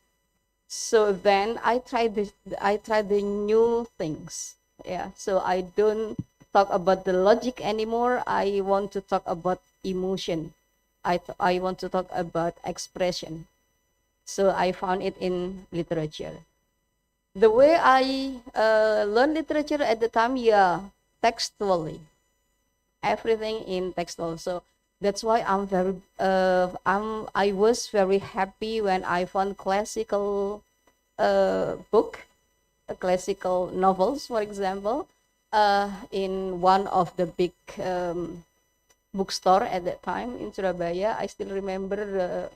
So then I tried the new things. Yeah. So I don't talk about the logic anymore. I want to talk about emotion. I want to talk about expression. So I found it in literature. The way I learn literature at the time, yeah, textually, everything in textual. So that's why I was very happy when I found classical book, classical novels, for example, in one of the big bookstore at that time in Surabaya. I still remember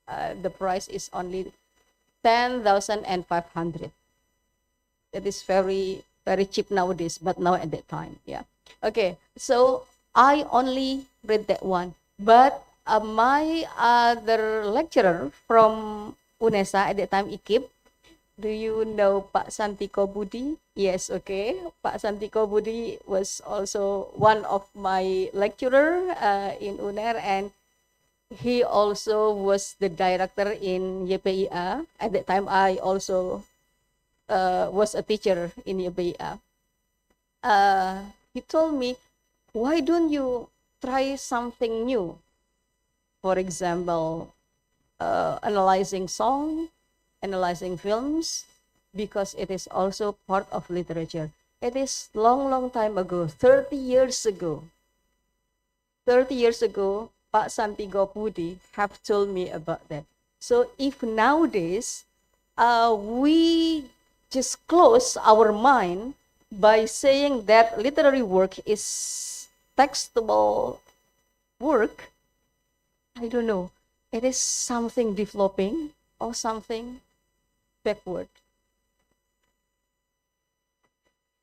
the price is only 10,500. It is very cheap nowadays, but now at that time, yeah. Okay, so I only read that one, but my other lecturer from UNESA at that time, IKIP. Do you know Pak Santiko Budi? Yes, okay. Pak Santiko Budi was also one of my lecturer in UNER, and he also was the director in YPIA. At that time, I also was a teacher in YPIA. He told me, why don't you try something new? For example, analyzing song, analyzing films, because it is also part of literature. It is long time ago, 30 years ago. 30 years ago, Pak Santigo Budi have told me about that. So if nowadays we just close our mind by saying that literary work is textable work, I don't know, it is something developing or something backward.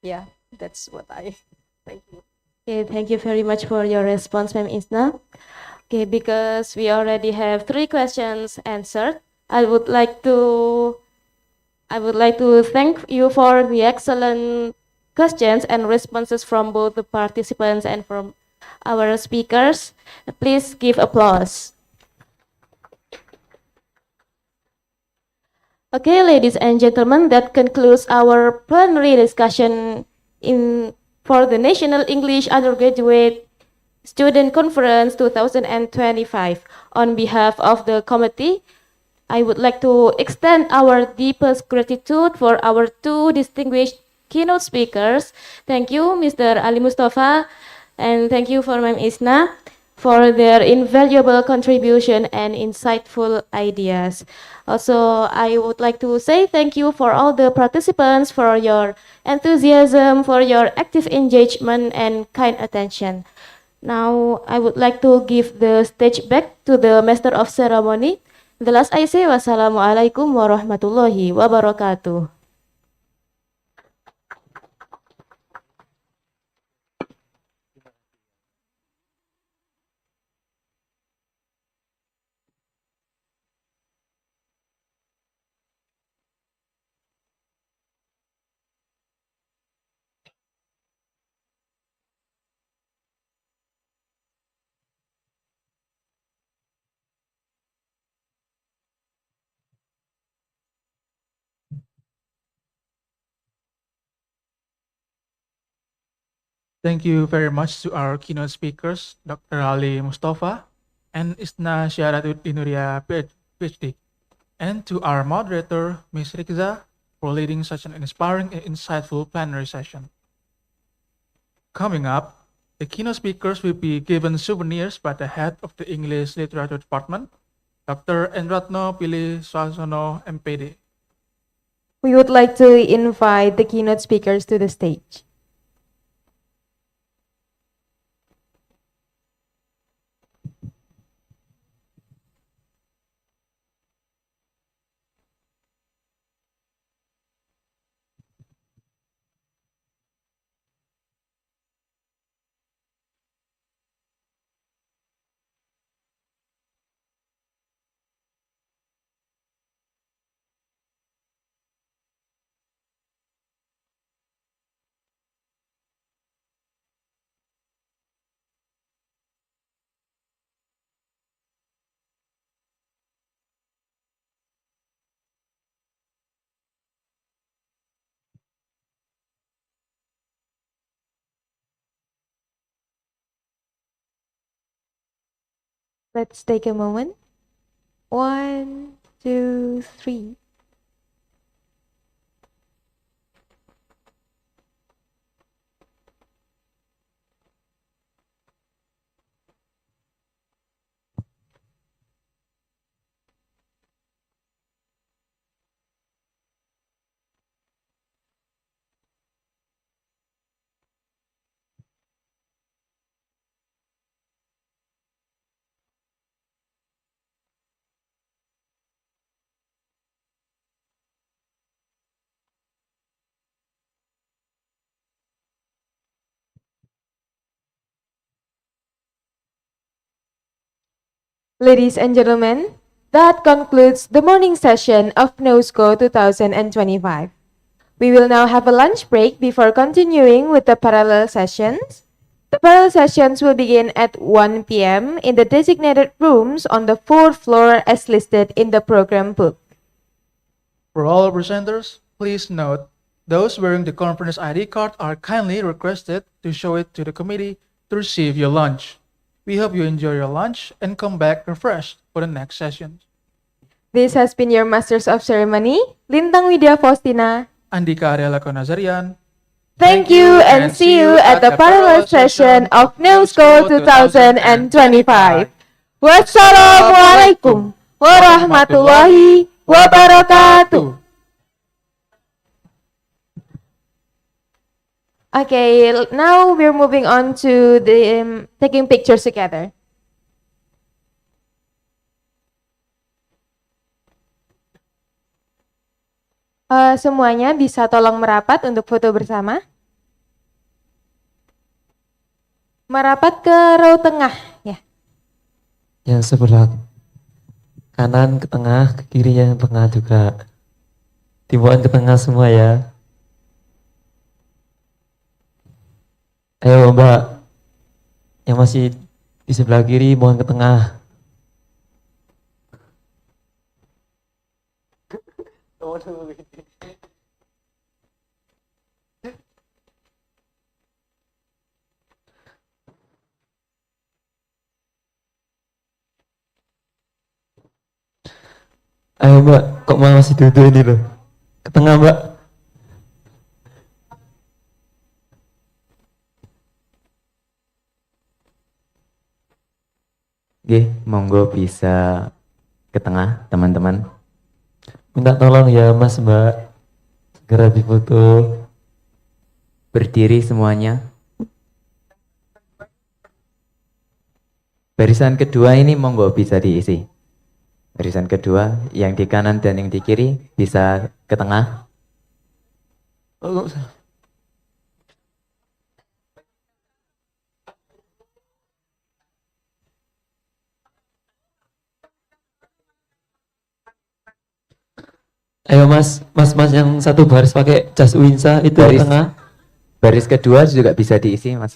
Yeah, that's what I thank you. Okay, thank you very much for your response, Ma'am Isna. Okay, because we already have 3 questions answered, I would like to thank you for the excellent questions and responses from both the participants and from our speakers. Please give applause. Okay, ladies and gentlemen, that concludes our plenary discussion in for the National English Undergraduate Student Conference 2025. On behalf of the committee, I would like to extend our deepest gratitude for our 2 distinguished keynote speakers. Thank you, Mr. Ali Mustafa, and thank you for Ma'am Isna for their invaluable contribution and insightful ideas. Also, I would like to say thank you for all the participants for your enthusiasm, for your active engagement and kind attention. Now, I would like to give the stage back to the Master of Ceremony. The last I say, wassalamualaikum warahmatullahi wabarakatuh. Thank you very much to our keynote speakers, Dr. Ali Mustafa and Isna Syaratud Dinuria, PhD, and to our moderator, Ms. Rikza, for leading such an inspiring and insightful plenary session. Coming up, the keynote speakers will be given souvenirs by the head of the English Literature Department, Dr. Endratno Pili Swasono, MPD. We would like to invite the keynote speakers to the stage. Let's take a moment. 1, 2, 3. Ladies and gentlemen, that concludes the morning session of NOSCO 2025. We will now have a lunch break before continuing with the parallel sessions. The parallel sessions will begin at 1 p.m. in the designated rooms on the 4th floor as listed in the program book. For all presenters, please note, those wearing the conference ID card are kindly requested to show it to the committee to receive your lunch. We hope you enjoy your lunch and come back refreshed for the next session. This has been your Masters of Ceremony, Lintang Widya Faustina. Andika Arya Nazarian. Thank you and see you at the parallel session of NOSCO 2025. Wassalamualaikum warahmatullahi wabarakatuh. Okay, now we're moving on to the taking pictures together. Semuanya bisa tolong merapat untuk foto bersama. Merapat ke row tengah, ya. Yang sebelah kanan ke tengah, ke kiri yang tengah juga. Timbuhan ke tengah semua ya. Ayo Mbak, yang masih di sebelah kiri mohon ke tengah. Ayo Mbak, kok masih duduk ini loh? Ke tengah Mbak. Oke, monggo bisa ke tengah teman-teman. Minta tolong ya Mas Mbak, segera difoto. Berdiri semuanya. Barisan kedua ini monggo bisa diisi. Barisan kedua, yang di kanan dan yang di kiri bisa ke tengah. Ayo mas yang satu baris pakai jas Uinsa itu di tengah. Baris kedua juga bisa diisi, mas.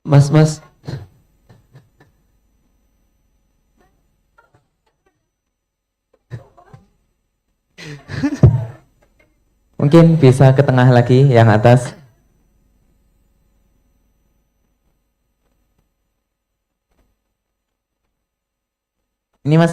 Mas. Mungkin bisa ke tengah lagi, yang atas. Ini mas.